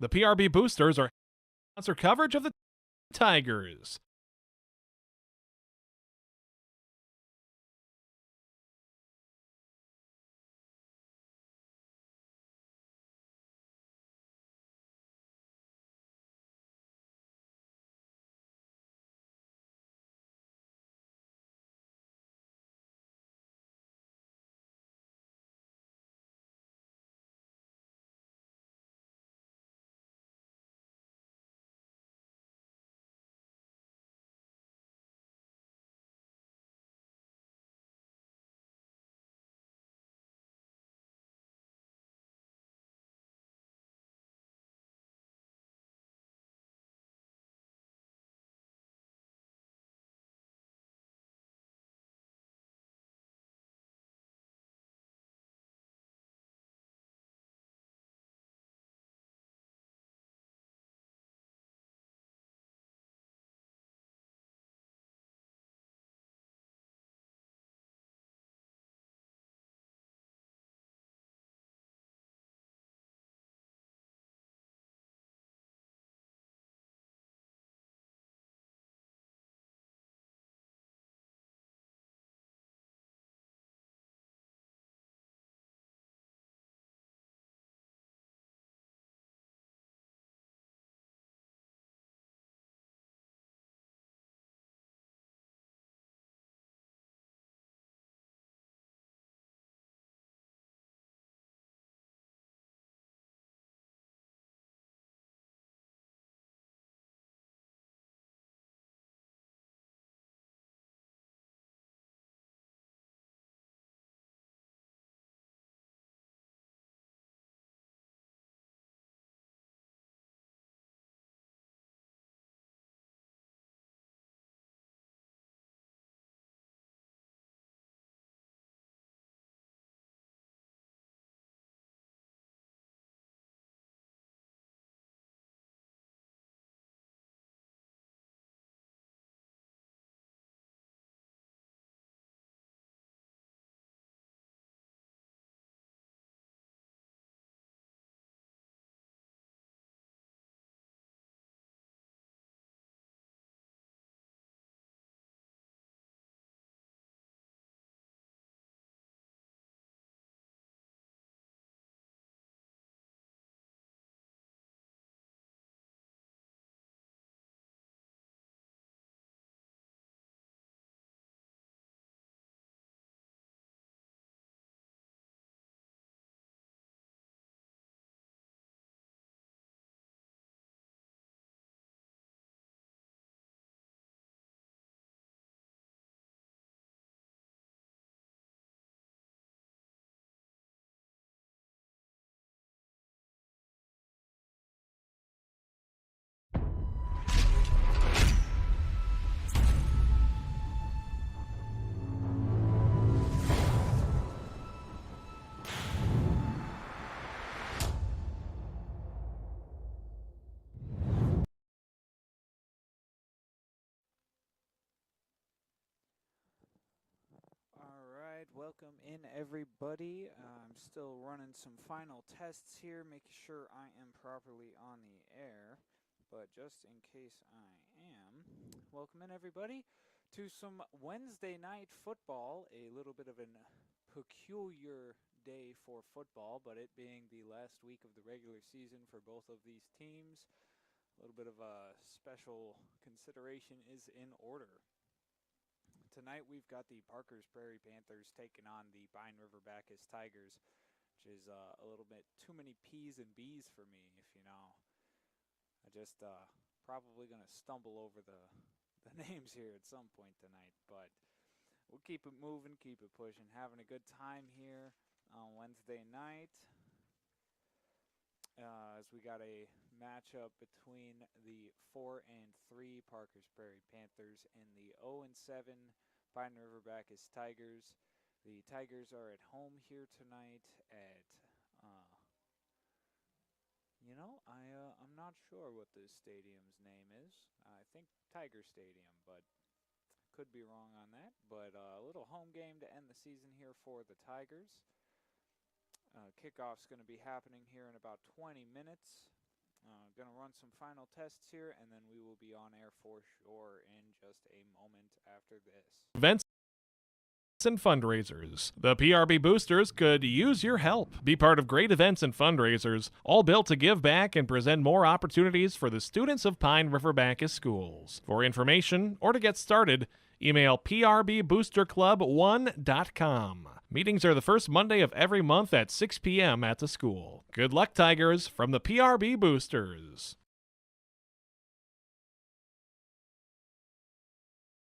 The PRB Boosters are sponsor coverage of the Tigers. Alright, welcome in everybody. I'm still running some final tests here, making sure I am properly on the air. But just in case I am, welcome in everybody to some Wednesday night football. A little bit of a peculiar day for football, but it being the last week of the regular season for both of these teams, a little bit of a special consideration is in order. Tonight we've got the Prairie Panthers taking on the River-Backus Tigers, which is a little bit too many P's and B's for me, if you know. I just probably going to stumble over the names here at some point tonight, but we'll keep it moving, keep it pushing, having a good time here on Wednesday night. As we got a matchup between the 4-3 Prairie Panthers and the 0-7 River-Backus Tigers. The Tigers are at home here tonight at, I'm not sure what this stadium's name is. I think Tiger Stadium, but could be wrong on that. But a little home game to end the season here for the Tigers. Kickoff's going to be happening here in about 20 minutes. Going to run some final tests here, and then we will be on air for sure in just a moment after this. Events and fundraisers. The PRB Boosters could use your help. Be part of great events and fundraisers, all built to give back and present more opportunities for the students of Pine River-Backus schools. For information or to get started, email prboosterclub1.com. Meetings are the first Monday of every month at 6 p.m. at the school. Good luck, Tigers, from the PRB Boosters.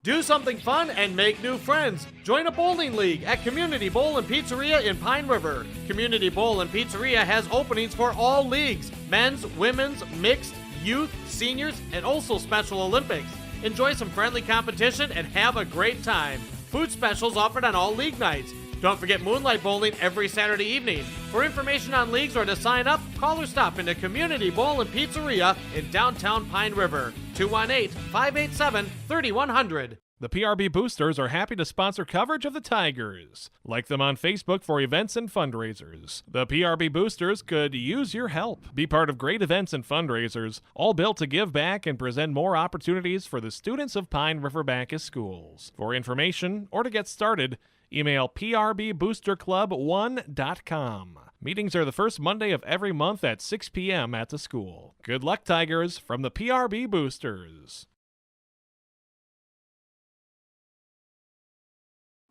Do something fun and make new friends. Join a bowling league at Community Bowl and Pizzeria in Pine River. Community Bowl and Pizzeria has openings for all leagues: men's, women's, mixed, youth, seniors, and also Special Olympics. Enjoy some friendly competition and have a great time. Food specials offered on all league nights. Don't forget moonlight bowling every Saturday evening. For information on leagues or to sign up, call or stop into Community Bowl and Pizzeria in downtown Pine River. 218-587-3100. The PRB Boosters are happy to sponsor coverage of the Tigers. Like them on Facebook for events and fundraisers. The PRB Boosters could use your help. Be part of great events and fundraisers, all built to give back and present more opportunities for the students of Pine River-Backus schools. For information or to get started, email prboosterclub1.com. Meetings are the first Monday of every month at 6 p.m. at the school. Good luck, Tigers, from the PRB Boosters.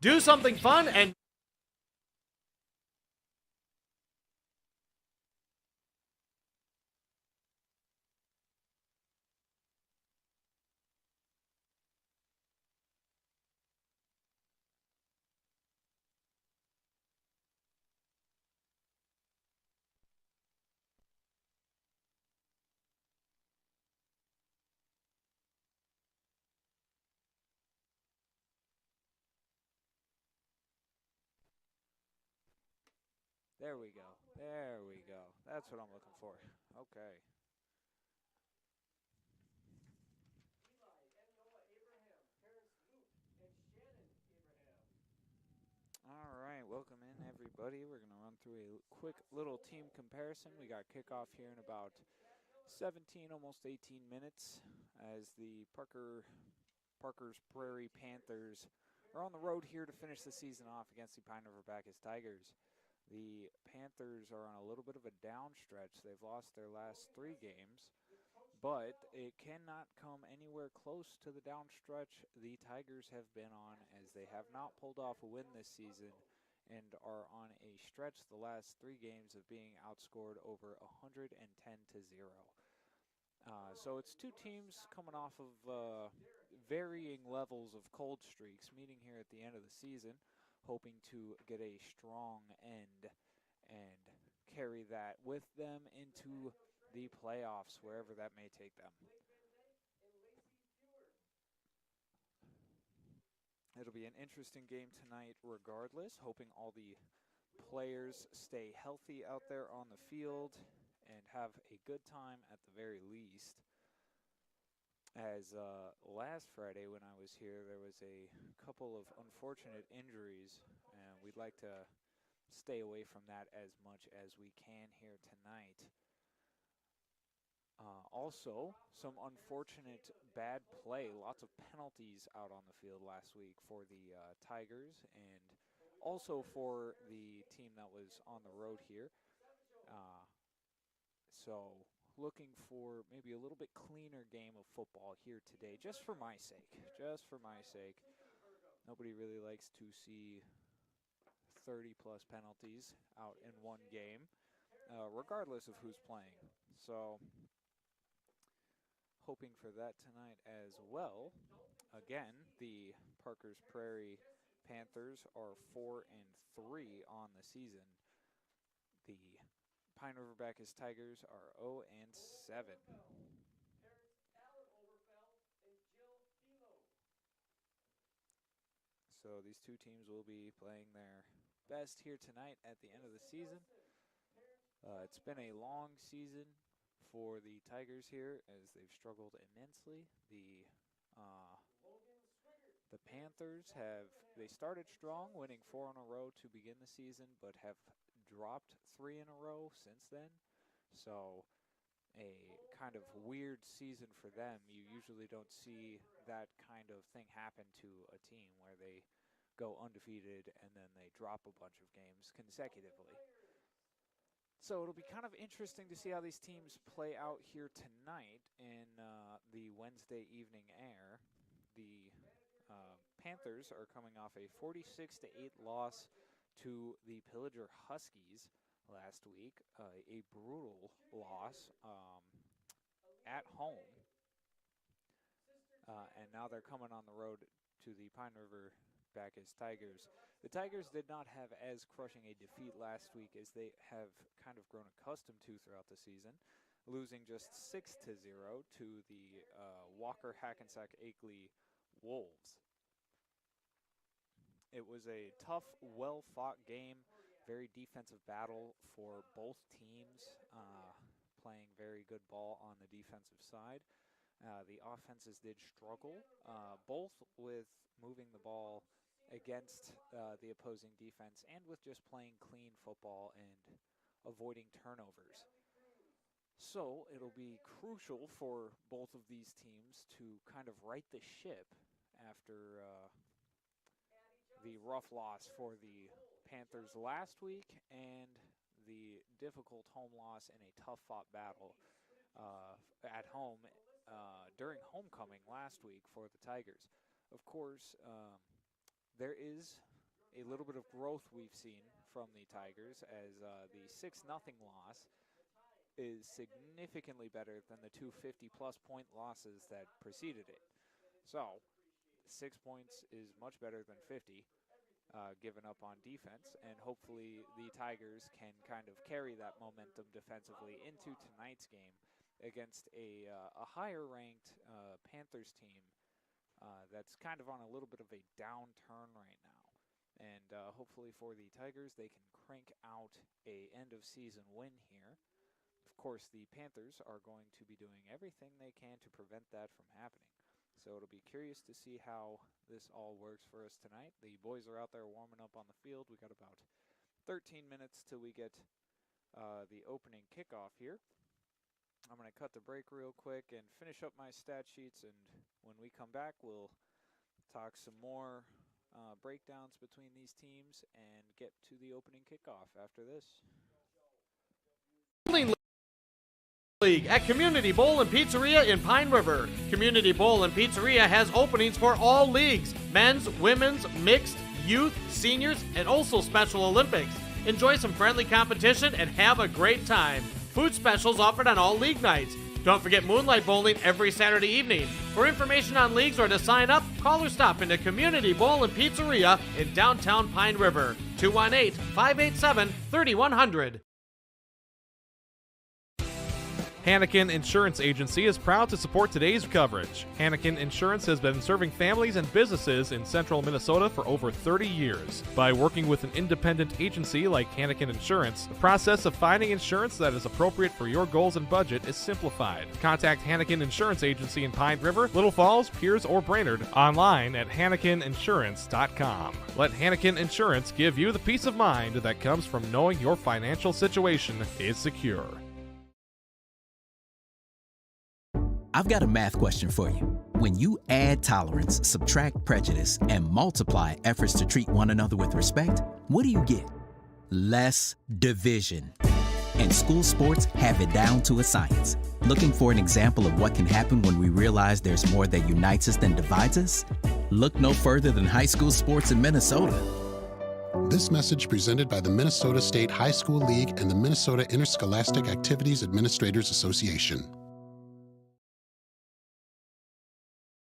Do something fun and There we go. There we go. That's what I'm looking for. Okay. All right, welcome in everybody. We're going to run through a quick little team comparison. We got kickoff here in about 17, almost 18 minutes as the Parker's Prairie Panthers are on the road here to finish the season off against the Pine River-Backus Tigers. The Panthers are on a little bit of a down stretch. They've lost their last 3 games, but it cannot come anywhere close to the down stretch the Tigers have been on, as they have not pulled off a win this season and are on a stretch the last 3 games of being outscored over 110-0. So it's 2 teams coming off of varying levels of cold streaks, meeting here at the end of the season, hoping to get a strong end and carry that with them into the playoffs, wherever that may take them. It'll be an interesting game tonight regardless, hoping all the players stay healthy out there on the field and have a good time at the very least. As last Friday when I was here, there was a couple of unfortunate injuries, and we'd like to stay away from that as much as we can here tonight. Also, some unfortunate bad play, lots of penalties out on the field last week for the Tigers, and also for the team that was on the road here. So looking for maybe a little bit cleaner game of football here today, just for my sake. Just for my sake. Nobody really likes to see 30-plus penalties out in one game, regardless of who's playing. So hoping for that tonight as well. Again, the Parker's Prairie Panthers are 4-3 on the season. The Pine River-Backus Tigers are 0-7. So these 2 teams will be playing their best here tonight at the end of the season. It's been a long season for the Tigers here, as they've struggled immensely. The Panthers they started strong, winning 4 in a row to begin the season, but have dropped 3 in a row since then. So a kind of weird season for them. You usually don't see that kind of thing happen to a team where they go undefeated and then they drop a bunch of games consecutively. So it'll be kind of interesting to see how these teams play out here tonight in the Wednesday evening air. The Panthers are coming off a 46-8 loss to the Pillager Huskies last week, a brutal loss at home. And now they're coming on the road to the Pine River-Backus Tigers. The Tigers did not have as crushing a defeat last week as they have kind of grown accustomed to throughout the season, losing just 6-0 to the Walker Hackensack Akeley Wolves. It was a tough, well-fought game, very defensive battle for both teams, playing very good ball on the defensive side. The offenses did struggle, both with moving the ball against the opposing defense and with just playing clean football and avoiding turnovers. So it'll be crucial for both of these teams to kind of right the ship after the rough loss for the Panthers last week and the difficult home loss in a tough-fought battle at home during homecoming last week for the Tigers. Of course, there is a little bit of growth we've seen from the Tigers as the 6-0 loss is significantly better than the two 50-plus point losses that preceded it. So 6 points is much better than 50 given up on defense, and hopefully the Tigers can kind of carry that momentum defensively into tonight's game against a higher-ranked Panthers team that's kind of on a little bit of a downturn right now. And hopefully for the Tigers, they can crank out a end-of-season win here. Of course, the Panthers are going to be doing everything they can to prevent that from happening. So it'll be curious to see how this all works for us tonight. The boys are out there warming up on the field. We got about 13 minutes till we get the opening kickoff here. I'm going to cut the break real quick and finish up my stat sheets, and when we come back, we'll talk some more breakdowns between these teams and get to the opening kickoff after this. League at Community Bowl and Pizzeria in Pine River. Community Bowl and Pizzeria has openings for all leagues: men's, women's, mixed, youth, seniors, and also Special Olympics. Enjoy some friendly competition and have a great time. Food specials offered on all league nights. Don't forget Moonlight Bowling every Saturday evening. For information on leagues or to sign up, call or stop into Community Bowl and Pizzeria in downtown Pine River. 218-587-3100. Hannikin Insurance Agency is proud to support today's coverage. Hannikin Insurance has been serving families and businesses in central Minnesota for over 30 years. By working with an independent agency like Hannikin Insurance, the process of finding insurance that is appropriate for your goals and budget is simplified. Contact Hannikin Insurance Agency in Pine River, Little Falls, Pierce, or Brainerd online at HannikinInsurance.com. Let Hannikin Insurance give you the peace of mind that comes from knowing your financial situation is secure. I've got a math question for you. When you add tolerance, subtract prejudice, and multiply efforts to treat one another with respect, what do you get? Less division. And school sports have it down to a science. Looking for an example of what can happen when we realize there's more that unites us than divides us? Look no further than high school sports in Minnesota. This message presented by the Minnesota State High School League and the Minnesota Interscholastic Activities Administrators Association.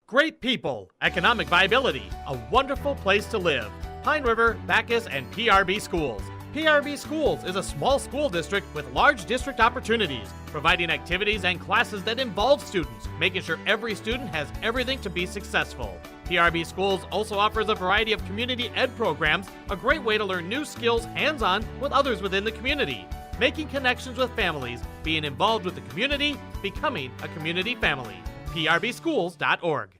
Great people, economic viability, a wonderful place to live. Pine River, Backus, and PRB Schools. PRB Schools is a small school district with large district opportunities, providing activities and classes that involve students, making sure every student has everything to be successful. PRB Schools also offers a variety of community ed programs, a great way to learn new skills hands-on with others within the community, making connections with families, being involved with the community, becoming a community family. PRBschools.org.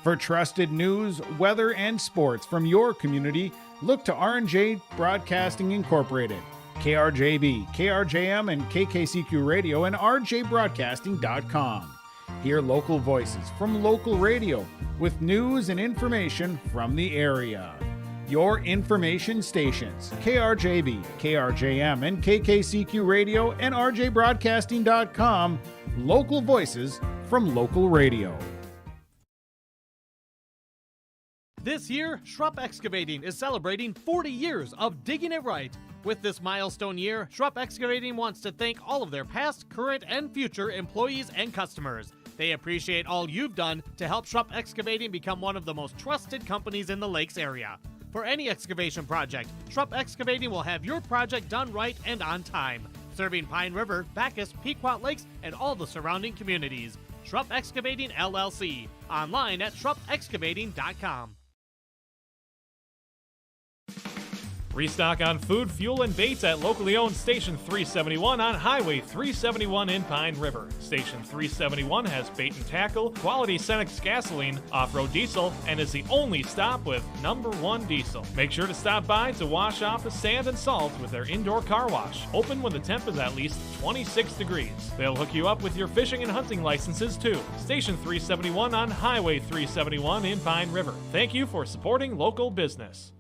For trusted news, weather, and sports from your community, look to R&J Broadcasting Incorporated. KRJB, KRJM, and KKCQ Radio and RJBroadcasting.com. Hear local voices from local radio with news and information from the area. Your information stations, KRJB, KRJM, and KKCQ Radio and RJBroadcasting.com. Local voices from local radio. This year, Schrupp Excavating is celebrating 40 years of digging it right. With this milestone year, Schrupp Excavating wants to thank all of their past, current, and future employees and customers. They appreciate all you've done to help Schrupp Excavating become one of the most trusted companies in the Lakes area. For any excavation project, Schrupp Excavating will have your project done right and on time, serving Pine River, Backus, Pequot Lakes, and all the surrounding communities. Schrupp Excavating LLC. Online at schruppexcavating.com. Restock on food, fuel, and baits at locally owned Station 371 on Highway 371 in Pine River. Station 371 has bait and tackle, quality Cenex gasoline, off-road diesel, and is the only stop with #1 diesel. Make sure to stop by to wash off the sand and salt with their indoor car wash, open when the temp is at least 26 degrees. They'll hook you up with your fishing and hunting licenses too. Station 371 on Highway 371 in Pine River. Thank you for supporting local business.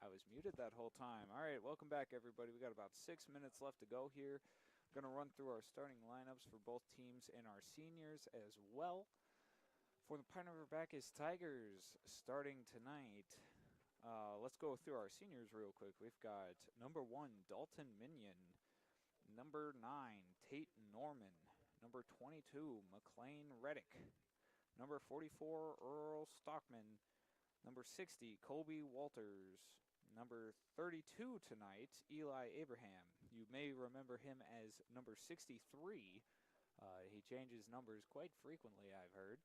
I was muted that whole time. All right, welcome back, everybody. We got about 6 minutes left to go here. Going to run through our starting lineups for both teams and our seniors as well. For the Pine River-Backus Tigers, starting tonight, let's go through our seniors real quick. We've got number 1, Dalton Minion. Number 9, Tate Norman. Number 22, McLean Reddick. Number 44, Earl Stockman. Number 60, Colby Walters. Number 32 tonight, Eli Abraham. You may remember him as number 63. He changes numbers quite frequently, I've heard.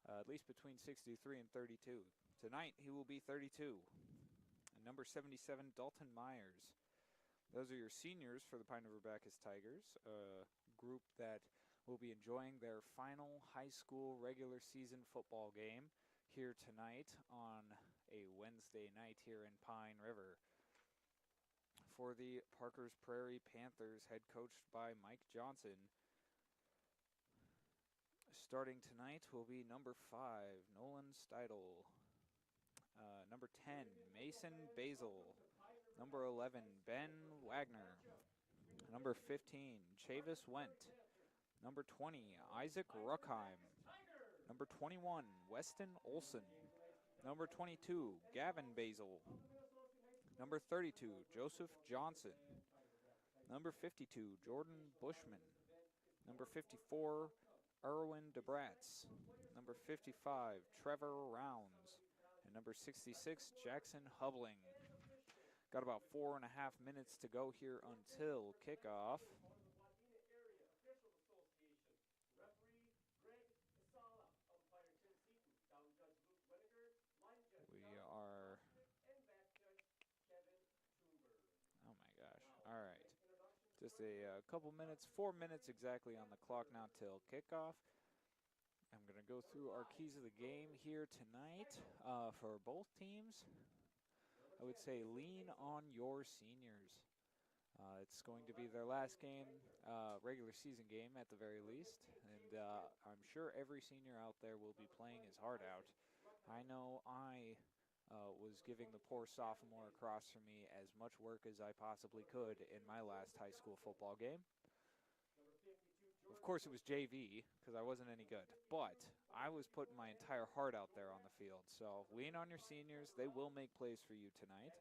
At least between 63 and 32. Tonight, he will be 32. And number 77, Dalton Myers. Those are your seniors for the Pine River-Backus Tigers, a group that will be enjoying their final high school regular season football game here tonight on a Wednesday night here in Pine River. For the Parker's Prairie Panthers, head coached by Mike Johnson, starting tonight will be number 5, Nolan Steidel. Number 10, Mason Basil. Number 11, Ben Wagner. Number 15, Chavis Went. Number 20, Isaac Ruckheim. Number 21, Weston Olson. Number 22, Gavin Basil. Number 32, Joseph Johnson. Number 52, Jordan Bushman. Number 54, Erwin DeBratz. Number 55, Trevor Rounds. And number 66, Jackson Hubling. Got about 4.5 minutes to go here until kickoff. We are... Oh my gosh. All right. Just a couple minutes, 4 minutes exactly on the clock now till kickoff. I'm going to go through our keys of the game here tonight for both teams. I would say lean on your seniors. It's going to be their last game, regular season game at the very least, and I'm sure every senior out there will be playing his heart out. I know I was giving the poor sophomore across from me as much work as I possibly could in my last high school football game. Of course, it was JV because I wasn't any good, but I was putting my entire heart out there on the field. So lean on your seniors. They will make plays for you tonight.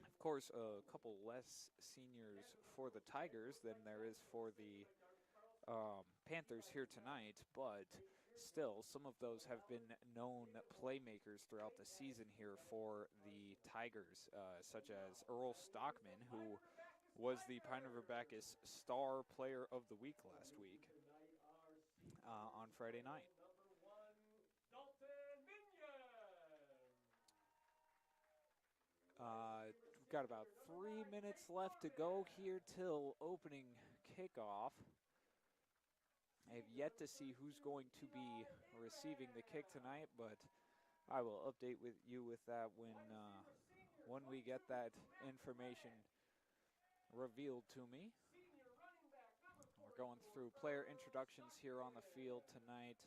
Of course, a couple less seniors for the Tigers than there is for the Panthers here tonight, but still, some of those have been known playmakers throughout the season here for the Tigers, such as Earl Stockman, who was the Pine River-Backus Star Player of the Week last week on Friday night. We've got about 3 minutes left to go here till opening kickoff. I have yet to see who's going to be receiving the kick tonight, but I will update you with that when we get that information revealed to me. We're going through player introductions here on the field tonight.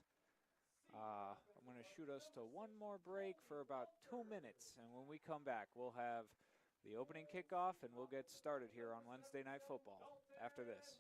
I'm going to shoot us to one more break for about 2 minutes, and when we come back, we'll have the opening kickoff, and we'll get started here on Wednesday Night Football after this.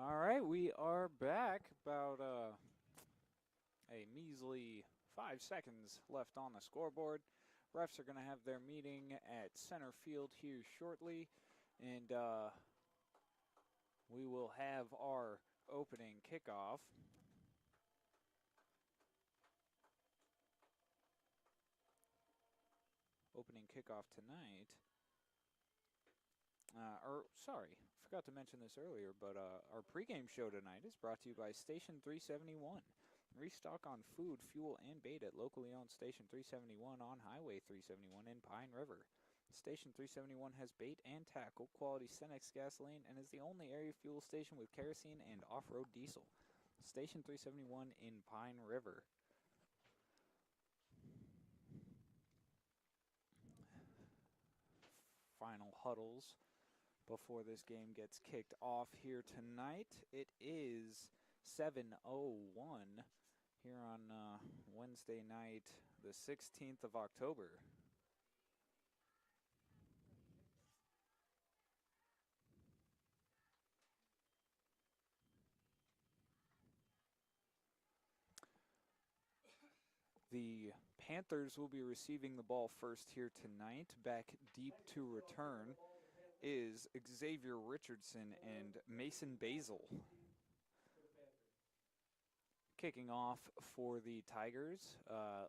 All right, we are back. About a measly 5 seconds left on the scoreboard. Refs are going to have their meeting at center field here shortly, and we will have our opening kickoff. Opening kickoff tonight. Forgot to mention this earlier, but our pregame show tonight is brought to you by Station 371. Restock on food, fuel, and bait at locally owned Station 371 on Highway 371 in Pine River. Station 371 has bait and tackle, quality Cenex gasoline, and is the only area fuel station with kerosene and off-road diesel. Station 371 in Pine River. Final huddles before this game gets kicked off here tonight. It is 7:01 here on Wednesday night, the 16th of October. The Panthers will be receiving the ball first here tonight. Back deep to return is Xavier Richardson and Mason Basil. Kicking off for the Tigers,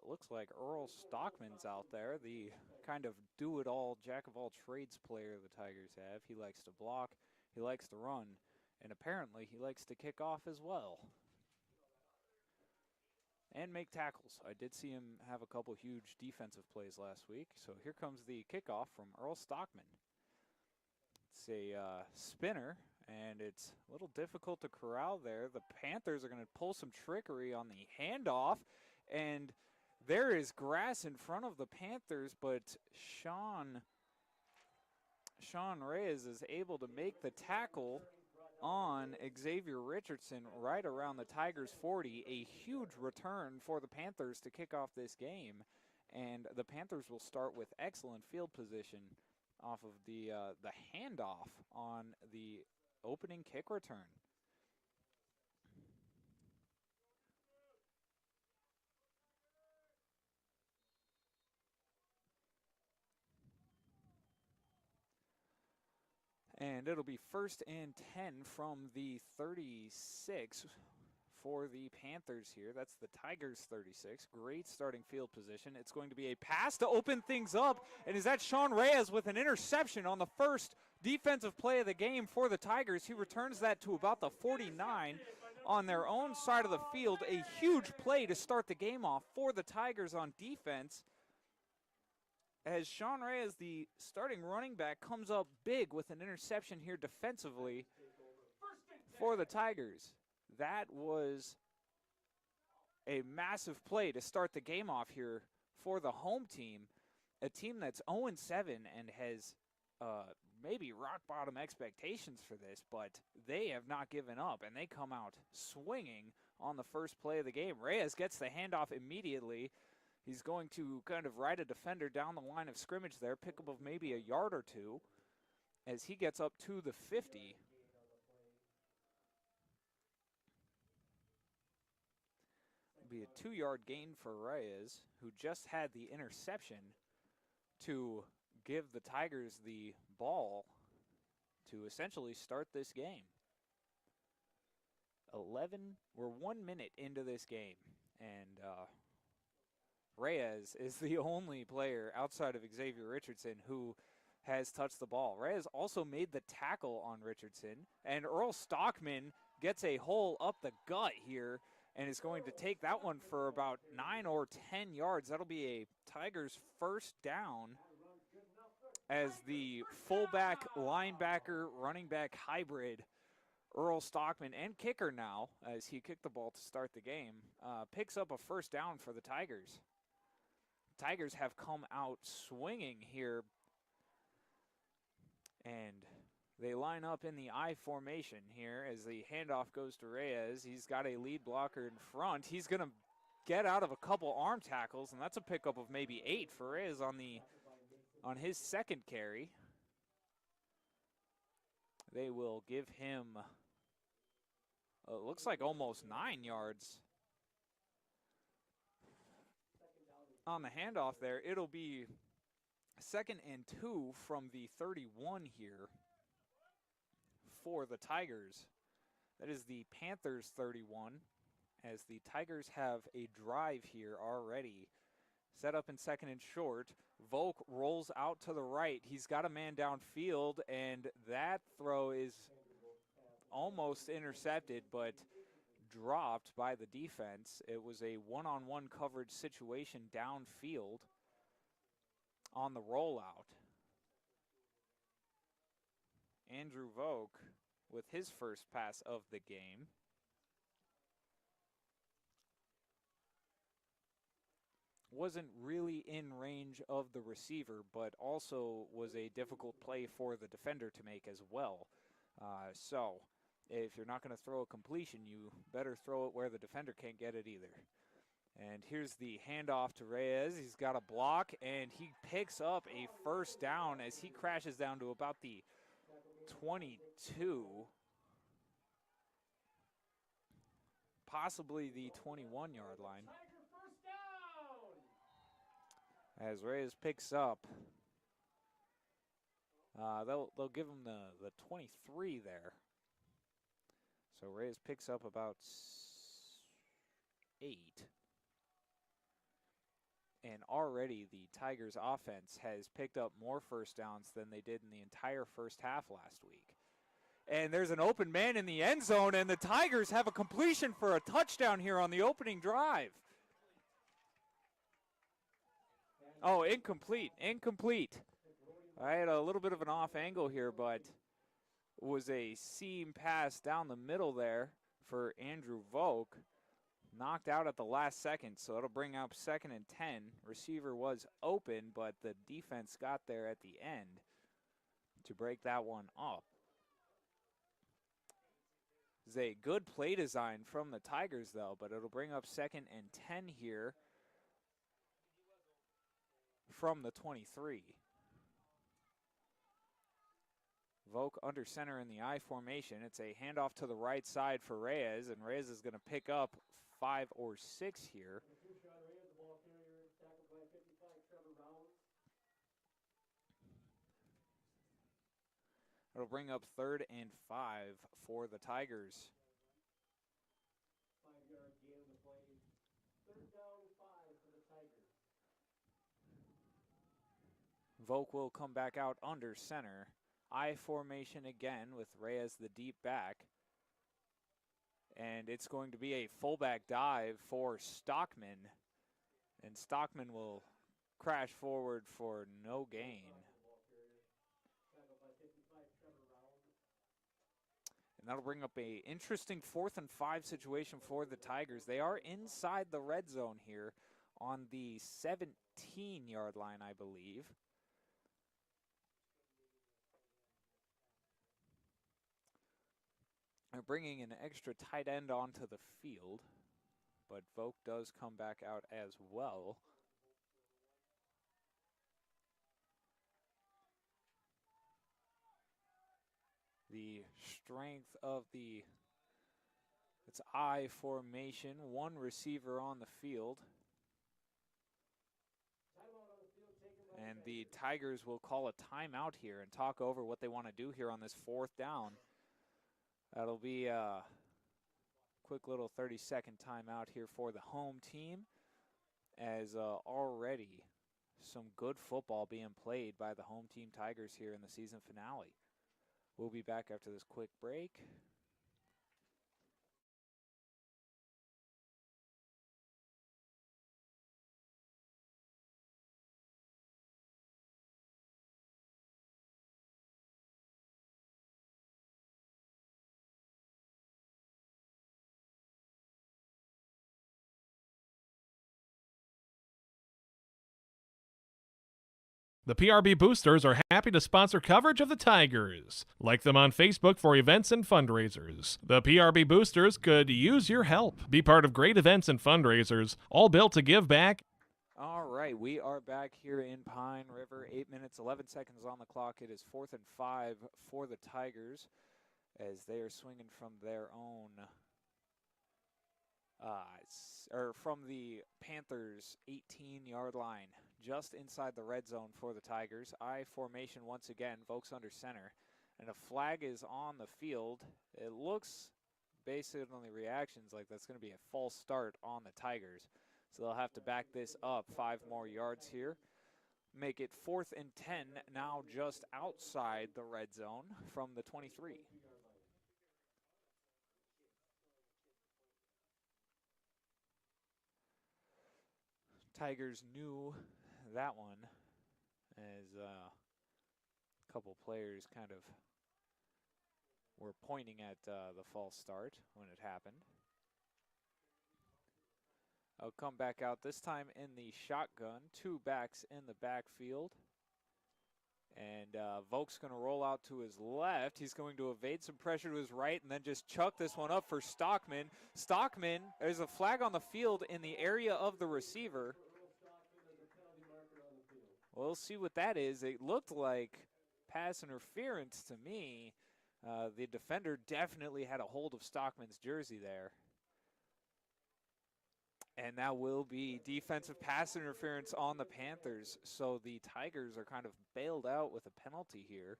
looks like Earl Stockman's out there, the kind of do-it-all, jack-of-all-trades player the Tigers have. He likes to block, he likes to run, and apparently he likes to kick off as well. And make tackles. I did see him have a couple huge defensive plays last week. So here comes the kickoff from Earl Stockman. It's a spinner, and it's a little difficult to corral there. The Panthers are going to pull some trickery on the handoff, and there is grass in front of the Panthers, but Sean Reyes is able to make the tackle on Xavier Richardson right around the Tigers' 40. A huge return for the Panthers to kick off this game, and the Panthers will start with excellent field position off of the handoff on the opening kick return. And it'll be 1st and 10 from the 36 for the Panthers here. That's the Tigers' 36. Great starting field position. It's going to be a pass to open things up. And is that Sean Reyes with an interception on the first defensive play of the game for the Tigers? He returns that to about the 49 on their own side of the field. A huge play to start the game off for the Tigers on defense, as Sean Reyes, the starting running back, comes up big with an interception here defensively for the Tigers. That was a massive play to start the game off here for the home team, a team that's 0-7 and has maybe rock-bottom expectations for this, but they have not given up, and they come out swinging on the first play of the game. Reyes gets the handoff immediately. He's going to kind of ride a defender down the line of scrimmage there, pick up of maybe a yard or two as he gets up to the 50. It'll be a 2-yard gain for Reyes, who just had the interception to give the Tigers the ball to essentially start this game. We're 1 minute into this game, and Reyes is the only player outside of Xavier Richardson who has touched the ball. Reyes also made the tackle on Richardson, and Earl Stockman gets a hole up the gut here and is going to take that one for about 9 or 10 yards. That'll be a Tigers first down as the fullback, linebacker, running back hybrid Earl Stockman, and kicker now, as he kicked the ball to start the game, picks up a first down for the Tigers. Tigers have come out swinging here, and they line up in the I formation here as the handoff goes to Reyes. He's got a lead blocker in front. He's going to get out of a couple arm tackles, and that's a pickup of maybe 8 for Reyes on his second carry. They will give him looks like almost 9 yards on the handoff there. It'll be 2nd and 2 from the 31 here for the Tigers. That is the Panthers 31, as the Tigers have a drive here already. Set up in 2nd and short. Volk rolls out to the right. He's got a man downfield, and that throw is almost intercepted, but dropped by the defense. It was a one-on-one coverage situation downfield on the rollout. Andrew Volk with his first pass of the game. Wasn't really in range of the receiver, but also was a difficult play for the defender to make as well. So if you're not going to throw a completion, you better throw it where the defender can't get it either. And here's the handoff to Reyes. He's got a block, and he picks up a first down as he crashes down to about the 22, possibly the 21-yard line. As Reyes picks up, they'll give him the 23 there. So Reyes picks up about 8. And already the Tigers offense has picked up more first downs than they did in the entire first half last week. And there's an open man in the end zone, and the Tigers have a completion for a touchdown here on the opening drive. Oh, incomplete. I had a little bit of an off angle here, but it was a seam pass down the middle there for Andrew Volk. Knocked out at the last second, so it'll bring up 2nd and 10. Receiver was open, but the defense got there at the end to break that one up. It's a good play design from the Tigers, though, but it'll bring up 2nd and 10 here from the 23. Volk under center in the I formation. It's a handoff to the right side for Reyes, and Reyes is going to pick up 5 or 6 here. It'll bring up 3rd and 5 for the Tigers. 5-yard gain on the play. 3rd down and 5 for the Tigers. Volk will come back out under center. I formation again with Reyes the deep back. And it's going to be a fullback dive for Stockman. And Stockman will crash forward for no gain. And that'll bring up a interesting 4th and 5 situation for the Tigers. They are inside the red zone here on the 17-yard line, I believe. They're bringing an extra tight end onto the field, but Volk does come back out as well. The strength of it's I formation, 1 receiver on the field. And the Tigers will call a timeout here and talk over what they want to do here on this 4th down. That'll be a quick little 30-second timeout here for the home team, as already some good football being played by the home team Tigers here in the season finale. We'll be back after this quick break. The PRB Boosters are happy to sponsor coverage of the Tigers. Like them on Facebook for events and fundraisers. The PRB Boosters could use your help. Be part of great events and fundraisers, all built to give back. All right, we are back here in Pine River. 8 minutes, 11 seconds on the clock. It is 4th and 5 for the Tigers as they are swinging from their own or from the Panthers 18-yard line, just inside the red zone for the Tigers. I formation once again, Vokes under center, and a flag is on the field. It looks, based on the reactions, like that's going to be a false start on the Tigers. So they'll have to back this up 5 more yards here. Make it 4th and 10, now just outside the red zone from the 23. Tigers knew that one as a couple players kind of were pointing at the false start when it happened. I'll come back out this time in the shotgun. 2 backs in the backfield. And Vok's going to roll out to his left. He's going to evade some pressure to his right and then just chuck this one up for Stockman. Stockman, there's a flag on the field in the area of the receiver. We'll see what that is. It looked like pass interference to me. The defender definitely had a hold of Stockman's jersey there. And that will be defensive pass interference on the Panthers. So the Tigers are kind of bailed out with a penalty here.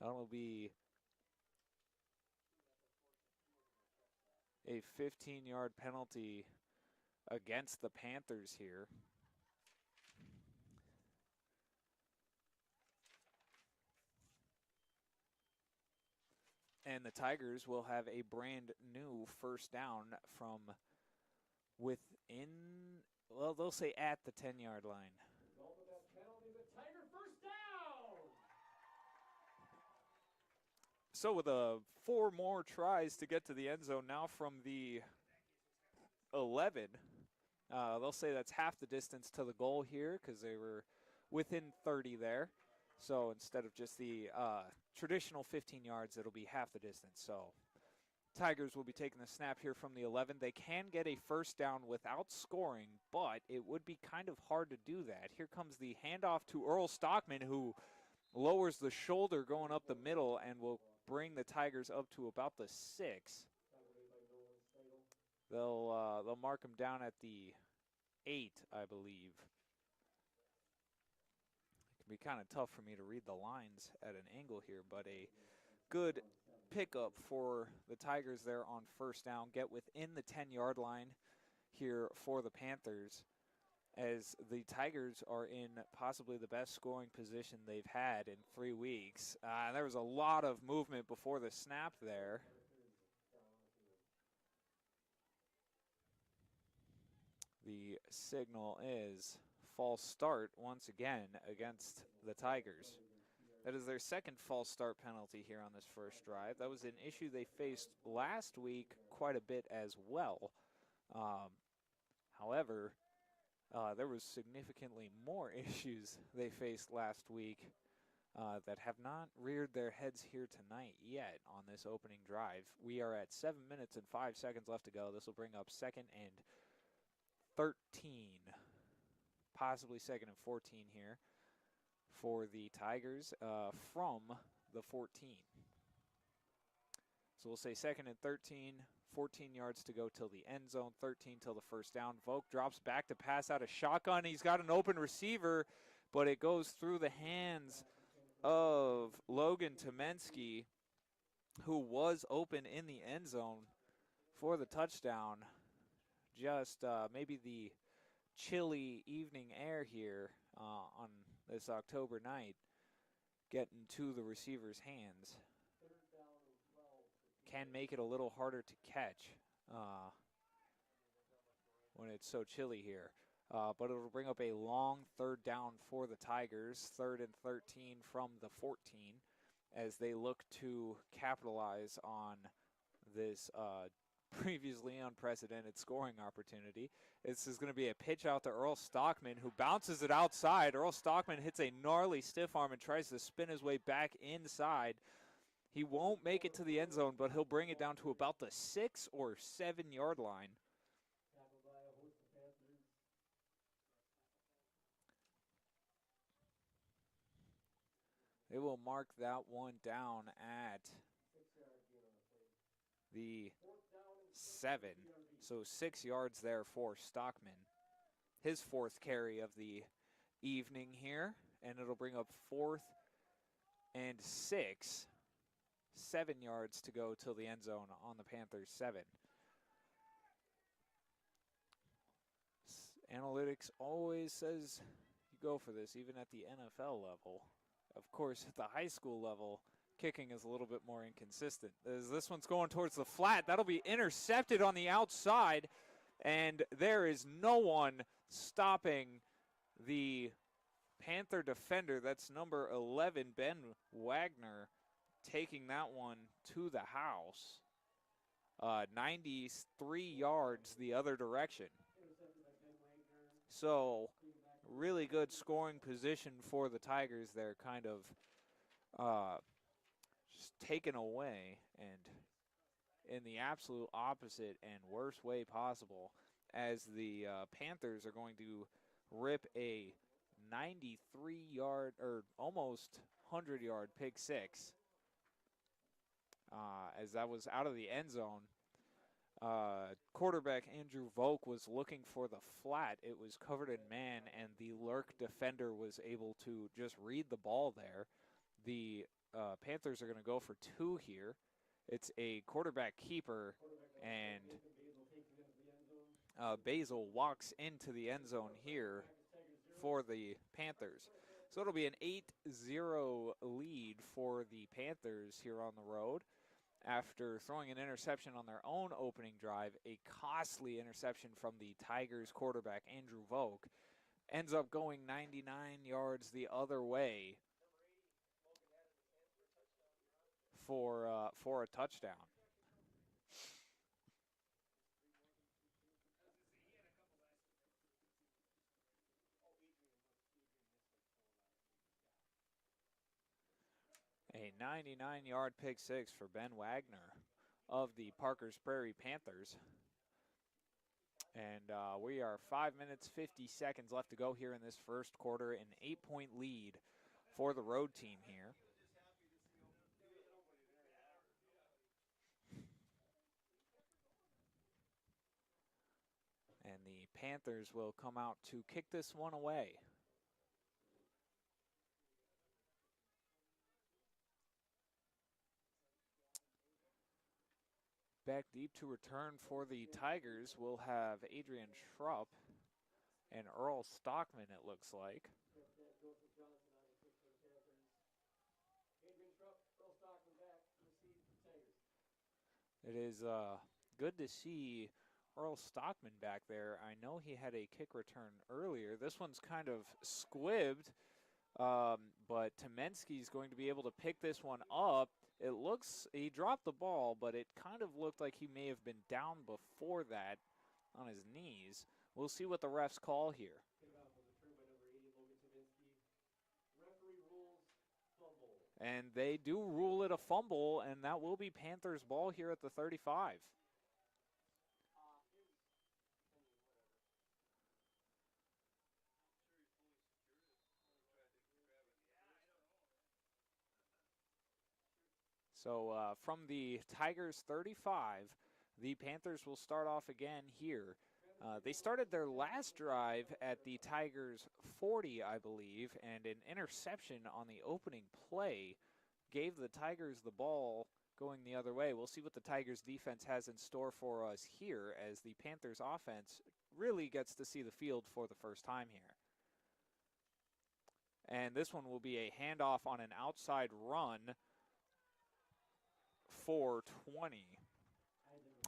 That will be a 15-yard penalty against the Panthers here. And the Tigers will have a brand new first down from within, well, they'll say at the 10-yard line. Tiger first down! So with 4 more tries to get to the end zone now from the 11, they'll say that's half the distance to the goal here because they were within 30 there. So instead of just the traditional 15 yards, it'll be half the distance. So Tigers will be taking the snap here from the 11. They can get a first down without scoring, but it would be kind of hard to do that. Here comes the handoff to Earl Stockman, who lowers the shoulder going up the middle and will bring the Tigers up to about the 6. They'll mark him down at the 8, I believe. Be kind of tough for me to read the lines at an angle here, but a good pickup for the Tigers there on first down. Get within the 10-yard line here for the Panthers, as the Tigers are in possibly the best scoring position they've had in 3 weeks. There was a lot of movement before the snap there. The signal is false start once again against the Tigers. That is their second false start penalty here on this first drive. That was an issue they faced last week quite a bit as well. However, there was significantly more issues they faced last week that have not reared their heads here tonight yet on this opening drive. We are at 7 minutes and 5 seconds left to go. This will bring up 2nd and 13. Possibly 2nd and 14 here for the Tigers from the 14. So we'll say 2nd and 13, 14 yards to go till the end zone, 13 till the first down. Vogt drops back to pass out a shotgun. He's got an open receiver, but it goes through the hands of Logan Tomensky, who was open in the end zone for the touchdown. Just maybe the chilly evening air here on this October night getting to the receiver's hands can make it a little harder to catch when it's so chilly here. But it'll bring up a long 3rd down for the Tigers, 3rd and 13 from the 14, as they look to capitalize on this previously unprecedented scoring opportunity. This is going to be a pitch out to Earl Stockman, who bounces it outside. Earl Stockman hits a gnarly stiff arm and tries to spin his way back inside. He won't make it to the end zone, but he'll bring it down to about the 6 or 7-yard line. They will mark that one down at the 7. So 6 yards there for Stockman. His 4th carry of the evening here, and it'll bring up 4th and 6. 7 yards to go till the end zone on the Panthers 7. Analytics always says you go for this, even at the NFL level. Of course, at the high school level, kicking is a little bit more inconsistent. As this one's going towards the flat, that'll be intercepted on the outside, and there is no one stopping the Panther defender. That's number 11, Ben Wagner, taking that one to the house. 93 yards the other direction. So really good scoring position for the Tigers there, kind of just taken away, and in the absolute opposite and worst way possible, as the Panthers are going to rip a 93-yard or almost 100-yard pick 6, as that was out of the end zone. Quarterback Andrew Volk was looking for the flat. It was covered in man, and the lurk defender was able to just read the ball there. The Panthers are going to go for 2 here. It's a quarterback keeper, and Basil walks into the end zone here for the Panthers. So it'll be an 8-0 lead for the Panthers here on the road, after throwing an interception on their own opening drive. A costly interception from the Tigers quarterback, Andrew Volk, ends up going 99 yards the other way for a touchdown. A 99-yard pick 6 for Ben Wagner of the Parker's Prairie Panthers. And we are 5 minutes, 50 seconds left to go here in this first quarter. An 8-point lead for the road team here. And the Panthers will come out to kick this one away. Back deep to return for the Tigers, we'll have Adrian Schrupp and Earl Stockman, it looks like. It is good to see Earl Stockman back there. I know he had a kick return earlier. This one's kind of squibbed, but Temensky's going to be able to pick this one up. It looks, he dropped the ball, but it kind of looked like he may have been down before that on his knees. We'll see what the refs call here. And they do rule it a fumble, and that will be Panthers ball here at the 35. So from the Tigers 35, the Panthers will start off again here. They started their last drive at the Tigers 40, I believe, and an interception on the opening play gave the Tigers the ball going the other way. We'll see what the Tigers defense has in store for us here, as the Panthers offense really gets to see the field for the first time here. And this one will be a handoff on an outside run for 20.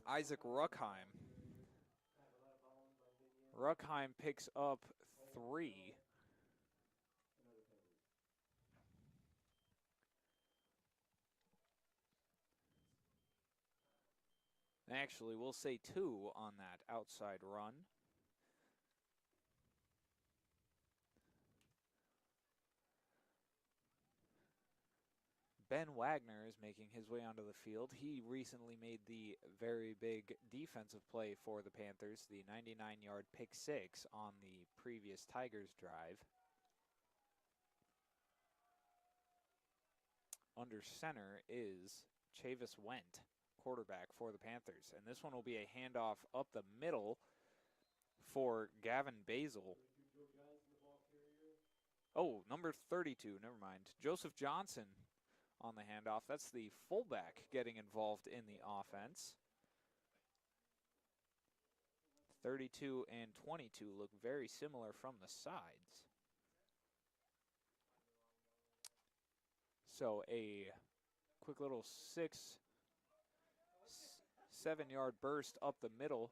Isaac Ruckheim. Ruckheim picks up 3. Actually, we'll say 2 on that outside run. Ben Wagner is making his way onto the field. He recently made the very big defensive play for the Panthers, the 99-yard pick 6 on the previous Tigers drive. Under center is Chavis Went, quarterback for the Panthers. And this one will be a handoff up the middle for Gavin Basil. Oh, number 32, never mind. Joseph Johnson on the handoff. That's the fullback getting involved in the offense. 32 and 22 look very similar from the sides. So a quick little 7-yard burst up the middle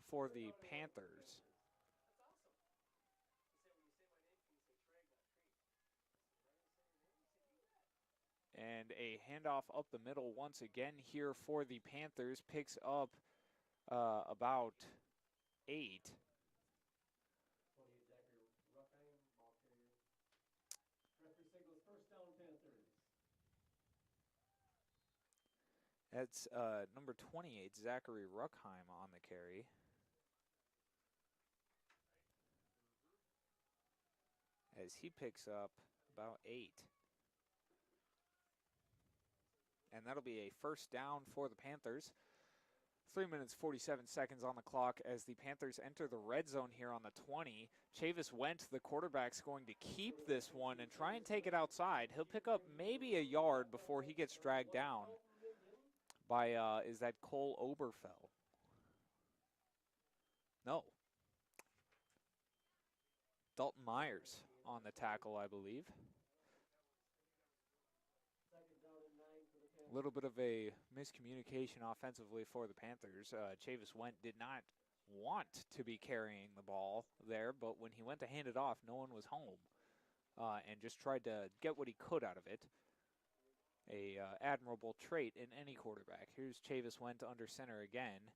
for the Panthers. And a handoff up the middle once again here for the Panthers. Picks up about 8. That's number 28, Zachary Ruckheim on the carry. As he picks up about 8. And that'll be a first down for the Panthers. 3 minutes, 47 seconds on the clock as the Panthers enter the red zone here on the 20. Chavis Went, the quarterback's going to keep this one and try and take it outside. He'll pick up maybe a yard before he gets dragged down by, is that Cole Oberfell? No. Dalton Myers on the tackle, I believe. A little bit of a miscommunication offensively for the Panthers. Chavis Went did not want to be carrying the ball there, but when he went to hand it off, no one was home and just tried to get what he could out of it. A admirable trait in any quarterback. Here's Chavis Went under center again.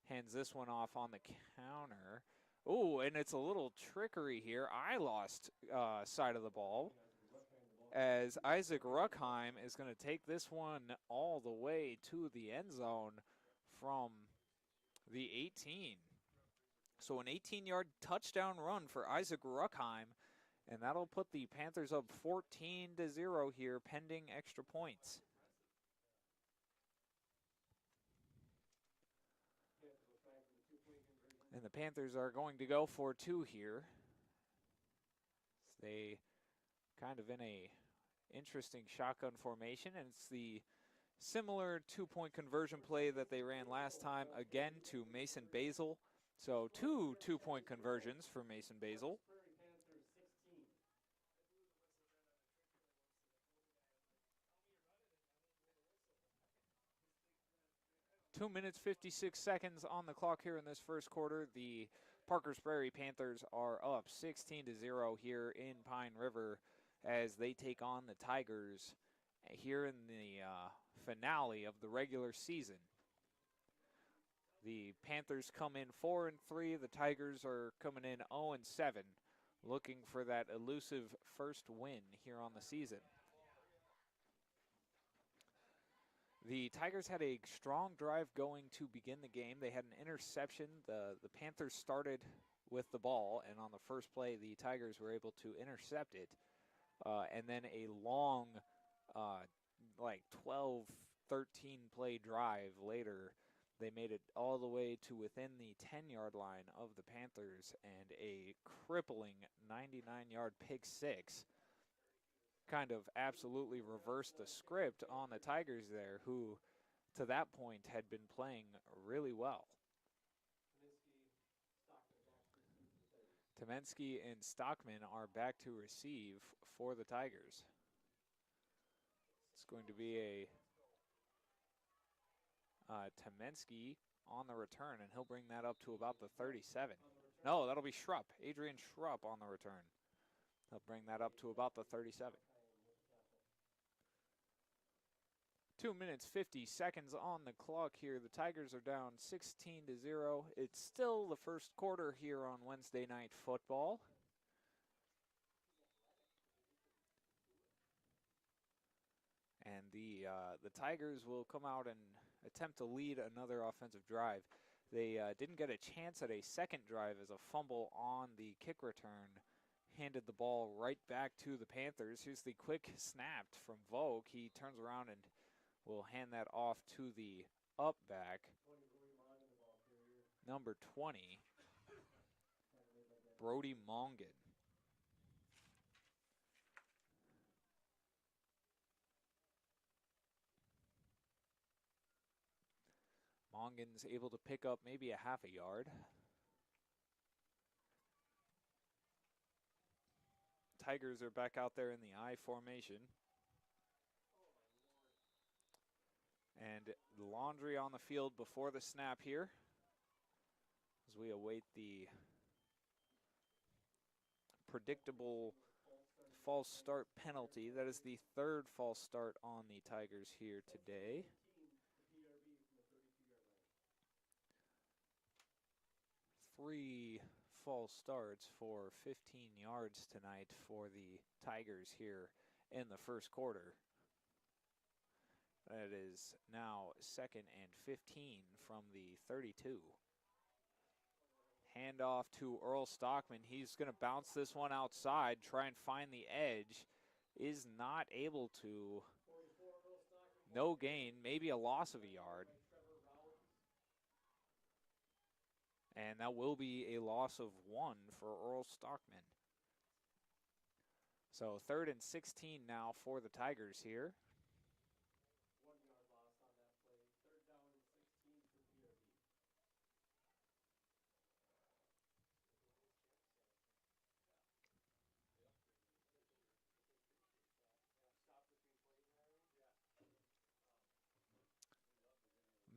Hands this one off on the counter. Oh, and it's a little trickery here. I lost side of the ball, as Isaac Ruckheim is going to take this one all the way to the end zone from the 18. So an 18-yard touchdown run for Isaac Ruckheim, and that'll put the Panthers up 14-0 here, pending extra points. And the Panthers are going to go for 2 here. They kind of in a interesting shotgun formation, and it's the similar 2-point conversion play that they ran last time, again to Mason Basil. So 2 2-point conversions for Mason Basil. 2 minutes, 56 seconds on the clock here in this first quarter. The Parker's Prairie Panthers are up 16-0 here in Pine River as they take on the Tigers here in the finale of the regular season. The Panthers come in 4-3. The Tigers are coming in 0-7, looking for that elusive first win here on the season. The Tigers had a strong drive going to begin the game. They had an interception. The Panthers started with the ball, and on the first play, the Tigers were able to intercept it. And then a long, like 12, 13 play drive later, they made it all the way to within the 10-yard line of the Panthers, and a crippling 99-yard pick six kind of absolutely reversed the script on the Tigers there, who to that point had been playing really well. Temensky and Stockman are back to receive for the Tigers. It's going to be a Temensky on the return, and he'll bring that up to about the 37. No, that'll be Schrupp, Adrian Schrupp on the return. He'll bring that up to about the 37. 2 minutes, 50 seconds on the clock here. The Tigers are down 16-0. It's still the first quarter here on Wednesday Night Football. And the Tigers will come out and attempt to lead another offensive drive. They didn't get a chance at a second drive as a fumble on the kick return handed the ball right back to the Panthers. Here's the quick snap from Vogue. He turns around and will hand that off to the up back, number 20, Brody Mongan. Mongan's able to pick up maybe a half a yard. Tigers are back out there in the I formation. And laundry on the field before the snap here as we await the predictable false start penalty. That is the third false start on the Tigers here today. Three false starts for 15 yards tonight for the Tigers here in the first quarter. That is now 2nd and 15 from the 32. Handoff to Earl Stockman. He's going to bounce this one outside, try and find the edge. Is not able to. No gain, maybe a loss of a yard. And that will be a loss of 1 for Earl Stockman. So 3rd and 16 now for the Tigers here. 1 yard loss on that play. 3rd down and 16 for PRB.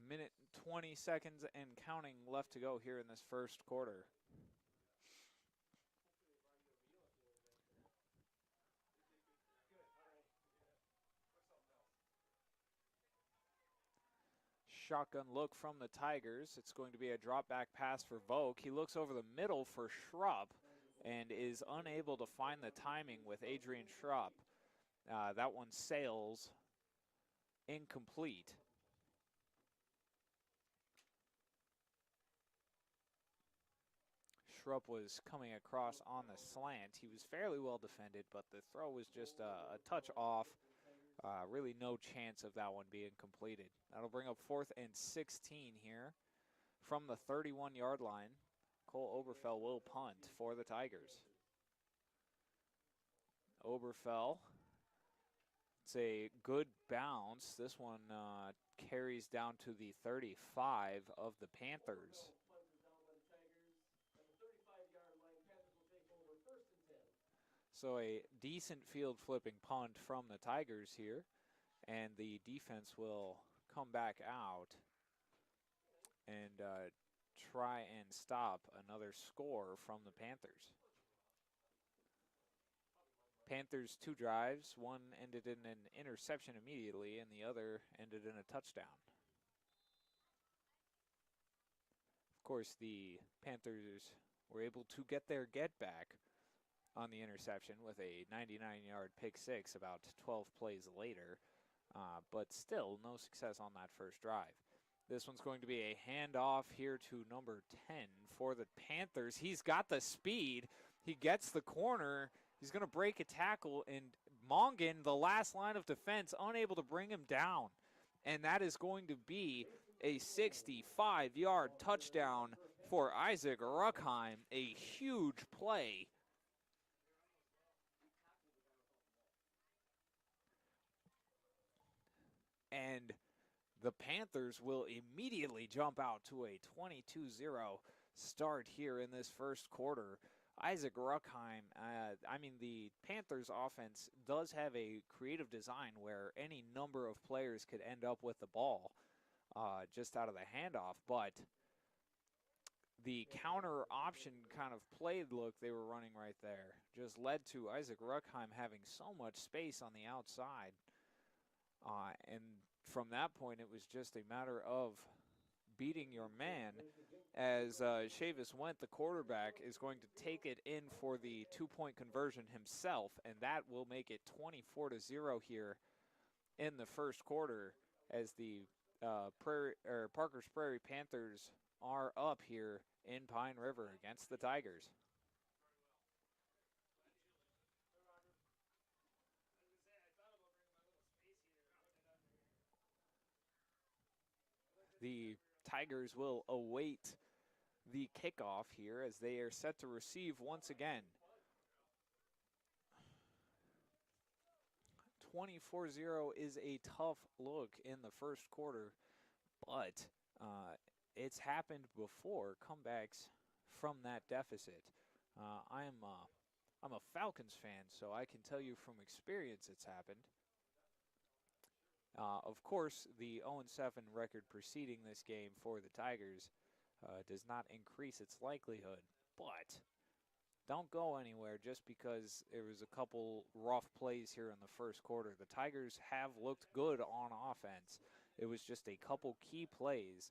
Minute 20 seconds and counting left to go here in this first quarter. Shotgun look from the Tigers. It's going to be a drop back pass for Vogue. He looks over the middle for Schrupp and is unable to find the timing with Adrian Schrupp. That one sails incomplete. Schrupp was coming across on the slant. He was fairly well defended, but the throw was just a touch off. Really no chance of that one being completed. That'll bring up 4th and 16 here from the 31-yard line. Cole Oberfell will punt for the Tigers. Oberfell, it's a good bounce. This one carries down to the 35 of the Panthers. So a decent field flipping punt from the Tigers here, and the defense will come back out and try and stop another score from the Panthers. Panthers 2 drives, one ended in an interception immediately and the other ended in a touchdown. Of course, the Panthers were able to get their get back on the interception with a 99-yard pick six about 12 plays later, but still no success on that first drive. This one's going to be a handoff here to number 10 for the Panthers. He's got the speed. He gets the corner. He's going to break a tackle, and Mongan, the last line of defense, unable to bring him down. And that is going to be a 65-yard touchdown for Isaac Ruckheim, a huge play. And the Panthers will immediately jump out to a 22-0 start here in this first quarter. Isaac Ruckheim, the Panthers offense does have a creative design where any number of players could end up with the ball just out of the handoff, but the counter option kind of play look they were running right there just led to Isaac Ruckheim having so much space on the outside. And from that point, it was just a matter of beating your man as Chavis Went, the quarterback, is going to take it in for the two-point conversion himself, and that will make it 24-0 here in the first quarter as the Parker's Prairie Panthers are up here in Pine River against the Tigers. the Tigers will await the kickoff here as they are set to receive once again. 24-0 is a tough look in the first quarter, but it's happened before, comebacks from that deficit. I'm a Falcons fan, so I can tell you from experience it's happened. Of course, the 0-7 record preceding this game for the Tigers does not increase its likelihood, but don't go anywhere just because there was a couple rough plays here in the first quarter. The Tigers have looked good on offense. It was just a couple key plays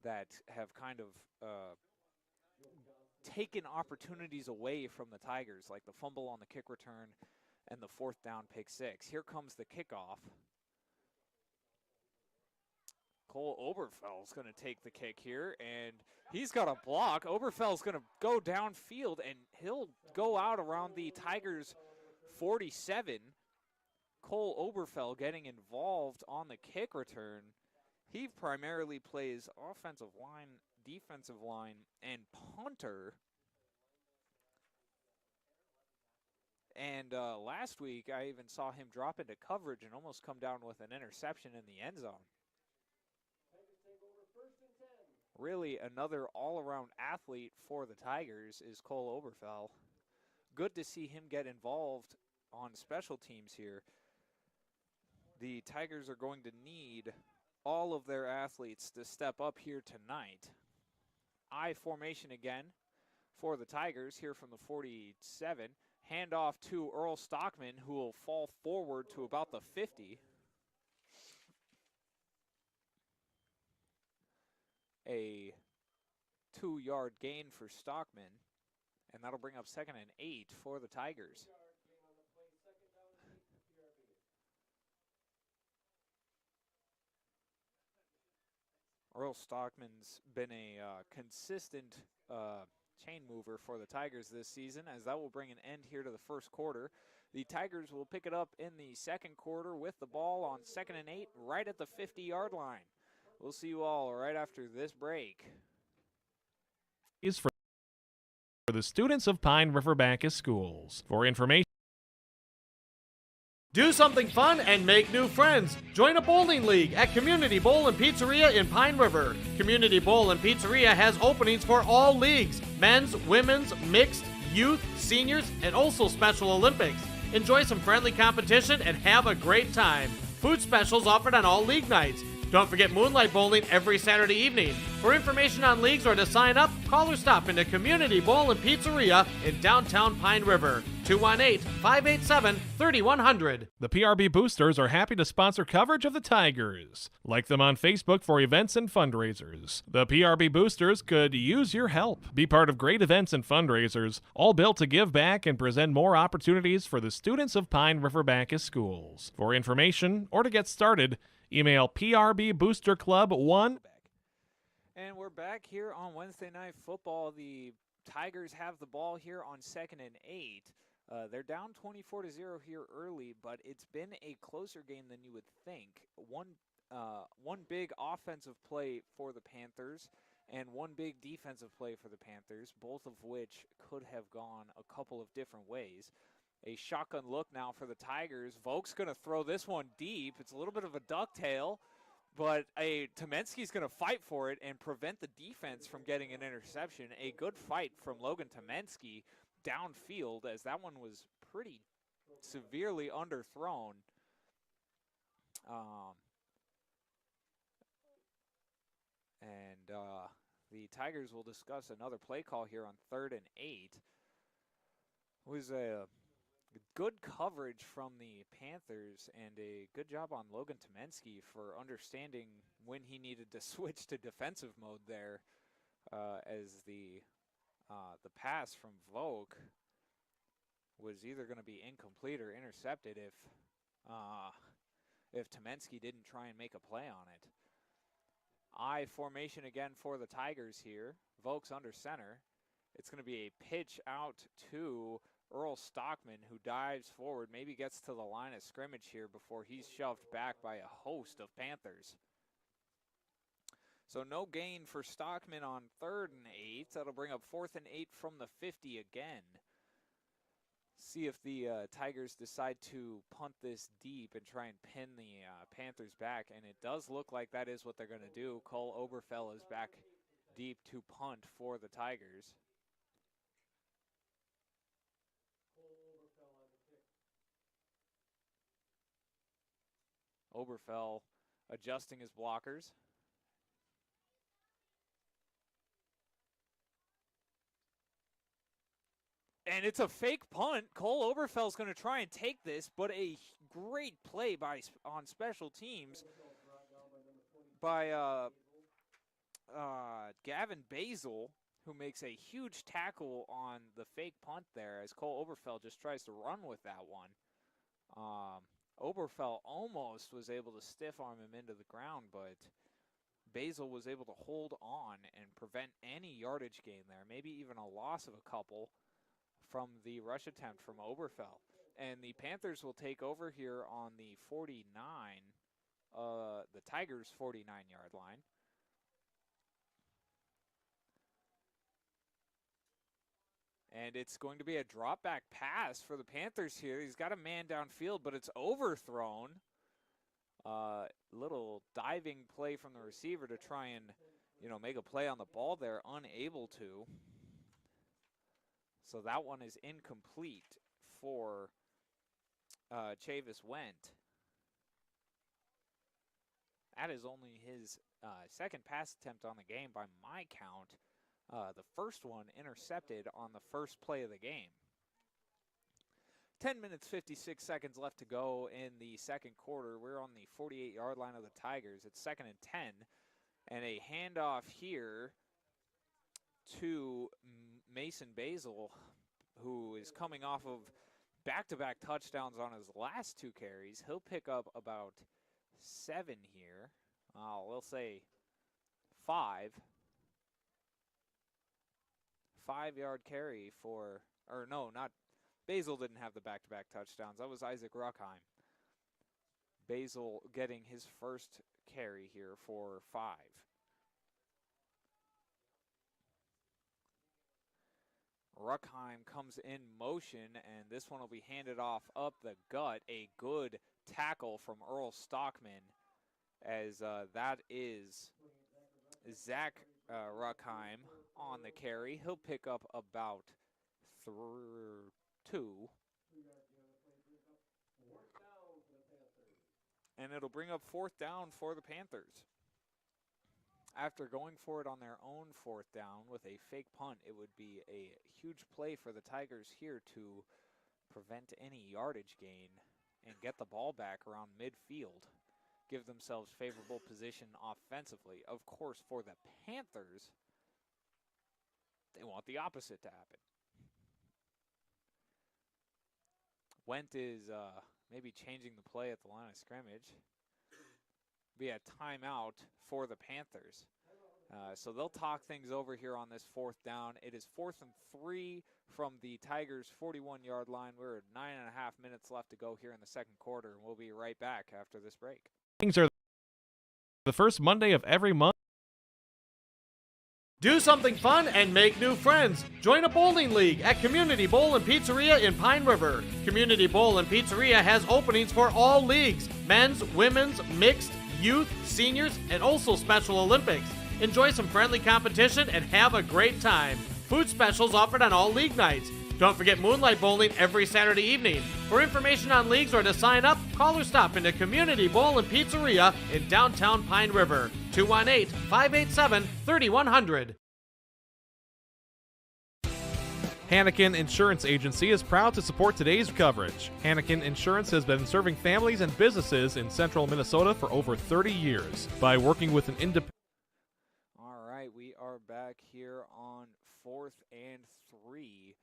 that have kind of taken opportunities away from the Tigers, like the fumble on the kick return and the 4th down pick 6. Here comes the kickoff. Cole Oberfell's going to take the kick here, and he's got a block. Oberfell's going to go downfield, and he'll go out around the Tigers' 47. Cole Oberfell getting involved on the kick return. He primarily plays offensive line, defensive line, and punter. And last week, I even saw him drop into coverage and almost come down with an interception in the end zone. Really, another all-around athlete for the Tigers is Cole Oberfell. Good to see him get involved on special teams here. The Tigers are going to need all of their athletes to step up here tonight. I formation again for the Tigers here from the 47. Handoff to Earl Stockman, who will fall forward to about the 50. A 2-yard gain for Stockman, and that'll bring up 2nd and 8 for the Tigers. Earl Stockman's been a consistent chain mover for the Tigers this season, as that will bring an end here to the first quarter. The Tigers will pick it up in the second quarter with the ball on 2nd and 8 right at the 50-yard line. We'll see you all right after this break. Is for the students of Pine River-Backus schools. For information, Do something fun and make new friends. Join a bowling league at Community Bowl and Pizzeria in Pine River. Community Bowl and Pizzeria has openings for all leagues: men's, women's, mixed, youth, seniors, and also Special Olympics. Enjoy some friendly competition and have a great time. Food specials offered on all league nights. Don't forget Moonlight Bowling every Saturday evening. For information on leagues or to sign up, call or stop into Community Bowl and Pizzeria in downtown Pine River. 218-587-3100. the PRB Boosters are happy to sponsor coverage of the Tigers. Like them on Facebook for events and fundraisers. The PRB Boosters could use your help. Be part of great events and fundraisers, all built to give back and present more opportunities for the students of Pine River-Backus schools. For information or to get started, email prboosterclub1. And we're back here on Wednesday Night Football. The Tigers have the ball here on 2nd and 8. They're down 24-0 here early, but it's been a closer game than you would think. One big offensive play for the Panthers and one big defensive play for the Panthers, both of which could have gone a couple of different ways. A shotgun look now for the Tigers. Vogt's going to throw this one deep. It's a little bit of a ducktail, but Tomensky's going to fight for it and prevent the defense from getting an interception. A good fight from Logan Tomensky downfield, as that one was pretty severely underthrown. The Tigers will discuss another play call here on 3rd and 8. It was a good coverage from the Panthers and a good job on Logan Tomensky for understanding when he needed to switch to defensive mode there, as the pass from Vogt was either going to be incomplete or intercepted if Tomensky didn't try and make a play on it. I formation again for the Tigers here. Vogt's under center. It's going to be a pitch out to Earl Stockman, who dives forward, maybe gets to the line of scrimmage here before he's shoved back by a host of Panthers. So no gain for Stockman on 3rd and 8. That'll bring up 4th and 8 from the 50 again. See if the Tigers decide to punt this deep and try and pin the Panthers back. And it does look like that is what they're going to do. Cole Oberfell is back deep to punt for the Tigers. Oberfell adjusting his blockers. And it's a fake punt. Cole Oberfell's going to try and take this, but a great play on special teams by Gavin Basil, who makes a huge tackle on the fake punt there as Cole Oberfell just tries to run with that one. Oberfell almost was able to stiff arm him into the ground, but Basil was able to hold on and prevent any yardage gain there, maybe even a loss of a couple from the rush attempt from Oberfell. And the Panthers will take over here on the 49, the Tigers' 49-yard line. And it's going to be a drop-back pass for the Panthers here. He's got a man downfield, but it's overthrown. Little diving play from the receiver to try and, make a play on the ball there, unable to. So that one is incomplete for Chavis Went. That is only his second pass attempt on the game by my count. The first one intercepted on the first play of the game. 10 minutes, 56 seconds left to go in the second quarter. We're on the 48-yard line of the Tigers. It's 2nd and 10. And a handoff here to Mason Basil, who is coming off of back-to-back touchdowns on his last 2 carries. He'll pick up about 7 here. We'll say 5. 5-yard carry for, or no, not, Basil didn't have the back-to-back touchdowns. That was Isaac Ruckheim. Basil getting his first carry here for 5. Ruckheim comes in motion, and this one will be handed off up the gut. A good tackle from Earl Stockman, as that is Zach Ruckheim on the carry. He'll pick up about 2. And it'll bring up 4th down for the Panthers. After going for it on their own 4th down with a fake punt, it would be a huge play for the Tigers here to prevent any yardage gain and get the ball back around midfield. Give themselves favorable position offensively. Of course, for the Panthers, they want the opposite to happen. Went is maybe changing the play at the line of scrimmage. Be a timeout for the Panthers. So they'll talk things over here on this 4th down. It is 4th and 3 from the Tigers' 41-yard line. We're at 9.5 minutes left to go here in the second quarter, and we'll be right back after this break. Things are the first Monday of every month. Do something fun and make new friends. Join a bowling league at Community Bowl and Pizzeria in Pine River. Community Bowl and Pizzeria has openings for all leagues: men's, women's, mixed, youth, seniors, and also Special Olympics. Enjoy some friendly competition and have a great time. Food specials offered on all league nights. Don't forget Moonlight Bowling every Saturday evening. For information on leagues or to sign up, call or stop into Community Bowl and Pizzeria in downtown Pine River. 218-587-3100. Hannikin Insurance Agency is proud to support today's coverage. Hannikin Insurance has been serving families and businesses in central Minnesota for over 30 years. By working with an independent... All right, we are back here on 4th and 3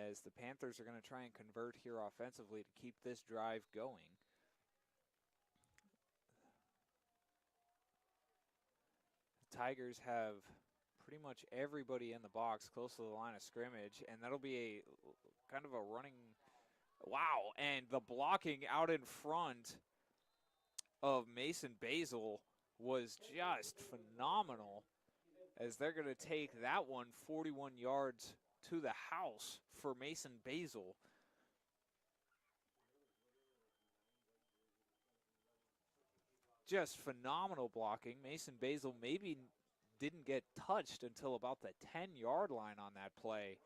as the Panthers are going to try and convert here offensively to keep this drive going. The Tigers have pretty much everybody in the box close to the line of scrimmage, and that'll be a kind of a running, wow, and the blocking out in front of Mason Basil was just phenomenal, as they're going to take that one 41 yards to the house for Mason Basil. Just phenomenal blocking. Mason Basil maybe didn't get touched until about the 10-yard line on that play.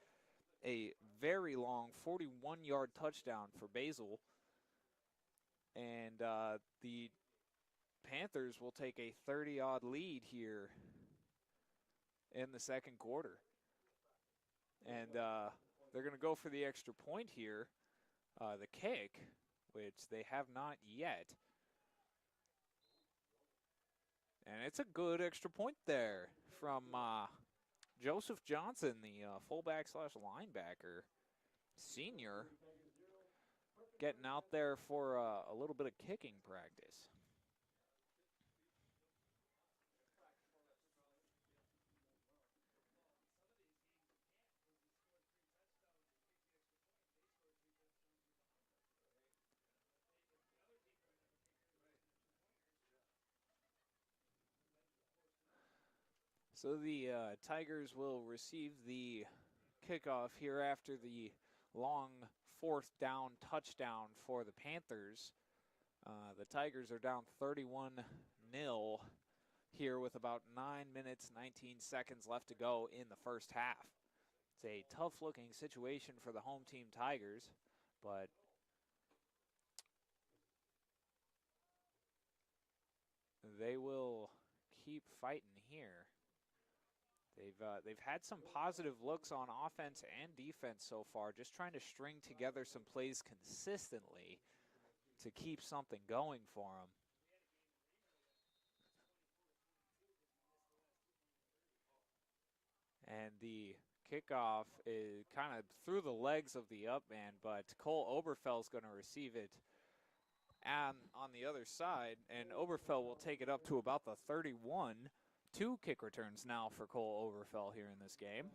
A very long 41-yard touchdown for Basil. And the Panthers will take a 30-odd lead here in the second quarter. And they're going to go for the extra point here, the kick, which they have not yet. And it's a good extra point there from Joseph Johnson, the fullback / linebacker, senior, getting out there for a little bit of kicking practice. So the Tigers will receive the kickoff here after the long 4th down touchdown for the Panthers. The Tigers are down 31-0 here with about 9 minutes, 19 seconds left to go in the first half. It's a tough-looking situation for the home team Tigers, but they will keep fighting here. They've had some positive looks on offense and defense so far, just trying to string together some plays consistently to keep something going for them. And the kickoff is kind of through the legs of the up man, but Cole Oberfell's going to receive it and on the other side, and Oberfell will take it up to about the 31. 2 kick returns now for Cole Oberfell here in this game.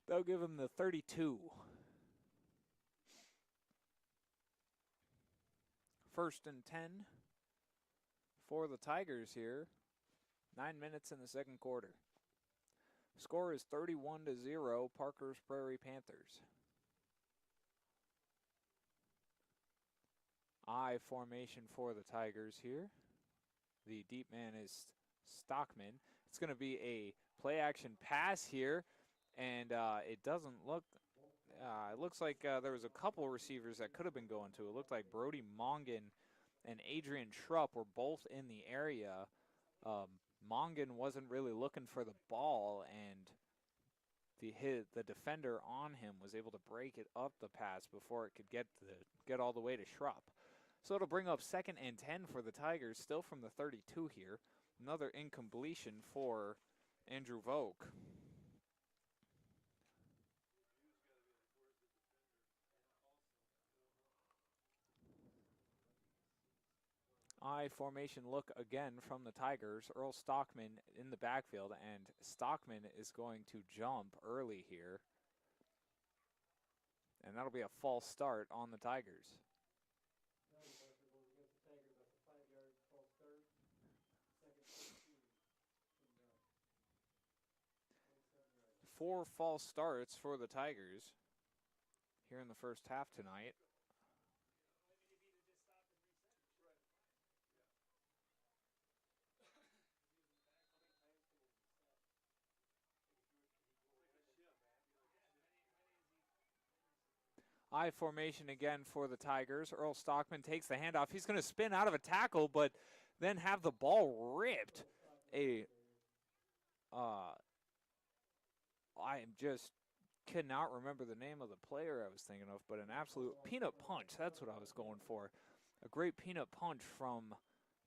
They'll give him the 32. First and 10 for the Tigers here. 9 minutes in the second quarter. Score is 31-0, Parker's Prairie Panthers. I formation for the Tigers here. The deep man is Stockman. It's going to be a play-action pass here, and it doesn't look. It looks like there was a couple receivers that could have been going to. It looked like Brody Mongan and Adrian Trupp were both in the area. Mongan wasn't really looking for the ball, and the defender on him was able to break it up the pass before it could get all the way to Trupp. So it'll bring up 2nd and 10 for the Tigers, still from the 32 here. Another incompletion for Andrew Vogt. I formation look again from the Tigers. Earl Stockman in the backfield, and Stockman is going to jump early here. And that'll be a false start on the Tigers. 4 false starts for the Tigers here in the first half tonight. I formation again for the Tigers. Earl Stockman takes the handoff. He's going to spin out of a tackle, but then have the ball ripped. I just cannot remember the name of the player I was thinking of, but an absolute peanut punch. That's what I was going for. A great peanut punch from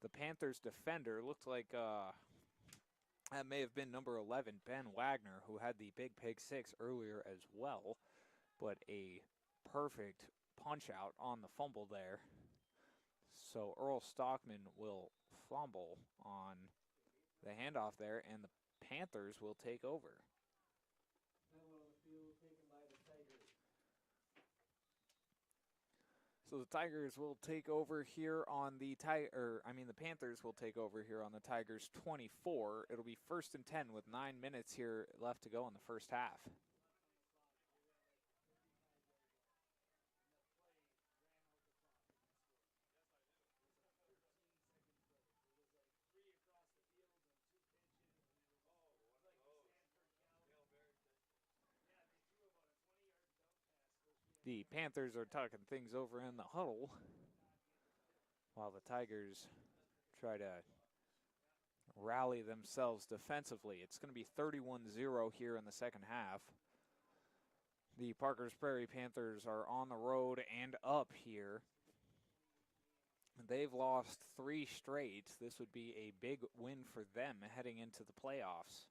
the Panthers defender. Looked like that may have been number 11, Ben Wagner, who had the big pick 6 earlier as well, but a perfect punch out on the fumble there. So Earl Stockman will fumble on the handoff there, and the Panthers will take over. So So the Tigers will take over here on the the Panthers will take over here on the Tigers 24. It'll be 1st and 10 with 9 minutes here left to go in the first half. The Panthers are talking things over in the huddle while the Tigers try to rally themselves defensively. It's going to be 31-0 here in the second half. The Parker's Prairie Panthers are on the road and up here. They've lost 3 straight. This would be a big win for them heading into the playoffs.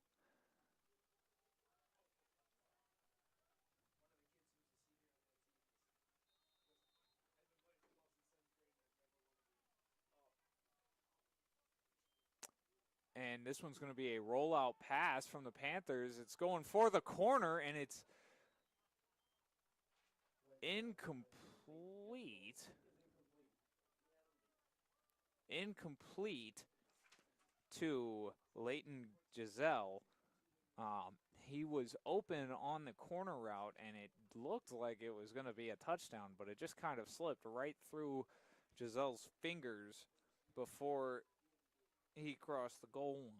And this one's going to be a rollout pass from the Panthers. It's going for the corner, and it's incomplete. Incomplete to Leighton Giselle. He was open on the corner route, and it looked like it was going to be a touchdown, but it just kind of slipped right through Giselle's fingers before he crossed the goal.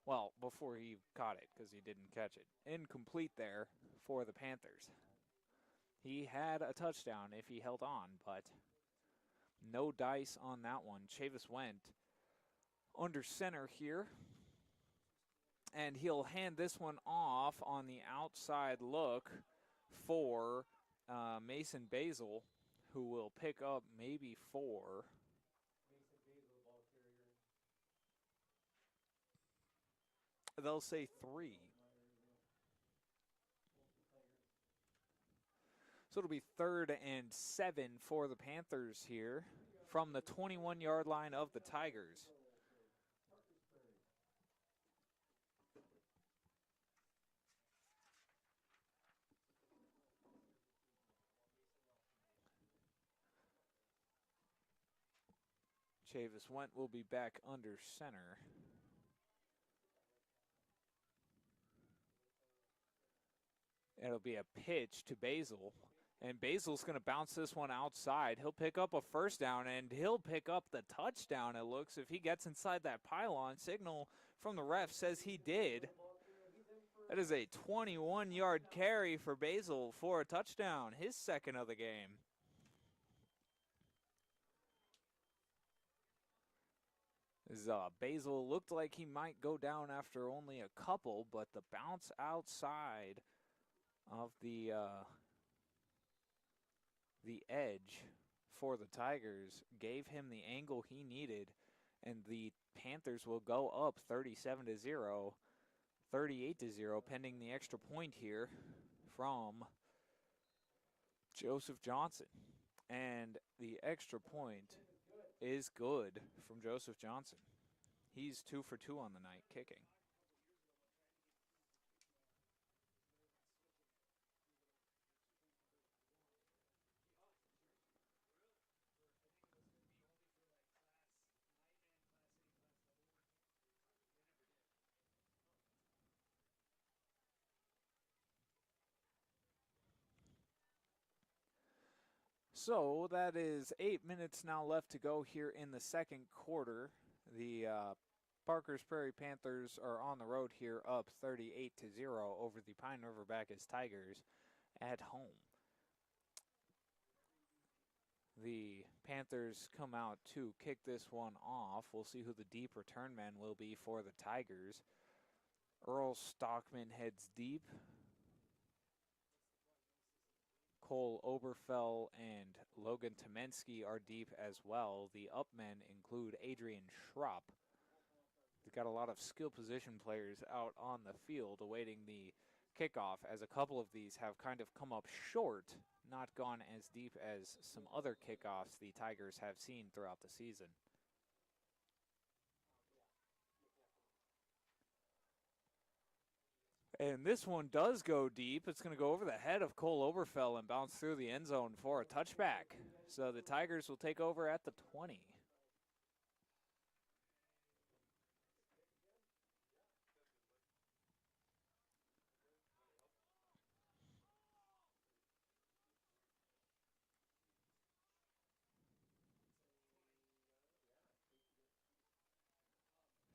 Well, before he caught it, because he didn't catch it. Incomplete there for the Panthers. He had a touchdown if he held on, but no dice on that one. Chavis went under center here, and he'll hand this one off on the outside look for Mason Basil, who will pick up maybe 4. They'll say 3. So it'll be 3rd and 7 for the Panthers here from the 21-yard line of the Tigers. Chavis Went will be back under center. It'll be a pitch to Basil. And Basil's going to bounce this one outside. He'll pick up a first down, and he'll pick up the touchdown, it looks, if he gets inside that pylon. Signal from the ref says he did. That is a 21-yard carry for Basil for a touchdown, his second of the game. As Basil looked like he might go down after only a couple, but the bounce outside of the edge for the Tigers gave him the angle he needed, and the Panthers will go up 37-0, 38-0, pending the extra point here from Joseph Johnson. And the extra point is good from Joseph Johnson. He's 2 for 2 on the night kicking. So that is 8 minutes now left to go here in the second quarter. The Parker's Prairie Panthers are on the road here, up 38-0 over the Pine River-Backus Tigers at home. The Panthers come out to kick this one off. We'll see who the deep return man will be for the Tigers. Earl Stockman heads deep. Cole Oberfell and Logan Tomensky are deep as well. The up men include Adrian Schropp. They've got a lot of skill position players out on the field awaiting the kickoff, as a couple of these have kind of come up short, not gone as deep as some other kickoffs the Tigers have seen throughout the season. And this one does go deep. It's going to go over the head of Cole Oberfell and bounce through the end zone for a touchback. So the Tigers will take over at the 20.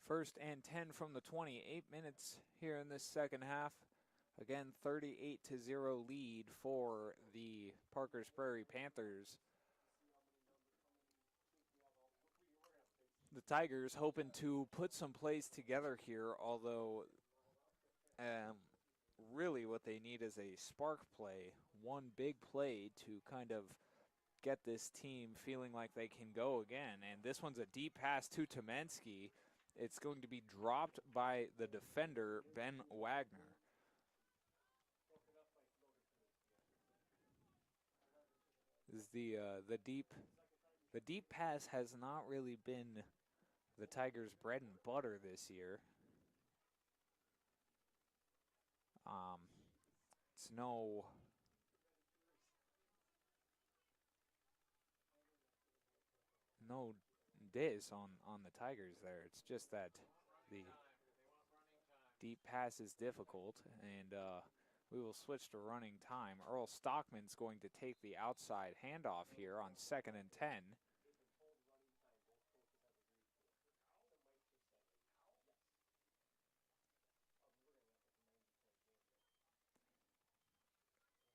First and 10 from the 20. 8 minutes here in this second half. Again, 38-0 lead for the Parker's Prairie Panthers. The Tigers hoping to put some plays together here, although really what they need is a spark play, one big play to kind of get this team feeling like they can go again. And this one's a deep pass to Tomensky. It's going to be dropped by the defender, Ben Wagner. Is the deep pass has not really been the Tigers' bread and butter this year. It's no diss on the Tigers there. It's just that the deep pass is difficult, and we will switch to running time. Earl Stockman's going to take the outside handoff here on 2nd and 10.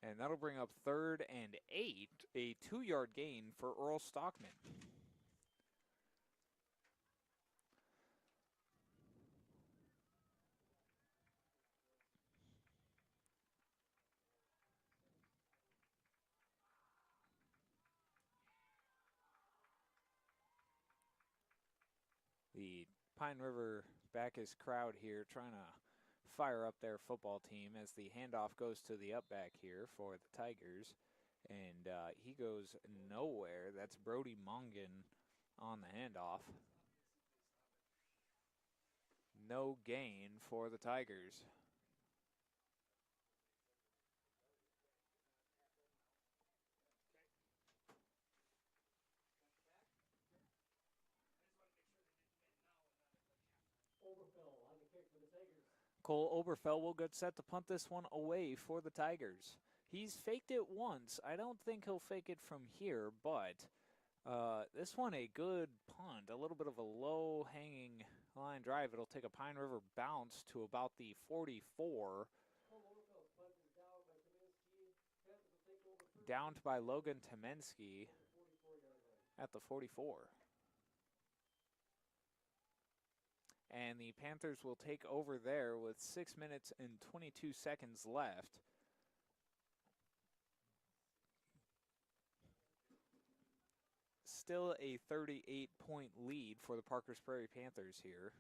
And that'll bring up 3rd and 8, a 2-yard gain for Earl Stockman. The Pine River-Backus crowd here trying to fire up their football team as the handoff goes to the up back here for the Tigers. And he goes nowhere. That's Brody Mongan on the handoff. No gain for the Tigers. Cole Oberfell will get set to punt this one away for the Tigers. He's faked it once. I don't think he'll fake it from here, but this one a good punt. A little bit of a low-hanging line drive. It'll take a Pine River bounce to about the 44. Downed by Logan Tomensky at the 44. And the Panthers will take over there with 6 minutes and 22 seconds left. Still a 38-point lead for the Parker's Prairie Panthers here.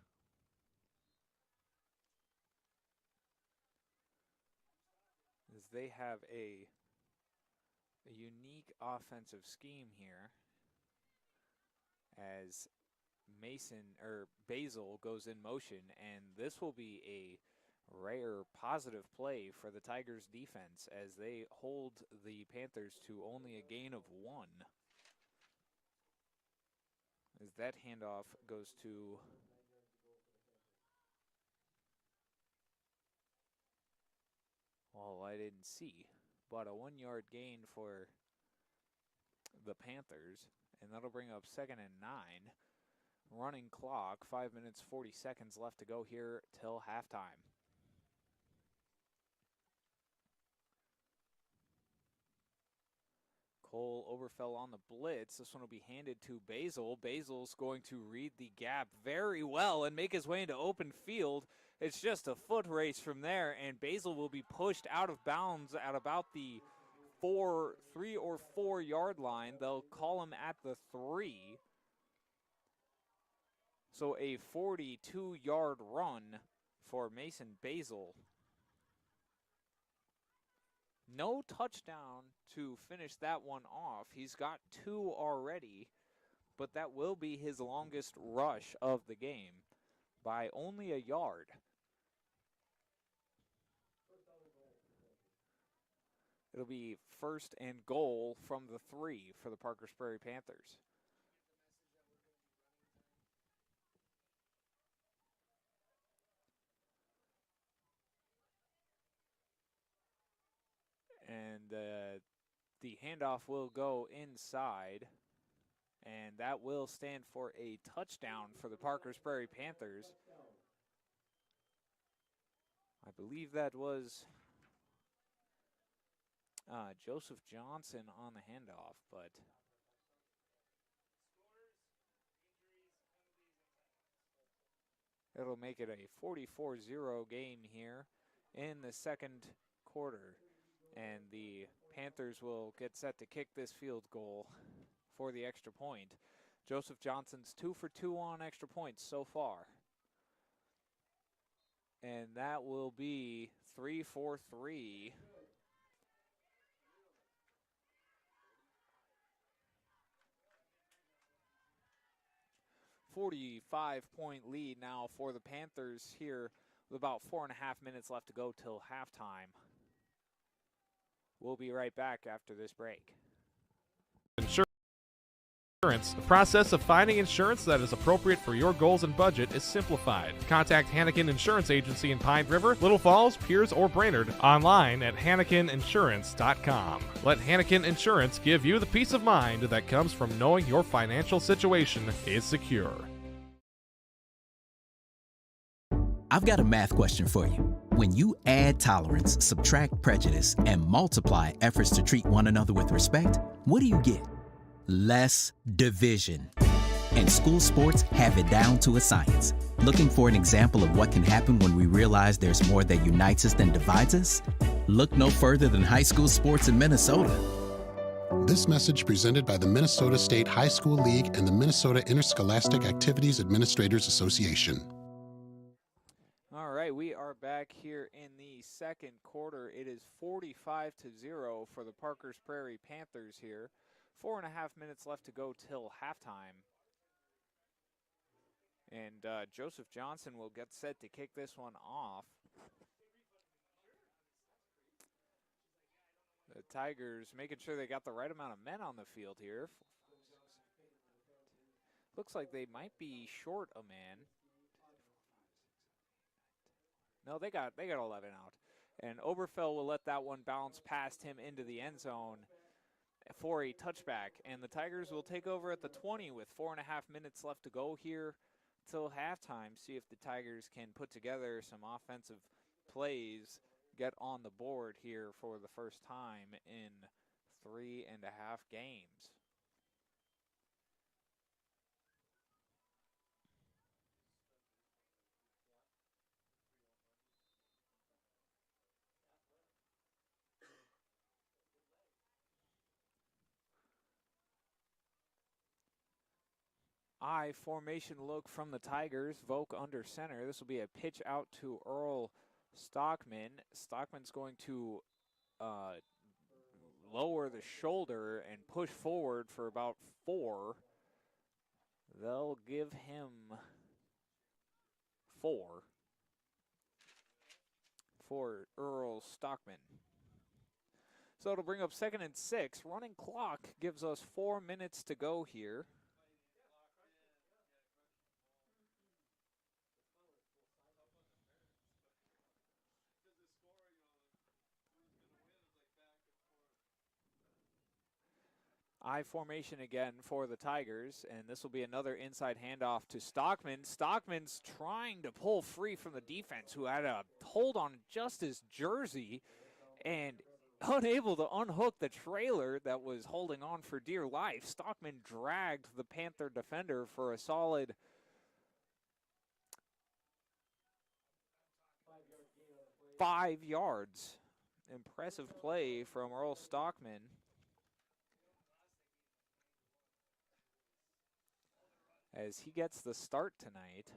As they have a unique offensive scheme here. As Basil goes in motion, and this will be a rare positive play for the Tigers defense as they hold the Panthers to only a gain of 1. As that handoff goes to I didn't see, but a 1-yard gain for the Panthers, and that'll bring up 2nd and 9. Running clock, 5 minutes, 40 seconds left to go here till halftime. Cole Oberfell on the blitz. This one will be handed to Basil. Basil's going to read the gap very well and make his way into open field. It's just a foot race from there, and Basil will be pushed out of bounds at about the 3 or 4 yard line. They'll call him at the 3. So a 42-yard run for Mason Basil. No touchdown to finish that one off. He's got 2 already, but that will be his longest rush of the game by only a yard. It'll be 1st and goal from the 3 for the Parkers Prairie Panthers. And the handoff will go inside, and that will stand for a touchdown for the Parkers Prairie Panthers. I believe that was Joseph Johnson on the handoff, but it'll make it a 44-0 game here in the second quarter. And the Panthers will get set to kick this field goal for the extra point. Joseph Johnson's 2 for 2 on extra points so far. And that will be 3 for 3. $45-point lead now for the Panthers here with about 4.5 minutes left to go till halftime. We'll be right back after this break. Insurance. The process of finding insurance that is appropriate for your goals and budget is simplified. Contact Hannikin Insurance Agency in Pine River, Little Falls, Piers, or Brainerd online at HannikinInsurance.com. Let Hannikin Insurance give you the peace of mind that comes from knowing your financial situation is secure. I've got a math question for you. When you add tolerance, subtract prejudice, and multiply efforts to treat one another with respect, what do you get? Less division. And school sports have it down to a science. Looking for an example of what can happen when we realize there's more that unites us than divides us? Look no further than high school sports in Minnesota. This message presented by the Minnesota State High School League and the Minnesota Interscholastic Activities Administrators Association. All right, we are back here in the second quarter. It is 45-0 for the Parkers Prairie Panthers here. 4.5 minutes left to go till halftime. And Joseph Johnson will get set to kick this one off. The Tigers making sure they got the right amount of men on the field here. Looks like they might be short a man. No, they got 11 out. And Oberfell will let that one bounce past him into the end zone for a touchback. And the Tigers will take over at the 20 with 4.5 minutes left to go here till halftime. See if the Tigers can put together some offensive plays, get on the board here for the first time in 3.5 games. I formation look from the Tigers. Volk under center. This will be a pitch out to Earl Stockman. Stockman's going to lower the shoulder and push forward for about 4. They'll give him 4 for Earl Stockman. So it'll bring up 2nd and 6. Running clock gives us 4 minutes to go here. I formation again for the Tigers, and this will be another inside handoff to Stockman. Stockman's trying to pull free from the defense, who had a hold on just his jersey and unable to unhook the trailer that was holding on for dear life. Stockman dragged the Panther defender for a solid 5 yards. Impressive play from Earl Stockman. As he gets the start tonight.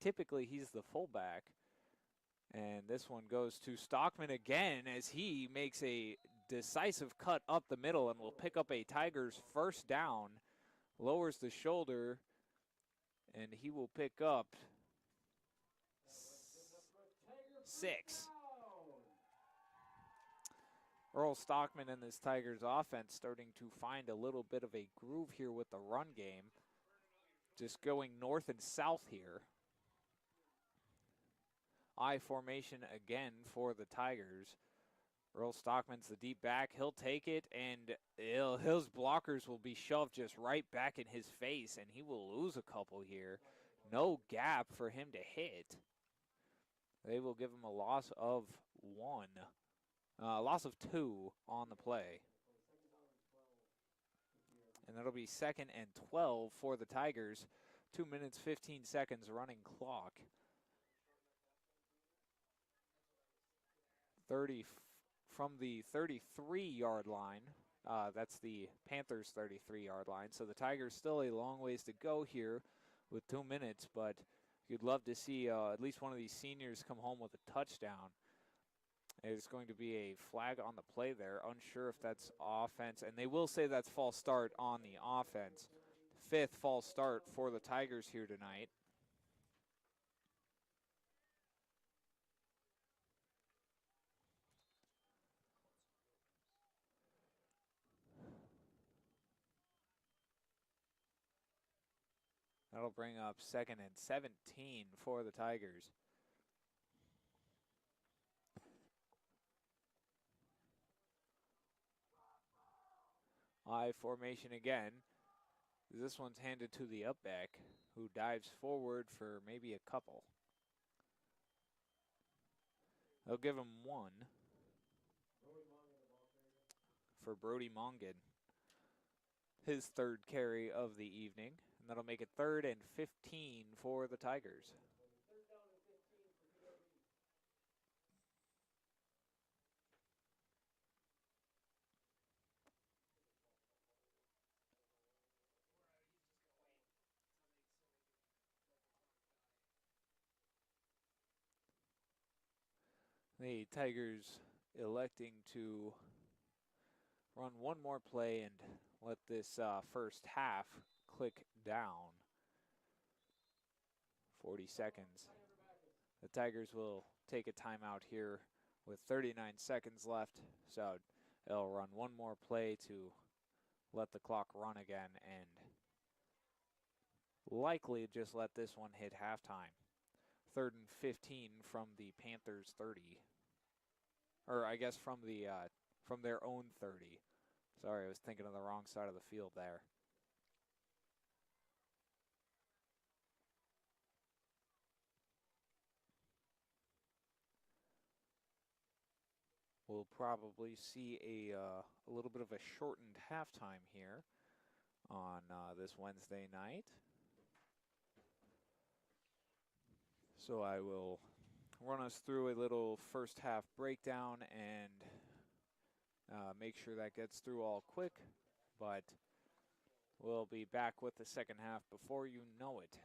Typically he's the fullback. And this one goes to Stockman again as he makes a decisive cut up the middle and will pick up a Tigers first down. Lowers the shoulder and he will pick up 6. Earl Stockman and this Tigers offense starting to find a little bit of a groove here with the run game. Just going north and south here. I formation again for the Tigers. Earl Stockman's the deep back. He'll take it, and his blockers will be shoved just right back in his face, and he will lose a couple here. No gap for him to hit. They will give him a loss of 2 on the play. And that'll be 2nd and 12 for the Tigers. 2 minutes, 15 seconds running clock. 30 from the 33-yard line. That's the Panthers' 33-yard line. So the Tigers still a long ways to go here with 2 minutes, but you'd love to see at least one of these seniors come home with a touchdown. There's going to be a flag on the play there. Unsure if that's offense, and they will say that's false start on the offense. 5th false start for the Tigers here tonight. That'll bring up 2nd and 17 for the Tigers. I formation again. This one's handed to the up back, who dives forward for maybe a couple. They'll give him 1 for Brody Mongan, his 3rd carry of the evening. And that'll make it 3rd and 15 for the Tigers. The Tigers electing to run one more play and let this first half click down. 40 seconds. The Tigers will take a timeout here with 39 seconds left, so they'll run one more play to let the clock run again and likely just let this one hit halftime. 3rd and 15 from the Panthers 30. Or I guess from their own 30. Sorry, I was thinking of the wrong side of the field there. We'll probably see a little bit of a shortened halftime here on this Wednesday night. So I will run us through a little first half breakdown and make sure that gets through all quick, but we'll be back with the second half before you know it.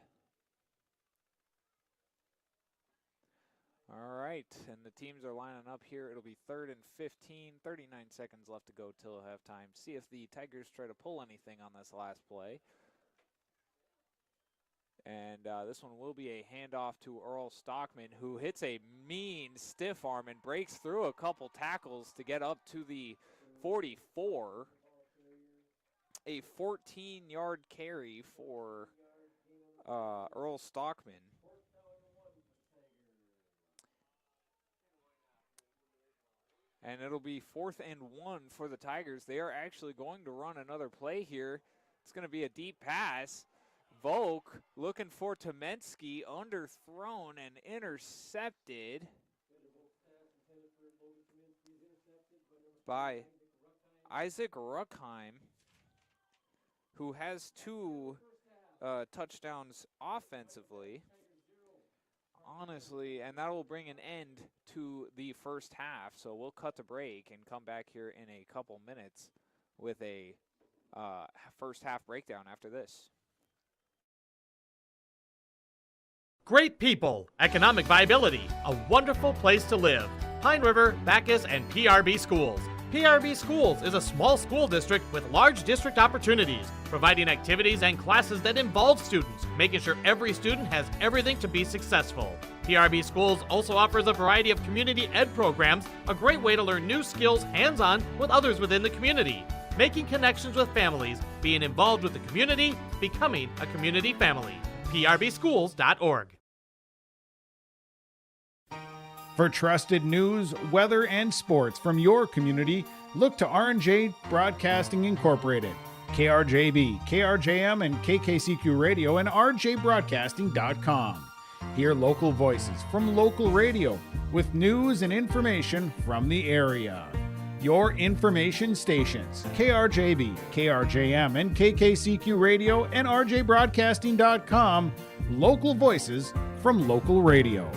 All right, and the teams are lining up here. It'll be 3rd and 15, 39 seconds left to go till halftime. See if the Tigers try to pull anything on this last play. And this one will be a handoff to Earl Stockman, who hits a mean stiff arm and breaks through a couple tackles to get up to the 44. A 14-yard carry for Earl Stockman. And it'll be 4th and 1 for the Tigers. They are actually going to run another play here. It's going to be a deep pass. Volk looking for Tomensky, underthrown and intercepted by Isaac Ruckheim, who has 2 touchdowns offensively. Honestly, and that will bring an end to the first half. So we'll cut to break and come back here in a couple minutes with a first half breakdown after this. Great people, economic viability, a wonderful place to live. Pine River, Backus, and PRB Schools. PRB Schools is a small school district with large district opportunities, providing activities and classes that involve students, making sure every student has everything to be successful. PRB Schools also offers a variety of community ed programs, a great way to learn new skills hands-on with others within the community, making connections with families, being involved with the community, becoming a community family. prbschools.org. For trusted news, weather, and sports from your community, look to R&J Broadcasting Incorporated, KRJB, KRJM, and KKCQ Radio, and rjbroadcasting.com. Hear local voices from local radio with news and information from the area. Your information stations, KRJB, KRJM, and KKCQ Radio, and rjbroadcasting.com. Local voices from local radio.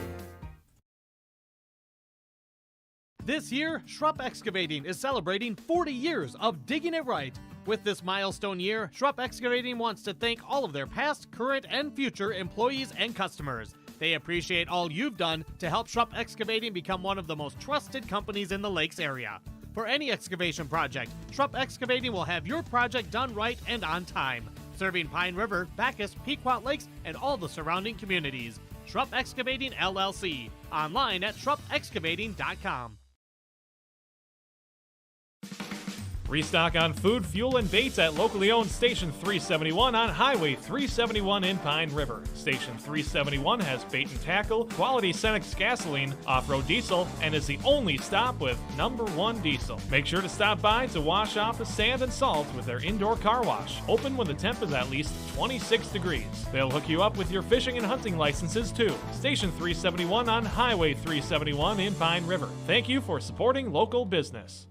This year, Schrupp Excavating is celebrating 40 years of digging it right. With this milestone year, Schrupp Excavating wants to thank all of their past, current, and future employees and customers. They appreciate all you've done to help Schrupp Excavating become one of the most trusted companies in the Lakes area. For any excavation project, Schrupp Excavating will have your project done right and on time, serving Pine River, Backus, Pequot Lakes, and all the surrounding communities. Schrupp Excavating LLC. Online at schruppexcavating.com. Restock on food, fuel, and baits at locally owned Station 371 on Highway 371 in Pine River. Station 371 has bait and tackle, quality Cenex gasoline, off-road diesel, and is the only stop with #1 diesel. Make sure to stop by to wash off the sand and salt with their indoor car wash, open when the temp is at least 26 degrees. They'll hook you up with your fishing and hunting licenses too. Station 371 on Highway 371 in Pine River. Thank you for supporting local business.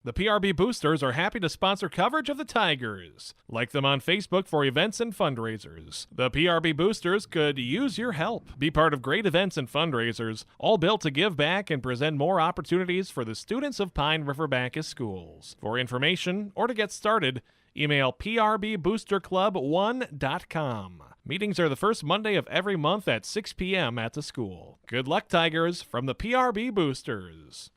The PRB Boosters are happy to sponsor coverage of the Tigers. Like them on Facebook for events and fundraisers. The PRB Boosters could use your help. Be part of great events and fundraisers, all built to give back and present more opportunities for the students of Pine River-Backus schools. For information or to get started, email prboosterclub1.com. Meetings are the first Monday of every month at 6 p.m. at the school. Good luck, Tigers, from the PRB Boosters.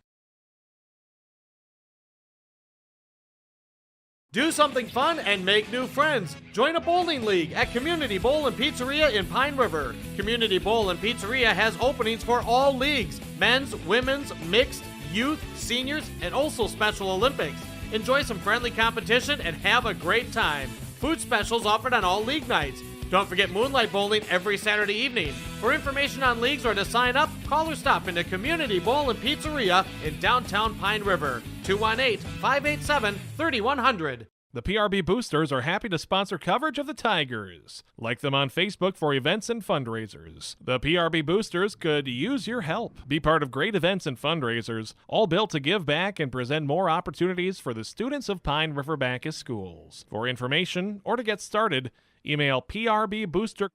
Do something fun and make new friends. Join a bowling league at Community Bowl and Pizzeria in Pine River. Community Bowl and Pizzeria has openings for all leagues: men's, women's, mixed, youth, seniors, and also Special Olympics. Enjoy some friendly competition and have a great time. Food specials offered on all league nights. Don't forget Moonlight Bowling every Saturday evening. For information on leagues or to sign up, call or stop into Community Bowl and Pizzeria in downtown Pine River. 218-587-3100. The PRB Boosters are happy to sponsor coverage of the Tigers. Like them on Facebook for events and fundraisers. The PRB Boosters could use your help. Be part of great events and fundraisers, all built to give back and present more opportunities for the students of Pine River-Backus schools. For information or to get started, email prbooster.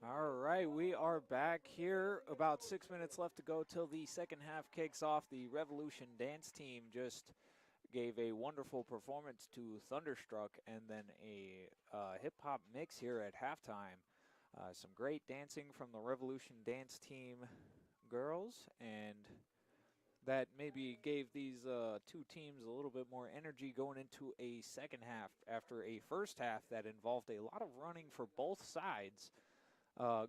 All right, we are back here. About 6 minutes left to go till the second half kicks off. The Revolution dance team just gave a wonderful performance to Thunderstruck, and then a hip-hop mix here at halftime. Some great dancing from the Revolution dance team girls, and that maybe gave these two teams a little bit more energy going into a second half after a first half that involved a lot of running for both sides.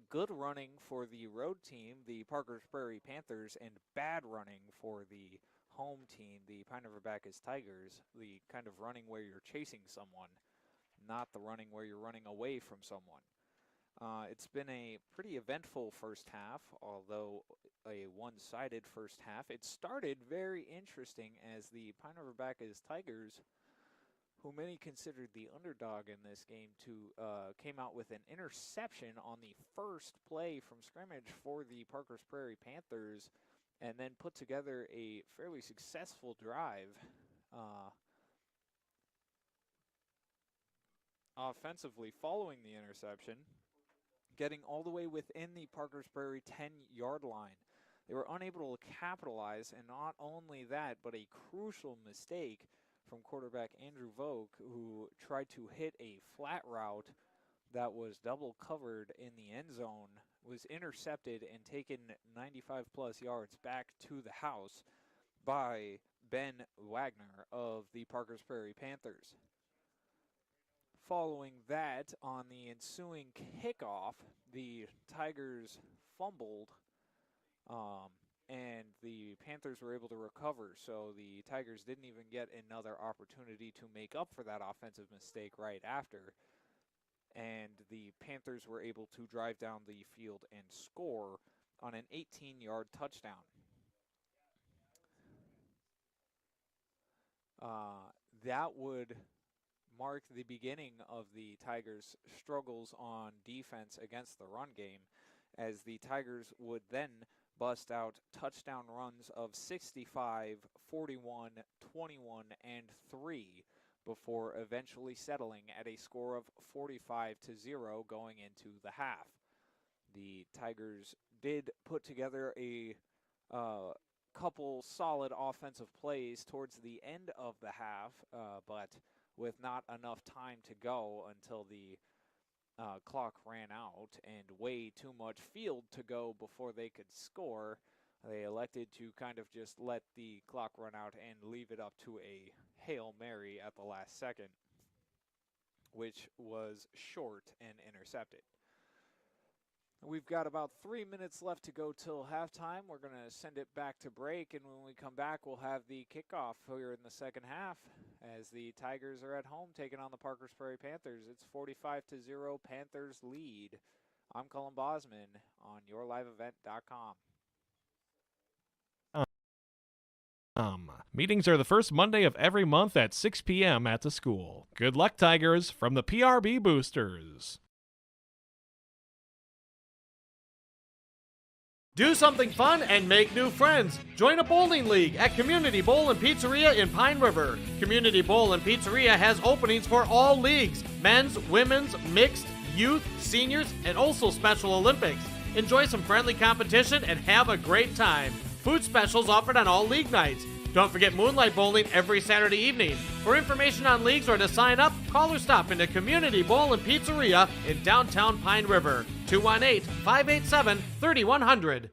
Good running for the road team, the Parker's Prairie Panthers, and bad running for the home team, the Pine River-Backus Tigers. The kind of running where you're chasing someone, not the running where you're running away from someone. It's been a pretty eventful first half, although a one-sided first half. It started very interesting as the Pine River-Backus Tigers, who many considered the underdog in this game, came out with an interception on the first play from scrimmage for the Parker's Prairie Panthers, and then put together a fairly successful drive offensively following the interception, getting all the way within the Parker's Prairie 10-yard line. They were unable to capitalize, and not only that, but a crucial mistake from quarterback Andrew Vogt, who tried to hit a flat route that was double covered in the end zone, was intercepted and taken 95-plus yards back to the house by Ben Wagner of the Parker's Prairie Panthers. Following that, on the ensuing kickoff, the Tigers fumbled, and the Panthers were able to recover, so the Tigers didn't even get another opportunity to make up for that offensive mistake right after. And the Panthers were able to drive down the field and score on an 18-yard touchdown. That would mark the beginning of the Tigers' struggles on defense against the run game, as the Tigers would then bust out touchdown runs of 65, 41, 21, and 3 before eventually settling at a score of 45-0 going into the half. The Tigers did put together a couple solid offensive plays towards the end of the half, but with not enough time to go until the clock ran out and way too much field to go before they could score, they elected to kind of just let the clock run out and leave it up to a Hail Mary at the last second, which was short and intercepted. We've got about 3 minutes left to go till halftime. We're going to send it back to break, and when we come back, we'll have the kickoff here in the second half as the Tigers are at home taking on the Parker's Prairie Panthers. It's 45-0 Panthers lead. I'm Cullen Bosman on YourLiveEvent.com. Meetings are the first Monday of every month at 6 p.m. at the school. Good luck, Tigers, from the PRB Boosters. Do something fun and make new friends. Join a bowling league at Community Bowl and Pizzeria in Pine River. Community Bowl and Pizzeria has openings for all leagues: men's, women's, mixed, youth, seniors, and also Special Olympics. Enjoy some friendly competition and have a great time. Food specials offered on all league nights. Don't forget Moonlight Bowling every Saturday evening. For information on leagues or to sign up, call or stop into Community Bowl and Pizzeria in downtown Pine River. 218-587-3100.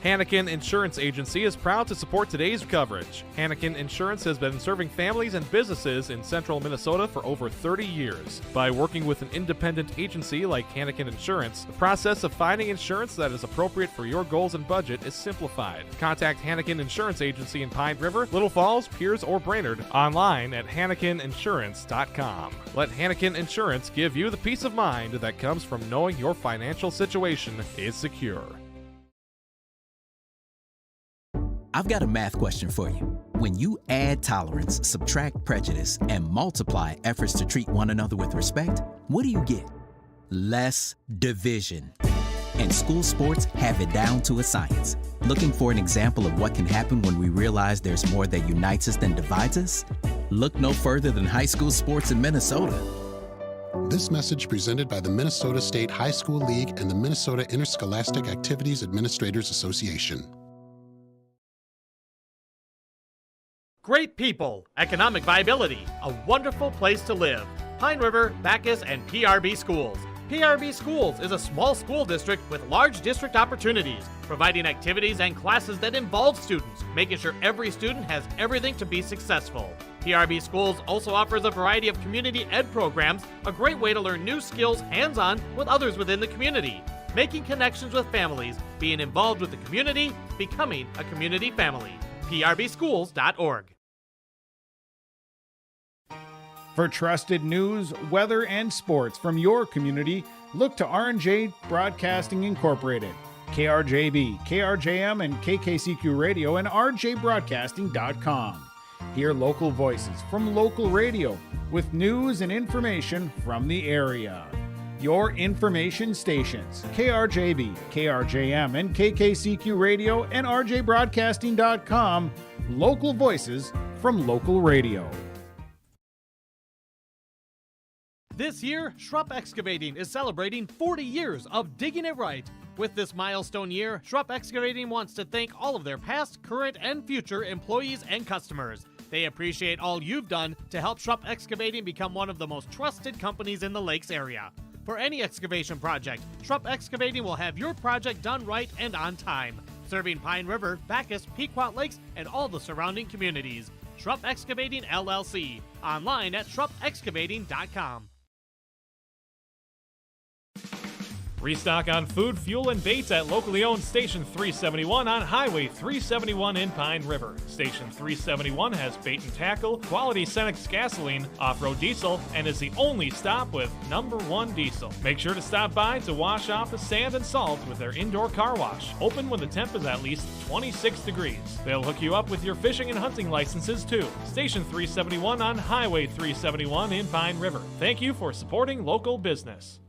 Hannikin Insurance Agency is proud to support today's coverage. Hannikin Insurance has been serving families and businesses in central Minnesota for over 30 years. By working with an independent agency like Hannikin Insurance, the process of finding insurance that is appropriate for your goals and budget is simplified. Contact Hannikin Insurance Agency in Pine River, Little Falls, Pierce, or Brainerd online at HannikinInsurance.com. Let Hannikin Insurance give you the peace of mind that comes from knowing your financial situation is secure. I've got a math question for you. When you add tolerance, subtract prejudice, and multiply efforts to treat one another with respect, what do you get? Less division. And school sports have it down to a science. Looking for an example of what can happen when we realize there's more that unites us than divides us? Look no further than high school sports in Minnesota. This message presented by the Minnesota State High School League and the Minnesota Interscholastic Activities Administrators Association. Great people, economic viability, a wonderful place to live. Pine River, Backus, and PRB Schools. PRB Schools is a small school district with large district opportunities, providing activities and classes that involve students, making sure every student has everything to be successful. PRB Schools also offers a variety of community ed programs, a great way to learn new skills hands-on with others within the community, making connections with families, being involved with the community, becoming a community family. PRBschools.org. For trusted news, weather, and sports from your community, look to R&J Broadcasting Incorporated, KRJB, KRJM, and KKCQ Radio, and rjbroadcasting.com. Hear local voices from local radio with news and information from the area. Your information stations, KRJB, KRJM, and KKCQ Radio, and rjbroadcasting.com. Local voices from local radio. This year, Schrupp Excavating is celebrating 40 years of digging it right. With this milestone year, Schrupp Excavating wants to thank all of their past, current, and future employees and customers. They appreciate all you've done to help Schrupp Excavating become one of the most trusted companies in the Lakes area. For any excavation project, Schrupp Excavating will have your project done right and on time, serving Pine River, Backus, Pequot Lakes, and all the surrounding communities. Schrupp Excavating LLC, online at schruppexcavating.com. Restock on food, fuel, and baits at locally owned Station 371 on Highway 371 in Pine River. Station 371 has bait and tackle, quality Cenex gasoline, off-road diesel, and is the only stop with #1 diesel. Make sure to stop by to wash off the sand and salt with their indoor car wash, open when the temp is at least 26 degrees. They'll hook you up with your fishing and hunting licenses too. Station 371 on Highway 371 in Pine River. Thank you for supporting local business.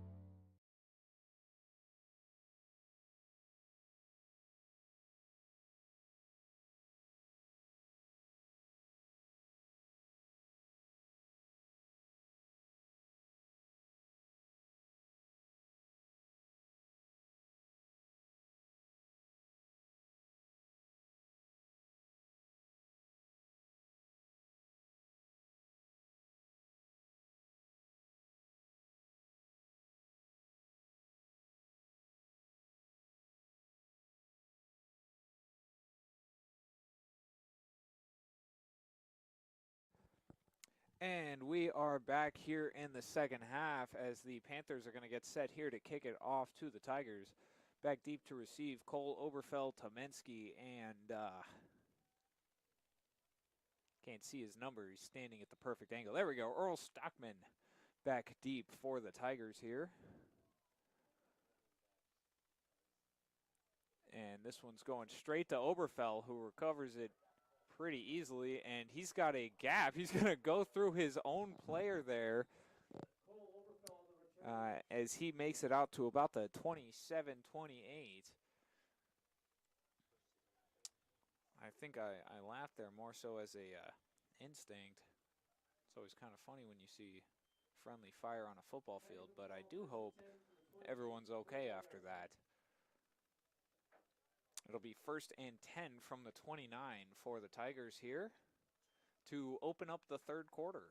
And we are back here in the second half as the Panthers are going to get set here to kick it off to the Tigers. Back deep to receive Cole Oberfeld, Tomensky, and can't see his number. He's standing at the perfect angle. There we go. Earl Stockman back deep for the Tigers here. And this one's going straight to Oberfeld, who recovers it pretty easily, and he's got a gap. He's going to go through his own player there as he makes it out to about the 27-28. I think I laughed there more so as a instinct. It's always kind of funny when you see friendly fire on a football field, but I do hope everyone's okay after that. It'll be 1st and 10 from the 29 for the Tigers here to open up the third quarter.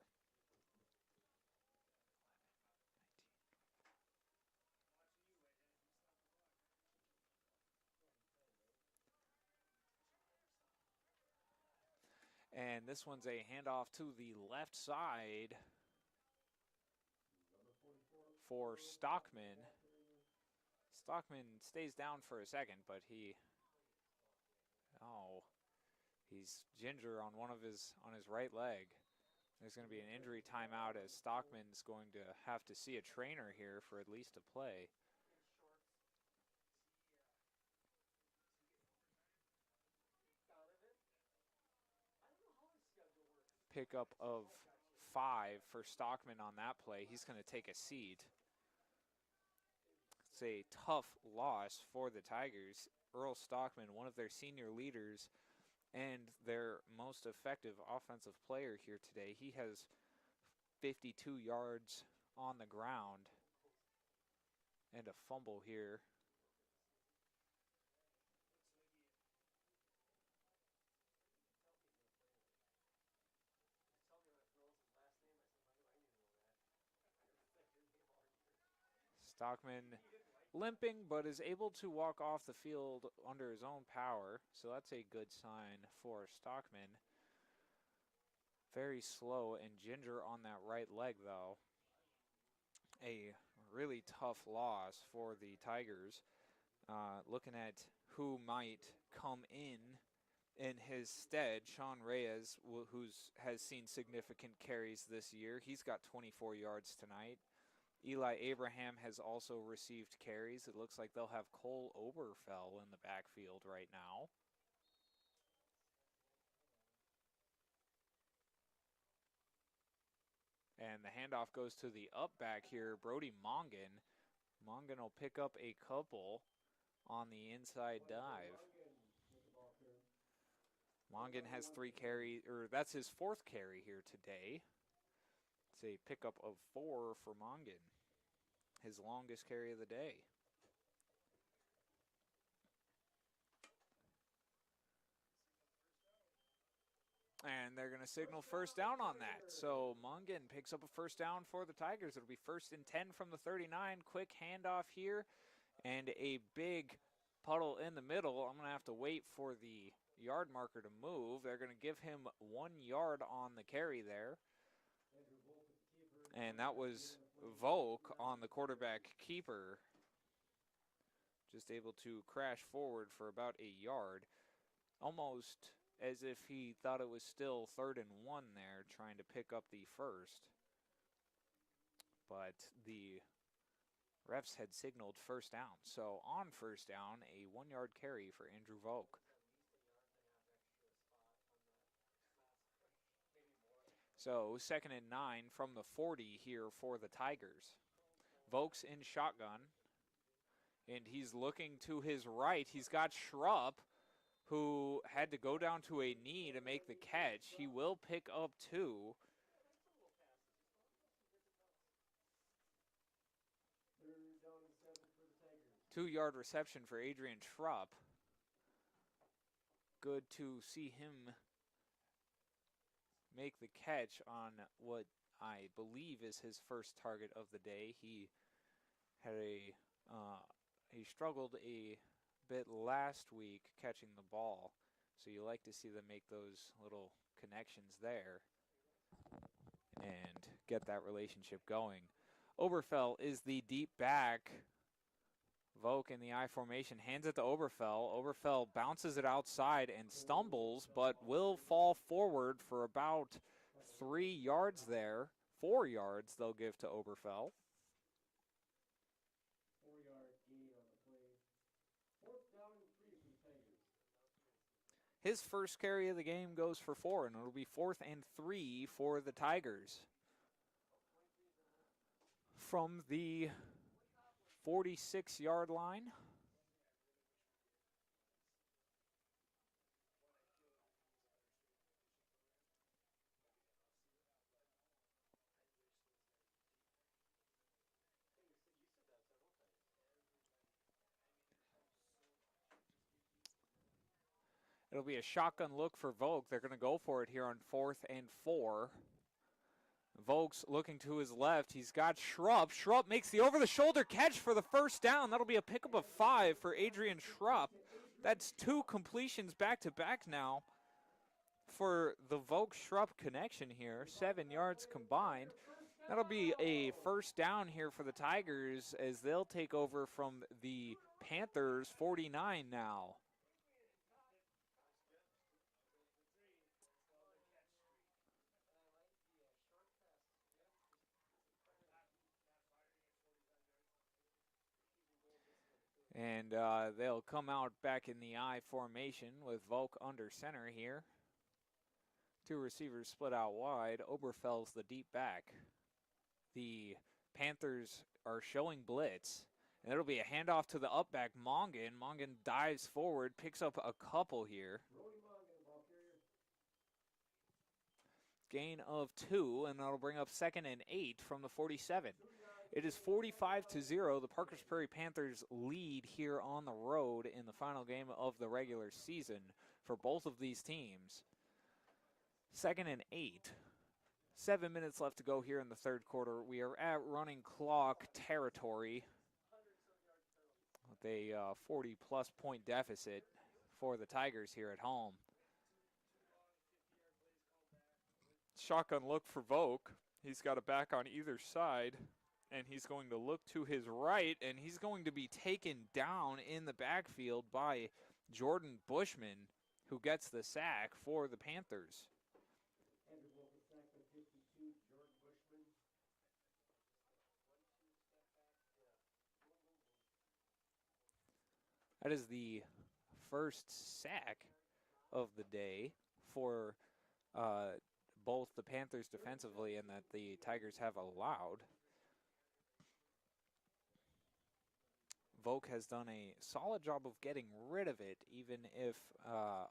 And this one's a handoff to the left side for Stockman. Stockman stays down for a second, but he's ginger on on his right leg. There's going to be an injury timeout as Stockman's going to have to see a trainer here for at least a play. Pickup of 5 for Stockman on that play. He's going to take a seat. It's a tough loss for the Tigers. Earl Stockman, one of their senior leaders and their most effective offensive player here today. He has 52 yards on the ground and a fumble here. Stockman limping, but is able to walk off the field under his own power, so that's a good sign for Stockman. Very slow and ginger on that right leg, though. A really tough loss for the Tigers. Looking at who might come in his stead, Sean Reyes, who has seen significant carries this year. He's got 24 yards tonight. Eli Abraham has also received carries. It looks like they'll have Cole Oberfell in the backfield right now. And the handoff goes to the up back here, Brody Mongan. Mongan will pick up a couple on the inside dive. Mongan has 3 carries, or that's his 4th carry here today. It's a pickup of 4 for Mongan, his longest carry of the day. And they're going to signal first down on that. So Mongan picks up a first down for the Tigers. It'll be 1st and 10 from the 39. Quick handoff here and a big puddle in the middle. I'm going to have to wait for the yard marker to move. They're going to give him 1 yard on the carry there. And that was Volk on the quarterback keeper. Just able to crash forward for about a yard. Almost as if he thought it was still 3rd and 1 there, trying to pick up the first. But the refs had signaled first down. So on first down, a 1-yard carry for Andrew Volk. So 2nd and 9 from the 40 here for the Tigers. Volk's in shotgun, and he's looking to his right. He's got Schrupp, who had to go down to a knee to make the catch. He will pick up 2. Two-yard reception for Adrian Schrupp. Good to see him make the catch on what I believe is his first target of the day. He had he struggled a bit last week catching the ball, so you like to see them make those little connections there and get that relationship going. Oberfell is the deep back. Volk in the I formation hands it to Oberfell. Oberfell bounces it outside and stumbles, but will fall forward for about 3 yards there. 4 yards they'll give to Oberfell. 4-yard gain on the play. 4th down and 3 for the Tigers. His first carry of the game goes for 4, and it'll be 4th and 3 for the Tigers. From the 46-yard line. It'll be a shotgun look for Volk. They're going to go for it here on 4th and 4. Volk's looking to his left. He's got Schrupp. Schrupp makes the over-the-shoulder catch for the first down. That'll be a pickup of 5 for Adrian Schrupp. That's 2 completions back-to-back now for the Volk-Schrupp connection here, 7 yards combined. That'll be a first down here for the Tigers as they'll take over from the Panthers 49 now. And they'll come out back in the I formation with Volk under center here. 2 receivers split out wide. Oberfel's the deep back. The Panthers are showing blitz. And it'll be a handoff to the up back, Mongan. Mongan dives forward, picks up a couple here. Gain of 2, and that'll bring up 2nd and 8 from the 47. It is 45-0. The Parkers Prairie Panthers lead here on the road in the final game of the regular season for both of these teams. 2nd and 8. 7 minutes left to go here in the third quarter. We are at running clock territory with a 40-plus point deficit for the Tigers here at home. Shotgun look for Volk. He's got a back on either side, and he's going to look to his right, and he's going to be taken down in the backfield by Jordan Bushman, who gets the sack for the Panthers. That is the first sack of the day for both the Panthers defensively and that the Tigers have allowed. Volk has done a solid job of getting rid of it, even if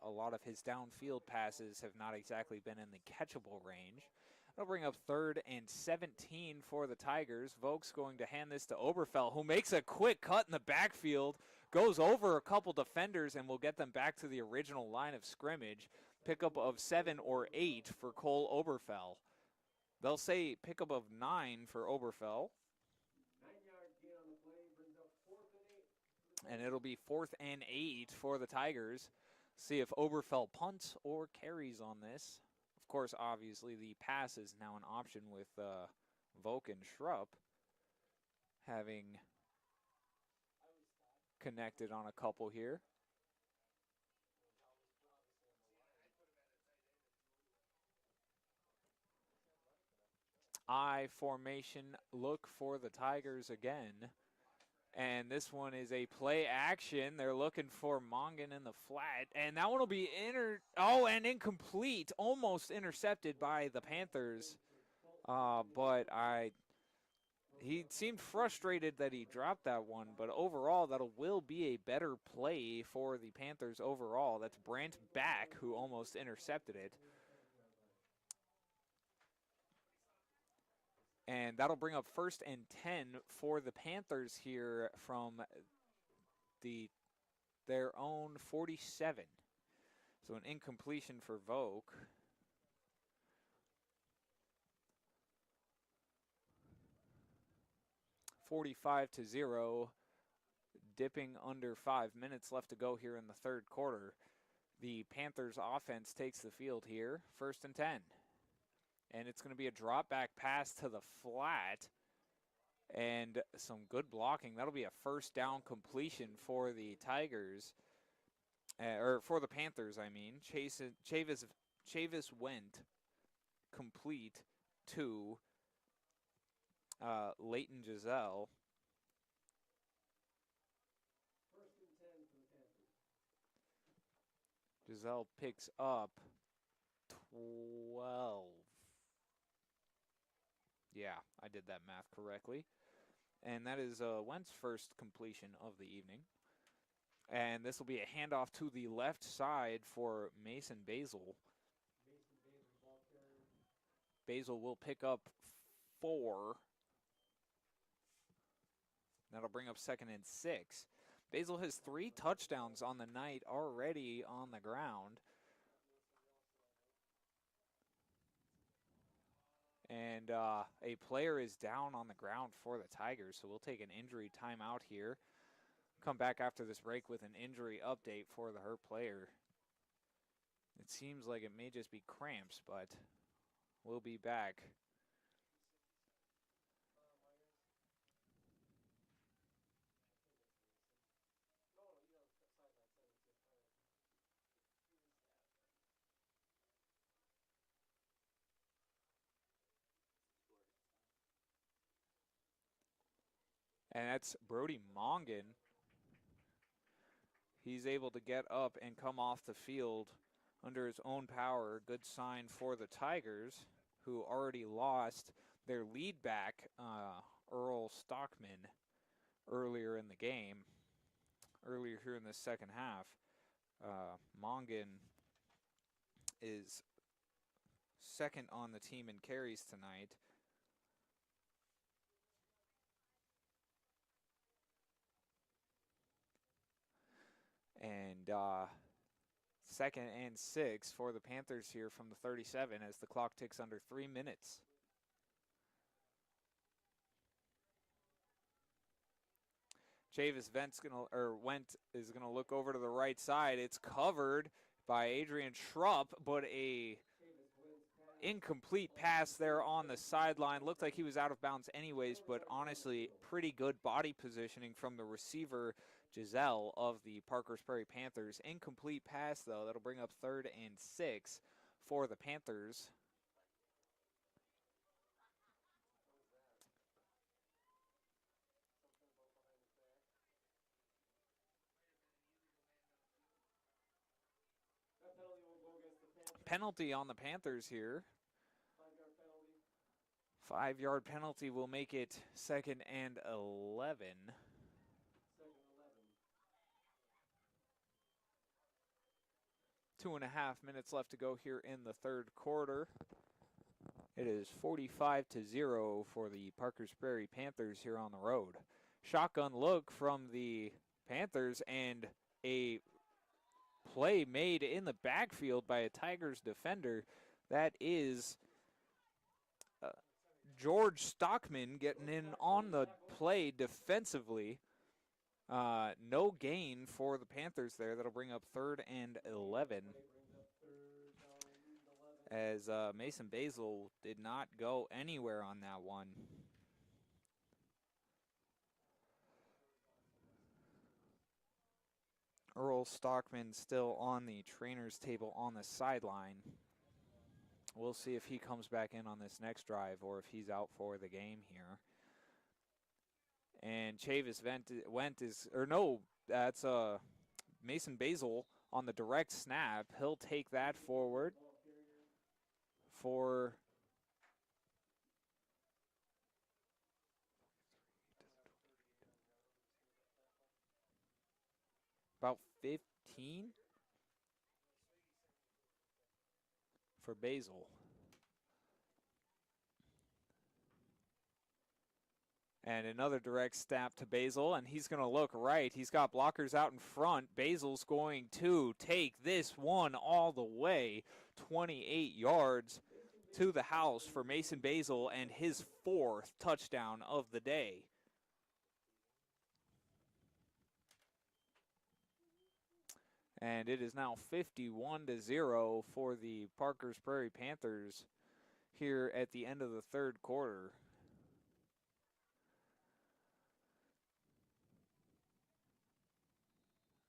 a lot of his downfield passes have not exactly been in the catchable range. That'll bring up 3rd and 17 for the Tigers. Volk's going to hand this to Oberfell, who makes a quick cut in the backfield, goes over a couple defenders, and will get them back to the original line of scrimmage. Pickup of 7 or 8 for Cole Oberfell. They'll say pickup of 9 for Oberfell. And it'll be 4th and 8 for the Tigers. See if Oberfell punts or carries on this. Of course, obviously, the pass is now an option with Volk and Schrupp having connected on a couple here. I formation look for the Tigers again. And this one is a play action. They're looking for Mongan in the flat. And that one will be and incomplete. Almost intercepted by the Panthers. But he seemed frustrated that he dropped that one. But overall, that will be a better play for the Panthers overall. That's Brant Back who almost intercepted it. And that'll bring up 1st and 10 for the Panthers here from their own 47. So an incompletion for Volk. (45-0), dipping under 5 minutes left to go here in the third quarter. The Panthers offense takes the field here, 1st and 10. And it's going to be a drop back pass to the flat and some good blocking. That'll be a 1st down completion for the Tigers, or for the Panthers, I mean. Chavis went complete to Leighton Giselle. 1st and 10 for the Panthers. Giselle picks up 12. Yeah, I did that math correctly. And that is Wentz' first completion of the evening. And this will be a handoff to the left side for Mason Basil. Basil will pick up 4. That'll bring up 2nd and 6. Basil has 3 touchdowns on the night already on the ground. And a player is down on the ground for the Tigers, so we'll take an injury timeout here. Come back after this break with an injury update for her player. It seems like it may just be cramps, but we'll be back. And that's Brody Mongan. He's able to get up and come off the field under his own power. Good sign for the Tigers, who already lost their lead back, Earl Stockman, earlier in the game, earlier here in the second half. Mongan is second on the team in carries tonight. And second and 6 for the Panthers here from the 37 as the clock ticks under 3 minutes. Chavis Went is gonna look over to the right side. It's covered by Adrian Schrupp, but a incomplete pass there on the sideline. Looked like he was out of bounds anyways, but honestly, pretty good body positioning from the receiver, Giselle, of the Parker's Prairie Panthers. Incomplete pass, though. That'll bring up 3rd and 6 for the Panthers. Penalty on the Panthers here. 5-yard penalty will make it 2nd and 11. 2.5 minutes left to go here in the 3rd quarter. It is 45-0 for the Parker's Prairie Panthers here on the road. Shotgun look from the Panthers and a play made in the backfield by a Tigers defender. That is George Stockman getting in on the play defensively. No gain for the Panthers there. That'll bring up 3rd and 11. As Mason Basil did not go anywhere on that one. Earl Stockman still on the trainer's table on the sideline. We'll see if he comes back in on this next drive or if he's out for the game here. And Chavis that's Mason Basil on the direct snap. He'll take that forward for about 15 for Basil. And another direct snap to Basil, and he's going to look right. He's got blockers out in front. Basil's going to take this one all the way, 28 yards to the house for Mason Basil and his 4th touchdown of the day. And it is now 51-0 for the Parker's Prairie Panthers here at the end of the 3rd quarter.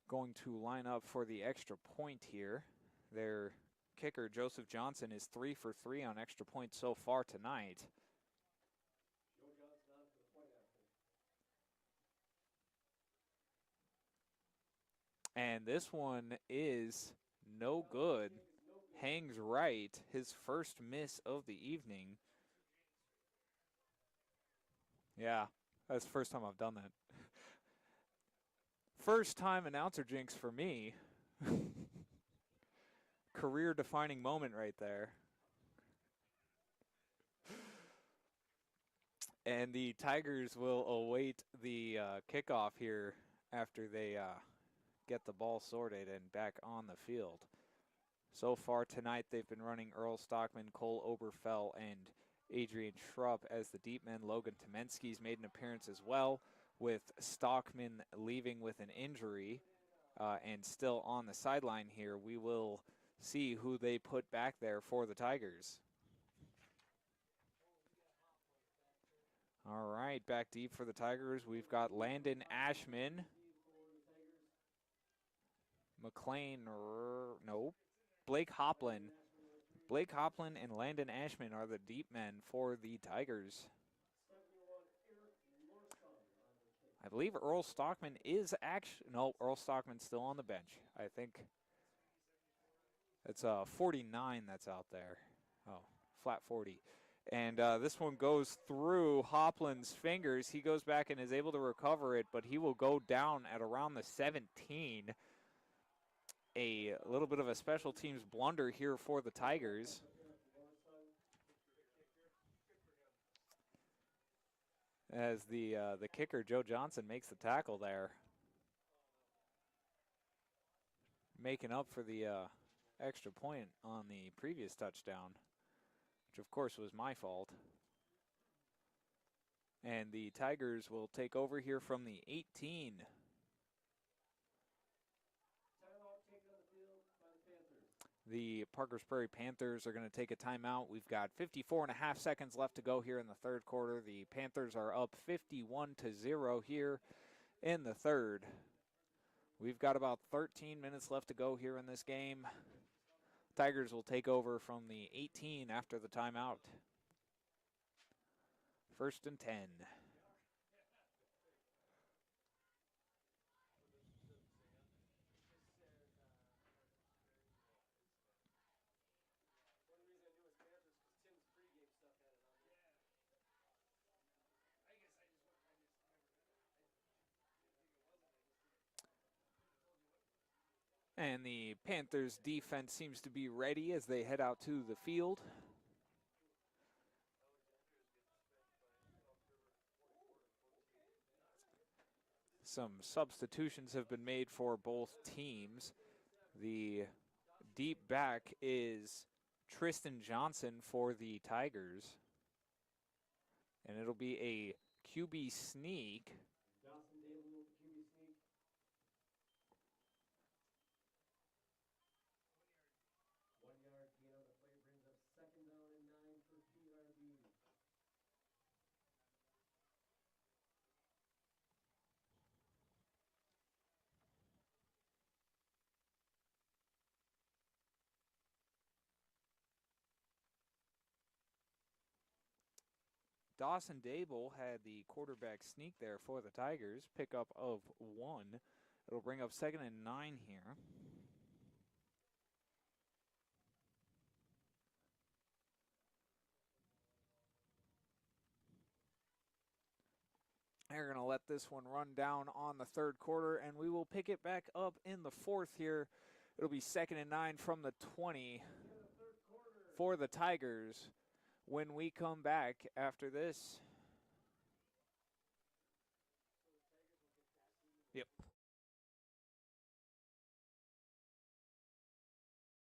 Going to line up for the extra point here. Their kicker, Joseph Johnson, is 3 for 3 on extra points so far tonight. And this one is no good. Hangs right. His first miss of the evening. Yeah, that's the first time I've done that. First time announcer jinx for me. Career defining moment right there. And the Tigers will await the kickoff here after they get the ball sorted and back on the field. So far tonight, they've been running Earl Stockman, Cole Oberfell, and Adrian Schrupp as the deep men. Logan Tomensky's made an appearance as well, with Stockman leaving with an injury and still on the sideline here. We will see who they put back there for the Tigers. All right, back deep for the Tigers. We've got Landon Ashman. Blake Hoplin. Blake Hoplin and Landon Ashman are the deep men for the Tigers. I believe Earl Stockman is Earl Stockman's still on the bench. I think it's 49 that's out there. Oh, flat 40. And this one goes through Hoplin's fingers. He goes back and is able to recover it, but he will go down at around the 17. A little bit of a special teams blunder here for the Tigers. As the kicker, Joe Johnson, makes the tackle there. Making up for the extra point on the previous touchdown, which of course was my fault. And the Tigers will take over here from the 18. The Parker's Prairie Panthers are going to take a timeout. We've got 54.5 seconds left to go here in the third quarter. The Panthers are up 51-0 here in the third. We've got about 13 minutes left to go here in this game. Tigers will take over from the 18 after the timeout. 1st and 10. And the Panthers defense seems to be ready as they head out to the field. Some substitutions have been made for both teams. The deep back is Tristan Johnson for the Tigers. And it'll be a QB sneak. Dawson Dable had the quarterback sneak there for the Tigers. Pickup of 1. It'll bring up 2nd and 9 here. They're going to let this one run down on the third quarter, and we will pick it back up in the fourth here. It'll be 2nd and 9 from the 20 for the Tigers when we come back after this. Yep.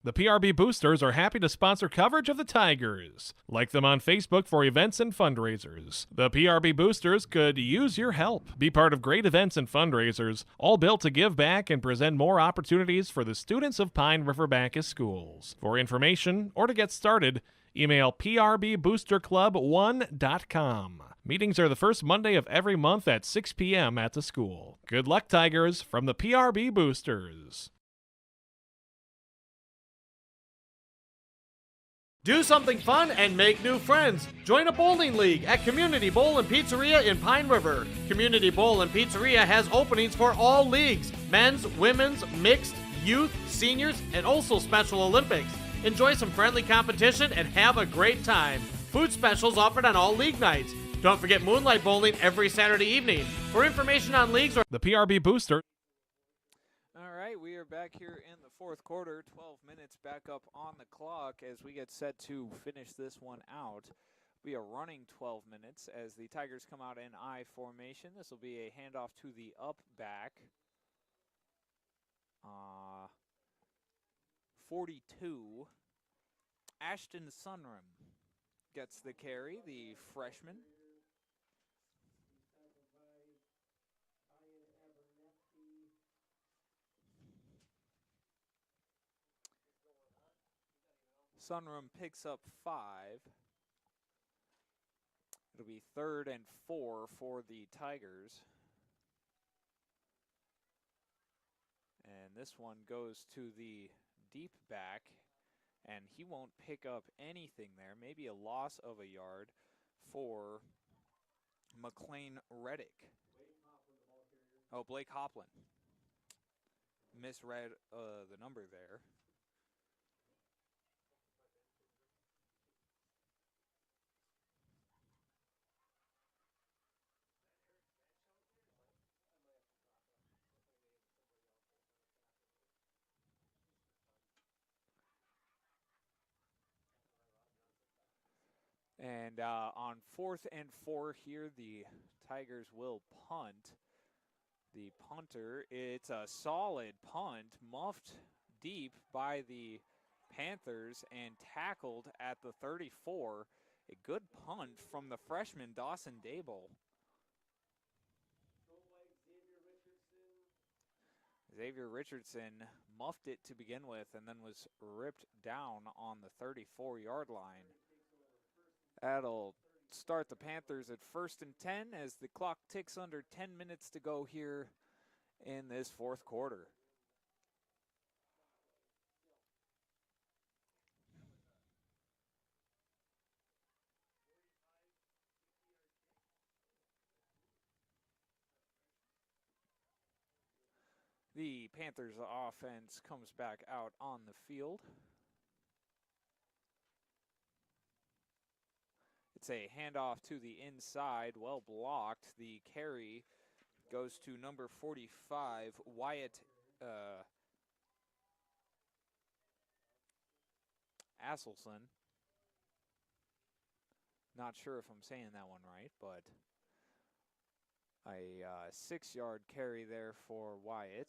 The PRB Boosters are happy to sponsor coverage of the Tigers. Like them on Facebook for events and fundraisers. The PRB Boosters could use your help. Be part of great events and fundraisers, all built to give back and present more opportunities for the students of Pine River-Backus schools. For information or to get started, email prboosterclub1.com. Meetings are the first Monday of every month at 6 p.m. at the school. Good luck, Tigers, from the PRB Boosters. Do something fun and make new friends. Join a bowling league at Community Bowl and Pizzeria in Pine River. Community Bowl and Pizzeria has openings for all leagues: men's, women's, mixed, youth, seniors, and also Special Olympics. Enjoy some friendly competition and have a great time. Food specials offered on all league nights. Don't forget Moonlight Bowling every Saturday evening. For information on leagues or The PRB Booster. All right, we are back here in the fourth quarter. 12 minutes back up on the clock as we get set to finish this one out. We are running 12 minutes as the Tigers come out in I formation. This will be a handoff to the up back. 42. Ashton Sunrum gets the carry, the freshman. Sunrum picks up 5. It'll be 3rd and 4 for the Tigers. And this one goes to the deep back, and he won't pick up anything there. Maybe a loss of a yard for McLean Reddick. Oh, Blake Hopland. Misread the number there. And on 4th and 4 here, the Tigers will punt. The punter, it's a solid punt, muffed deep by the Panthers and tackled at the 34. A good punt from the freshman Dawson Dable. Xavier Richardson muffed it to begin with and then was ripped down on the 34-yard line. That'll start the Panthers at 1st and 10 as the clock ticks under 10 minutes to go here in this 4th quarter. The Panthers offense comes back out on the field. It's a handoff to the inside, well blocked. The carry goes to number 45, Wyatt Asselson. Not sure if I'm saying that one right, but a 6-yard carry there for Wyatt.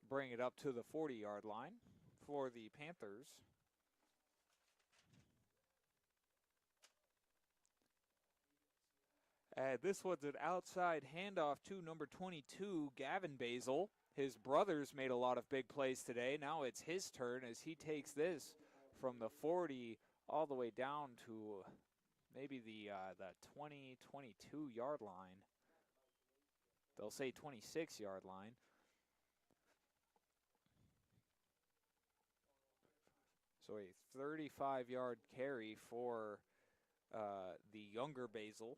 Bring it up to the 40-yard line for the Panthers. This one's an outside handoff to number 22, Gavin Basil. His brothers made a lot of big plays today. Now it's his turn as he takes this from the 40 all the way down to maybe the 20, 22-yard line. They'll say 26-yard line. So a 35-yard carry for the younger Basil.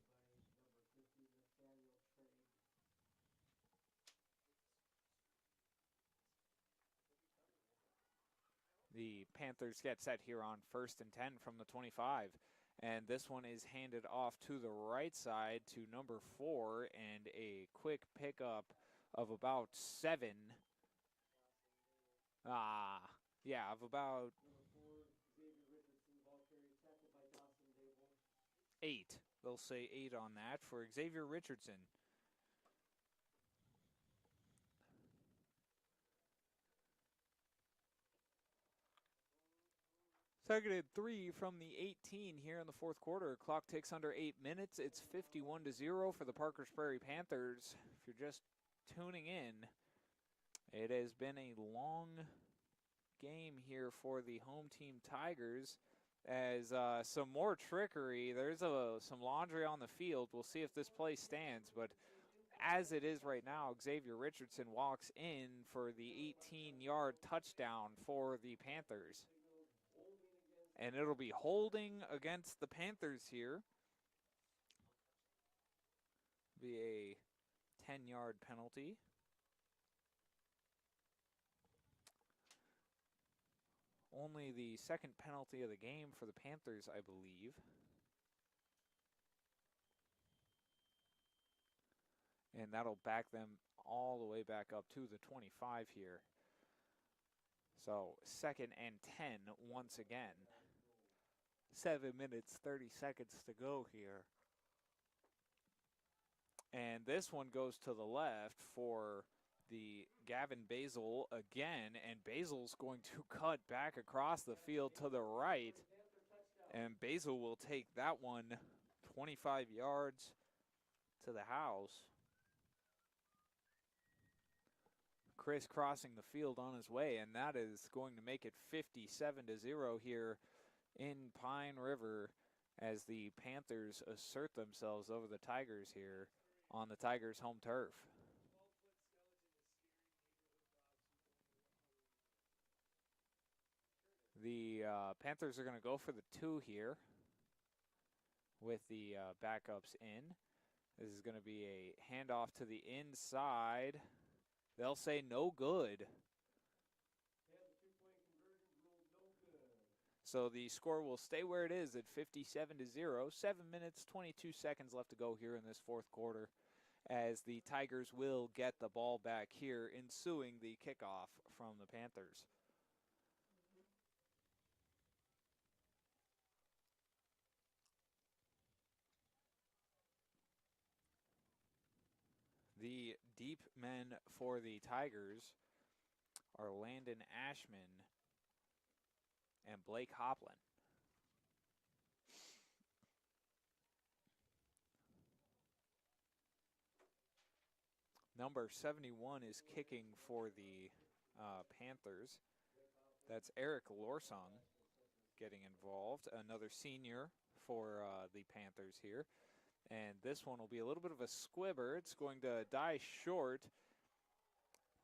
The Panthers get set here on 1st and 10 from the 25. And this one is handed off to the right side to number 4, and a quick pickup of about 7. Of about 8. They'll say 8 on that for Xavier Richardson. Second and 3 from the 18 here in the 4th quarter. Clock ticks under 8 minutes. It's 51-0 for the Parkers Prairie Panthers. If you're just tuning in, it has been a long game here for the home team Tigers. As some more trickery, there's some laundry on the field. We'll see if this play stands, but as it is right now, Xavier Richardson walks in for the 18-yard touchdown for the Panthers. And it'll be holding against the Panthers here. Be a 10-yard penalty. Only the second penalty of the game for the Panthers, I believe. And that'll back them all the way back up to the 25 here. So 2nd and 10 once again. 7 minutes, 30 seconds to go here. And this one goes to the left for the Gavin Basil again. And Basil's going to cut back across the field to the right. And Basil will take that one 25 yards to the house. crisscrossing the field on his way, and that is going to make it 57-0 here in Pine River as the Panthers assert themselves over the Tigers here on the Tigers' home turf. The Panthers are going to go for the 2 here with the backups in. This is going to be a handoff to the inside. They'll say no good. So the score will stay where it is at 57-0. 7 minutes, 22 seconds left to go here in this fourth quarter as the Tigers will get the ball back here, ensuing the kickoff from the Panthers. The deep men for the Tigers are Landon Ashman and Blake Hoplin. Number 71 is kicking for the Panthers. That's Eric Lorsong getting involved, another senior for the Panthers here. And this one will be a little bit of a squibber. It's going to die short.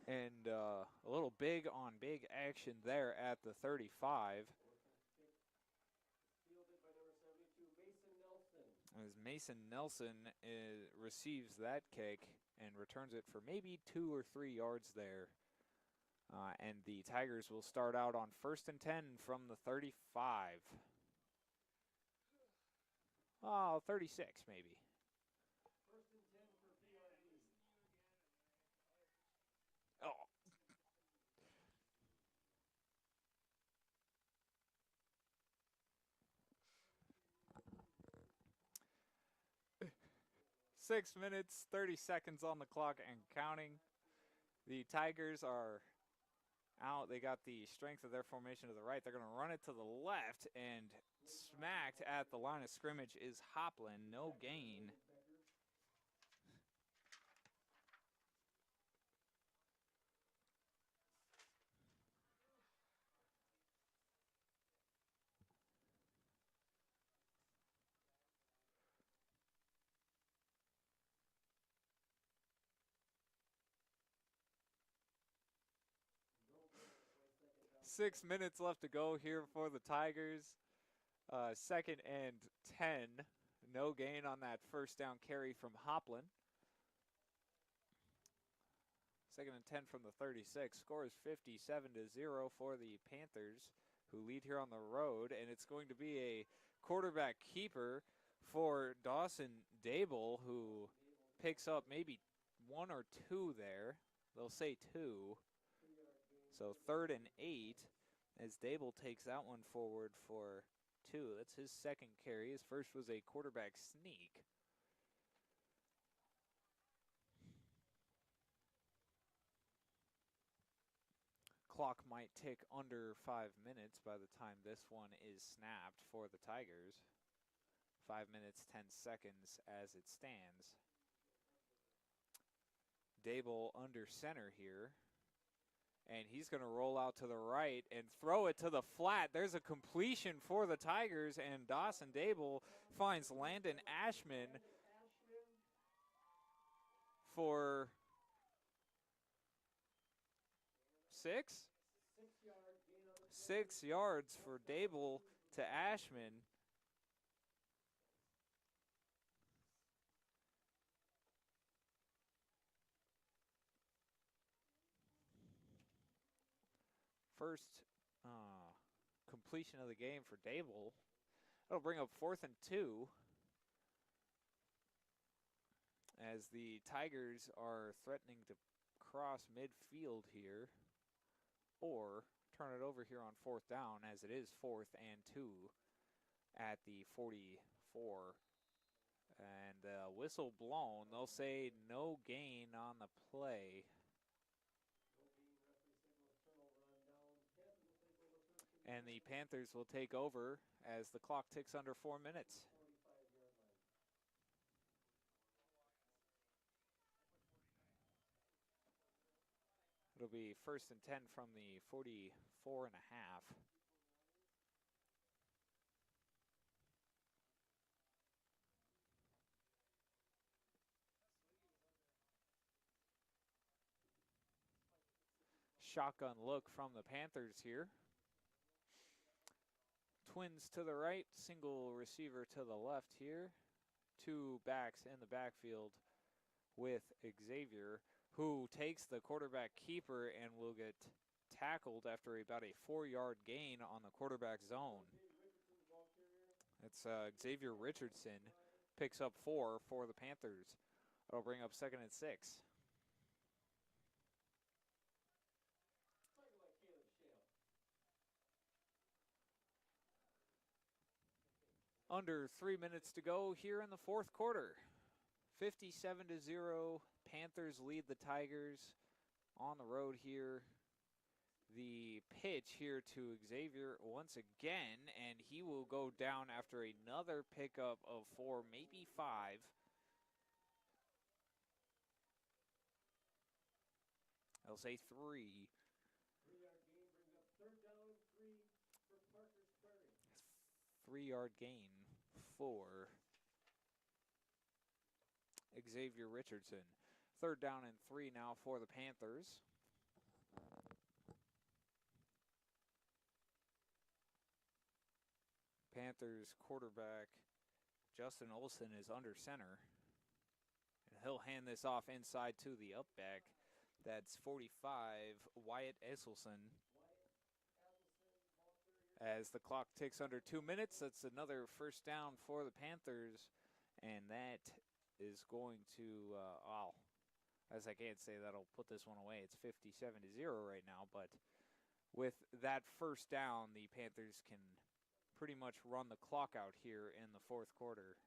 And a little big on big action there at the 35. As Mason Nelson receives that kick and returns it for maybe 2 or 3 yards there. And the Tigers will start out on 1st and 10 from the 35. Oh, 36 maybe. 1st and 10 for PRB. Oh. Six minutes, 30 seconds on the clock and counting. The Tigers are out. They got the strength of their formation to the right. They're going to run it to the left, and smacked at the line of scrimmage is Hoplin. No gain. Six minutes left to go here for the Tigers. 2nd and 10. No gain on that first down carry from Hoplin. 2nd and 10 from the 36. Score is 57-0 for the Panthers, who lead here on the road. And it's going to be a quarterback keeper for Dawson Dable, who picks up maybe 1 or 2 there. They'll say 2. So 3rd and 8 as Dable takes that one forward for 2. That's his 2nd carry. His first was a quarterback sneak. Clock might tick under 5 minutes by the time this one is snapped for the Tigers. 5 minutes, 10 seconds as it stands. Dable under center here. And he's going to roll out to the right and throw it to the flat. There's a completion for the Tigers, and Dawson Dable finds Landon Ashman for 6? 6 yards for Dable to Ashman. First completion of the game for Dable. That'll bring up 4th and 2 as the Tigers are threatening to cross midfield here or turn it over here on 4th down, as it is 4th and 2 at the 44. And whistle blown. They'll say no gain on the play. And the Panthers will take over as the clock ticks under 4 minutes. It'll be 1st and 10 from the 44 and a half. Shotgun look from the Panthers here. Twins to the right, single receiver to the left here. 2 backs in the backfield with Xavier, who takes the quarterback keeper and will get tackled after about a 4-yard gain on the quarterback zone. It's Xavier Richardson picks up 4 for the Panthers. It'll bring up 2nd and 6. Under 3 minutes to go here in the 4th quarter. 57-0, Panthers lead the Tigers on the road here. The pitch here to Xavier once again, and he will go down after another pickup of 4, maybe 5. I'll say 3. 3-yard gain brings up 3rd down and 3 for Parker's Prairie. 3-yard gain for Xavier Richardson. 3rd down and 3 now for the Panthers. Panthers quarterback Justin Olson is under center. And he'll hand this off inside to the up back. That's 45, Wyatt Esselson. As the clock ticks under 2 minutes, that's another 1st down for the Panthers. And that is going to, as I can't say that'll put this one away. It's 57-0 right now. But with that 1st down, the Panthers can pretty much run the clock out here in the 4th quarter.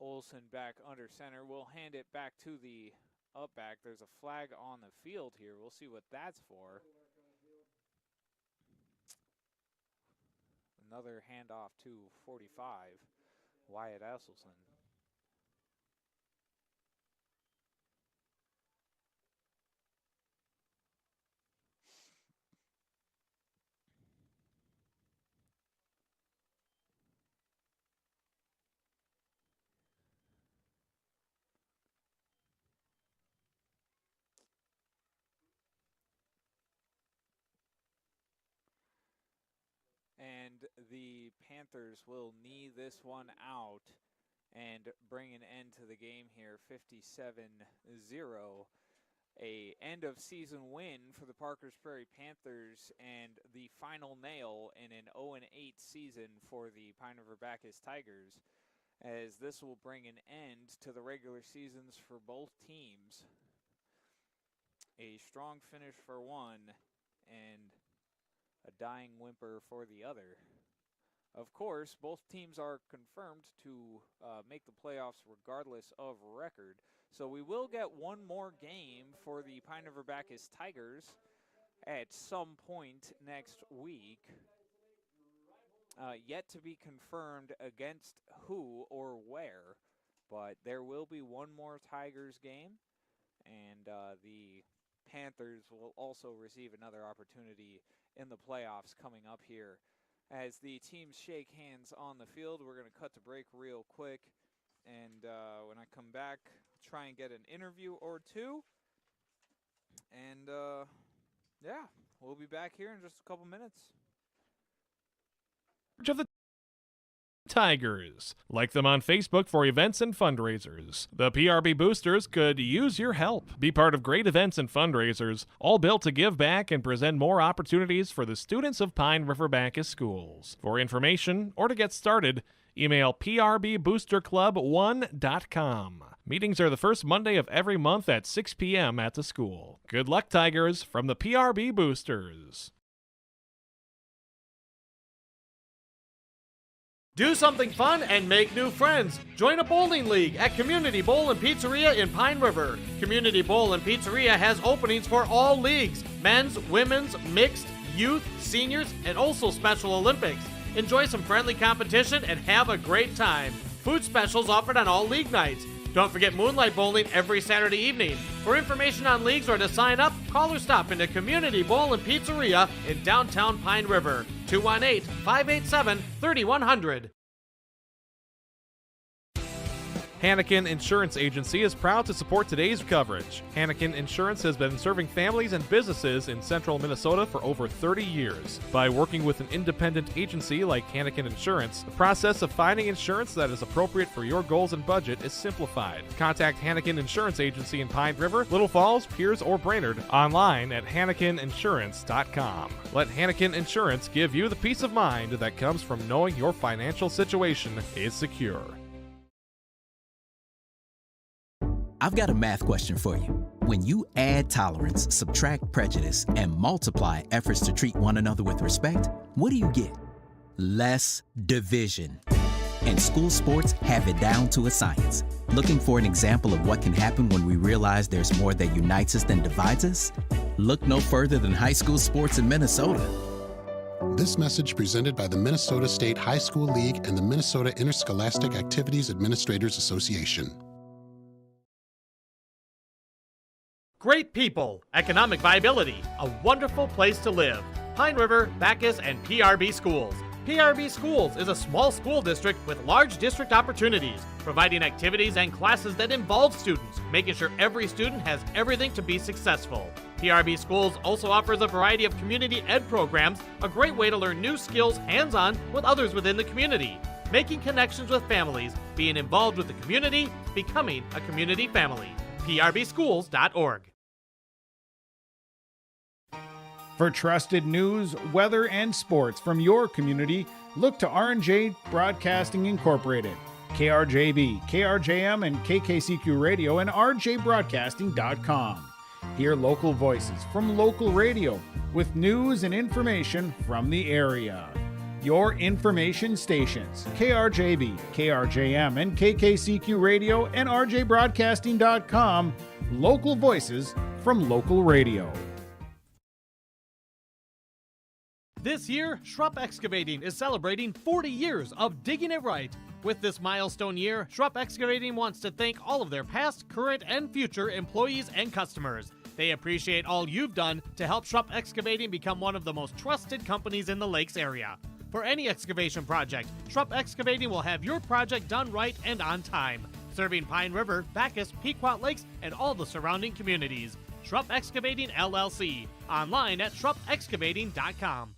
Olson back under center. We'll hand it back to the up back. There's a flag on the field here. We'll see what that's for. Another handoff to 45, Wyatt Esselson. And the Panthers will knee this one out and bring an end to the game here, 57-0. A end of season win for the Parkers Prairie Panthers and the final nail in an 0-8 season for the Pine River-Backus Tigers, as this will bring an end to the regular seasons for both teams. A strong finish for one and a dying whimper for the other. Of course, both teams are confirmed to make the playoffs regardless of record. So we will get one more game for the Pine River-Backus Tigers at some point next week. Yet to be confirmed against who or where, but there will be one more Tigers game, and the Panthers will also receive another opportunity in the playoffs coming up here. As the teams shake hands on the field, we're going to cut to break real quick, and when I come back, try and get an interview or two, and yeah, we'll be back here in just a couple minutes. Of the Tigers. Like them on Facebook for events and fundraisers. The PRB Boosters could use your help. Be part of great events and fundraisers, all built to give back and present more opportunities for the students of Pine River-Backus schools. For information or to get started, email prboosterclub1.com. Meetings are the first Monday of every month at 6 p.m. at the school. Good luck, Tigers, from the PRB Boosters. Do something fun and make new friends. Join a bowling league at Community Bowl and Pizzeria in Pine River. Community Bowl and Pizzeria has openings for all leagues: men's, women's, mixed, youth, seniors, and also Special Olympics. Enjoy some friendly competition and have a great time. Food specials offered on all league nights. Don't forget Moonlight Bowling every Saturday evening. For information on leagues or to sign up, call or stop into Community Bowl and Pizzeria in downtown Pine River. 218-587-3100. Hannikin Insurance Agency is proud to support today's coverage. Hannikin Insurance has been serving families and businesses in central Minnesota for over 30 years. By working with an independent agency like Hannikin Insurance, the process of finding insurance that is appropriate for your goals and budget is simplified. Contact Hannikin Insurance Agency in Pine River, Little Falls, Pierce, or Brainerd online at HannikinInsurance.com. Let Hannikin Insurance give you the peace of mind that comes from knowing your financial situation is secure. I've got a math question for you. When you add tolerance, subtract prejudice, and multiply efforts to treat one another with respect, what do you get? Less division. And school sports have it down to a science. Looking for an example of what can happen when we realize there's more that unites us than divides us? Look no further than high school sports in Minnesota. This message presented by the Minnesota State High School League and the Minnesota Interscholastic Activities Administrators Association. Great people, economic viability, a wonderful place to live. Pine River, Backus, and PRB Schools. PRB Schools is a small school district with large district opportunities, providing activities and classes that involve students, making sure every student has everything to be successful. PRB Schools also offers a variety of community ed programs, a great way to learn new skills hands-on with others within the community. Making connections with families, being involved with the community, becoming a community family. PRBschools.org. For trusted news, weather, and sports from your community, look to R&J Broadcasting Incorporated, KRJB, KRJM, and KKCQ Radio, and rjbroadcasting.com. Hear local voices from local radio with news and information from the area. Your information stations, KRJB, KRJM, and KKCQ Radio, and rjbroadcasting.com. Local voices from local radio. This year, Schrupp Excavating is celebrating 40 years of digging it right. With this milestone year, Schrupp Excavating wants to thank all of their past, current, and future employees and customers. They appreciate all you've done to help Schrupp Excavating become one of the most trusted companies in the Lakes area. For any excavation project, Schrupp Excavating will have your project done right and on time, serving Pine River, Backus, Pequot Lakes, and all the surrounding communities. Schrupp Excavating LLC, online at schruppexcavating.com.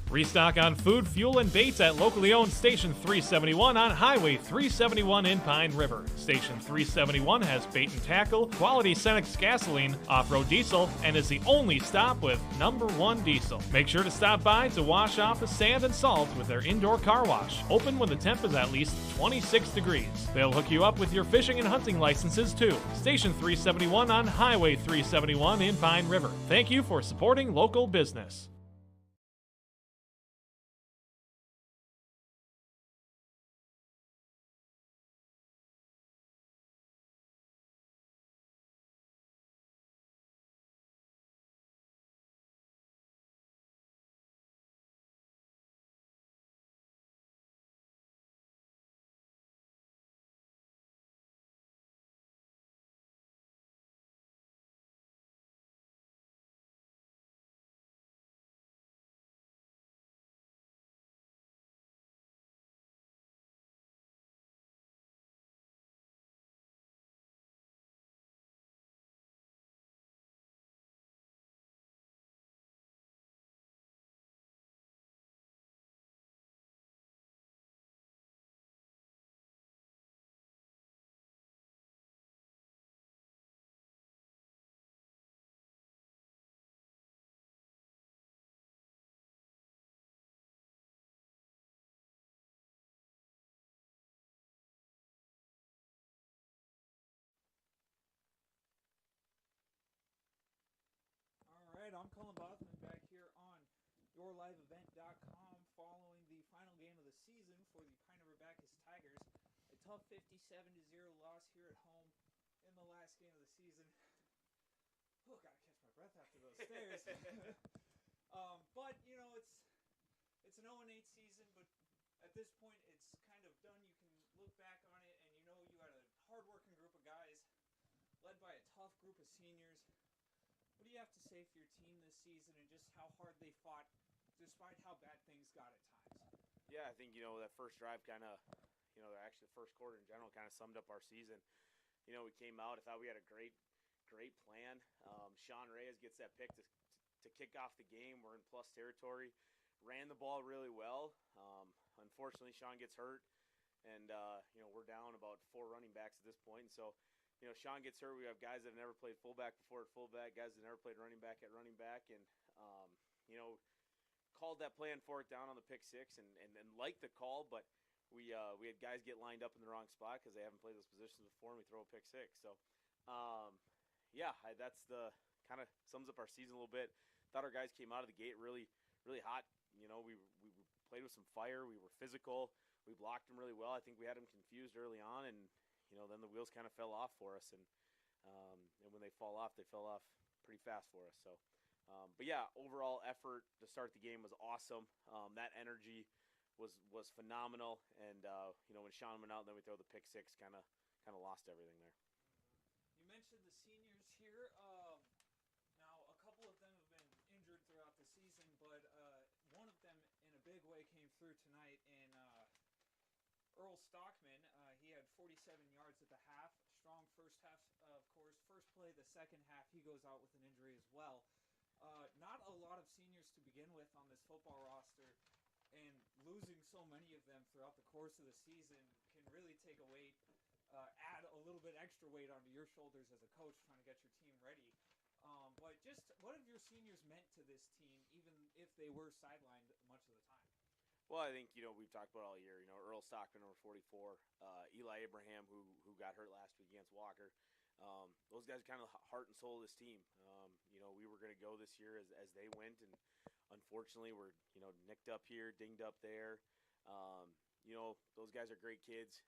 Restock on food, fuel, and baits at locally owned Station 371 on Highway 371 in Pine River. Station 371 has bait and tackle, quality Cenex gasoline, off-road diesel, and is the only stop with #1 diesel. Make sure to stop by to wash off the sand and salt with their indoor car wash, open when the temp is at least 26 degrees. They'll hook you up with your fishing and hunting licenses too. Station 371 on Highway 371 in Pine River. Thank you for supporting local business. I'm Colin Bothman back here on yourliveevent.com following the final game of the season for the Pine River-Backus Tigers. A tough 57-0 loss here at home in the last game of the season. Oh, gotta catch my breath after those stairs. But, you know, it's an 0-8 season, but at this point it's kind of done. You can look back on it and you know you had a hard-working group of guys led by a tough group of seniors. What do you have to say for your team this season and just how hard they fought despite how bad things got at times? Yeah, I think, that first drive kind of, actually the first quarter in general kind of summed up our season. We came out, I thought we had a great plan. Sean Reyes gets that pick to kick off the game. We're in plus territory. Ran the ball really well. Unfortunately, Sean gets hurt, and, we're down about 4 running backs at this point. And so, Sean gets hurt. We have guys that have never played fullback before at fullback, guys that never played running back at running back, and, called that play on 4th down on the pick six and liked the call, but we had guys get lined up in the wrong spot because they haven't played those positions before, and we throw a pick six. So, that's the kind of sums up our season a little bit. Thought our guys came out of the gate really, really hot. We played with some fire. We were physical. We blocked them really well. I think we had them confused early on, and then the wheels kind of fell off for us. And when they fall off, they fell off pretty fast for us. So. But yeah, overall effort to start the game was awesome. That energy was phenomenal, and when Sean went out, and then we throw the pick six, kind of lost everything there. You mentioned the seniors here. Now, a couple of them have been injured throughout the season, but one of them in a big way came through tonight in Earl Stockman. He had 47 yards at the half. Strong first half, of course. First play, the second half, he goes out with an injury as well. Not a lot of seniors to begin with on this football roster, and losing so many of them throughout the course of the season can really take a weight, add a little bit extra weight onto your shoulders as a coach trying to get your team ready. But just what have your seniors meant to this team, even if they were sidelined much of the time? Well, I think, we've talked about all year, Earl Stockman, number 44, Eli Abraham, who got hurt last week against Walker. Those guys are kind of the heart and soul of this team. We were going to go this year as they went, and unfortunately we're, nicked up here, dinged up there. Those guys are great kids.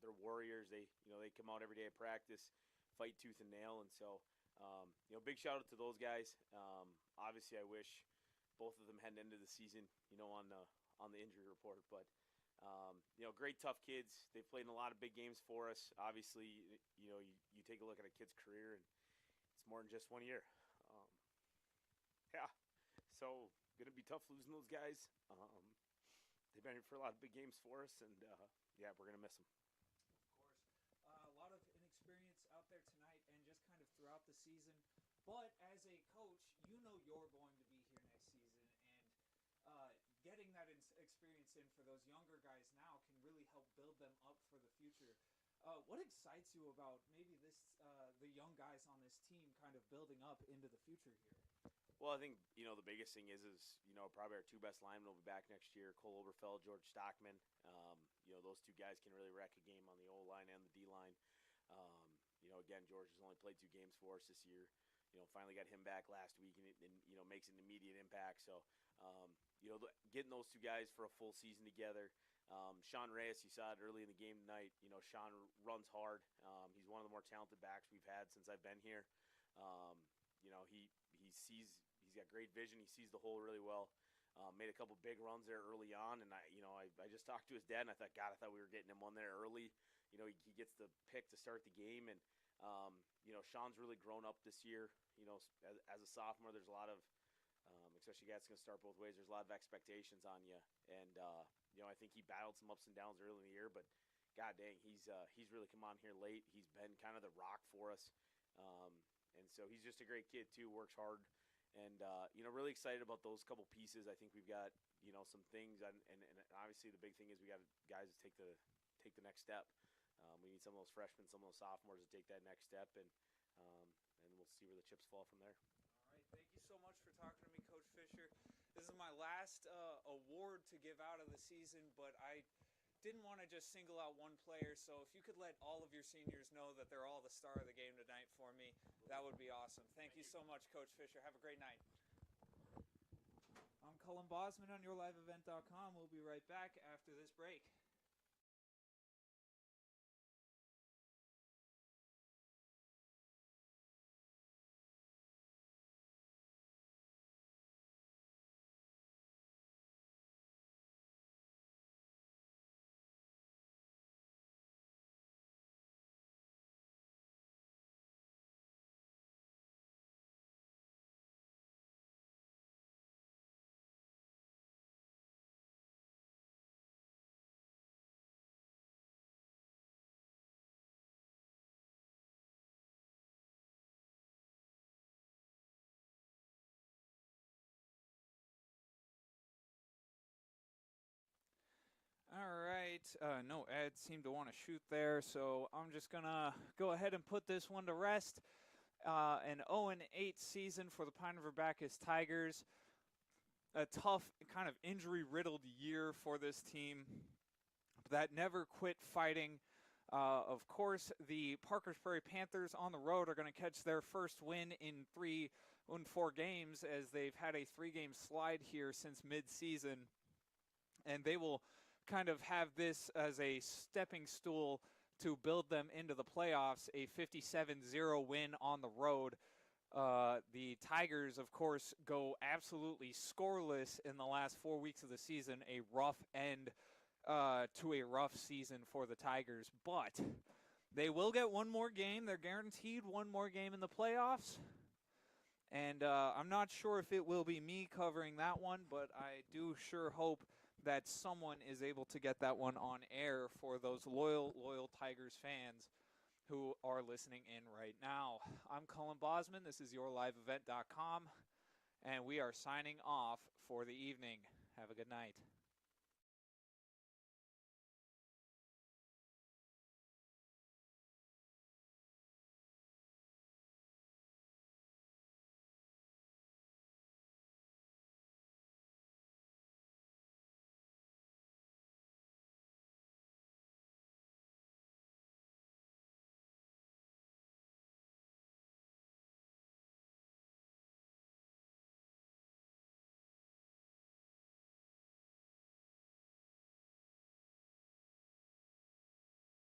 They're warriors. They come out every day at practice, fight tooth and nail, and so, big shout out to those guys. Obviously I wish both of them had ended the season, on the injury report, but great tough kids. They've played in a lot of big games for us. Obviously, you take a look at a kid's career, and it's more than just 1 year. So going to be tough losing those guys. They've been here for a lot of big games for us, and we're going to miss them. Of course. A lot of inexperience out there tonight and just kind of throughout the season. But as a coach, you're going to be here next season, and getting that experience in for those younger guys now can really help build them up for the future. What excites you about maybe the young guys on this team kind of building up into the future here? Well, I think, the biggest thing is probably our 2 best linemen will be back next year, Cole Oberfeld, George Stockman. Those 2 guys can really wreck a game on the O-line and the D-line. Again, George has only played 2 games for us this year. Finally got him back last week, and makes an immediate impact. So, getting those 2 guys for a full season together. Sean Reyes, you saw it early in the game tonight. Sean runs hard. He's one of the more talented backs we've had since I've been here. He's got great vision. He sees the hole really well. Made a couple big runs there early on, and I just talked to his dad, and I thought we were getting him one there early. He gets the pick to start the game, and Sean's really grown up this year. As a sophomore, there's a lot of, especially guys going to start both ways. There's a lot of expectations on you, and I think he battled some ups and downs early in the year, but god dang, he's really come on here late. He's been kind of the rock for us, and so he's just a great kid too. Works hard, and really excited about those couple pieces. I think we've got some things, and obviously the big thing is we got guys to take the next step. We need some of those freshmen, some of those sophomores to take that next step, and we'll see where the chips fall from there. All right, thank you so much for talking to me, Coach Fisher. This is my last award to give out of the season, but I didn't want to just single out one player, so if you could let all of your seniors know that they're all the star of the game tonight for me, that would be awesome. Thank you so much, Coach Fisher. Have a great night. I'm Cullen Bosman on YourLiveEvent.com. We'll be right back after this break. right. No, Ed seemed to want to shoot there, so I'm just going to go ahead and put this one to rest. An 0-8 season for the River-Backus Tigers. A tough, kind of injury-riddled year for this team that never quit fighting. Of course, the Parker's Prairie Panthers on the road are going to catch their first win in 4 games, as they've had a 3-game slide here since mid-season. And they will kind of have this as a stepping stool to build them into the playoffs, a 57-0 win on the road. The Tigers, of course, go absolutely scoreless in the last 4 weeks of the season, a rough end to a rough season for the Tigers. But they will get one more game. They're guaranteed one more game in the playoffs. And I'm not sure if it will be me covering that one, but I do sure hope that someone is able to get that one on air for those loyal Tigers fans who are listening in right now. I'm Cullen Bosman. This is YourLiveEvent.com, and we are signing off for the evening. Have a good night.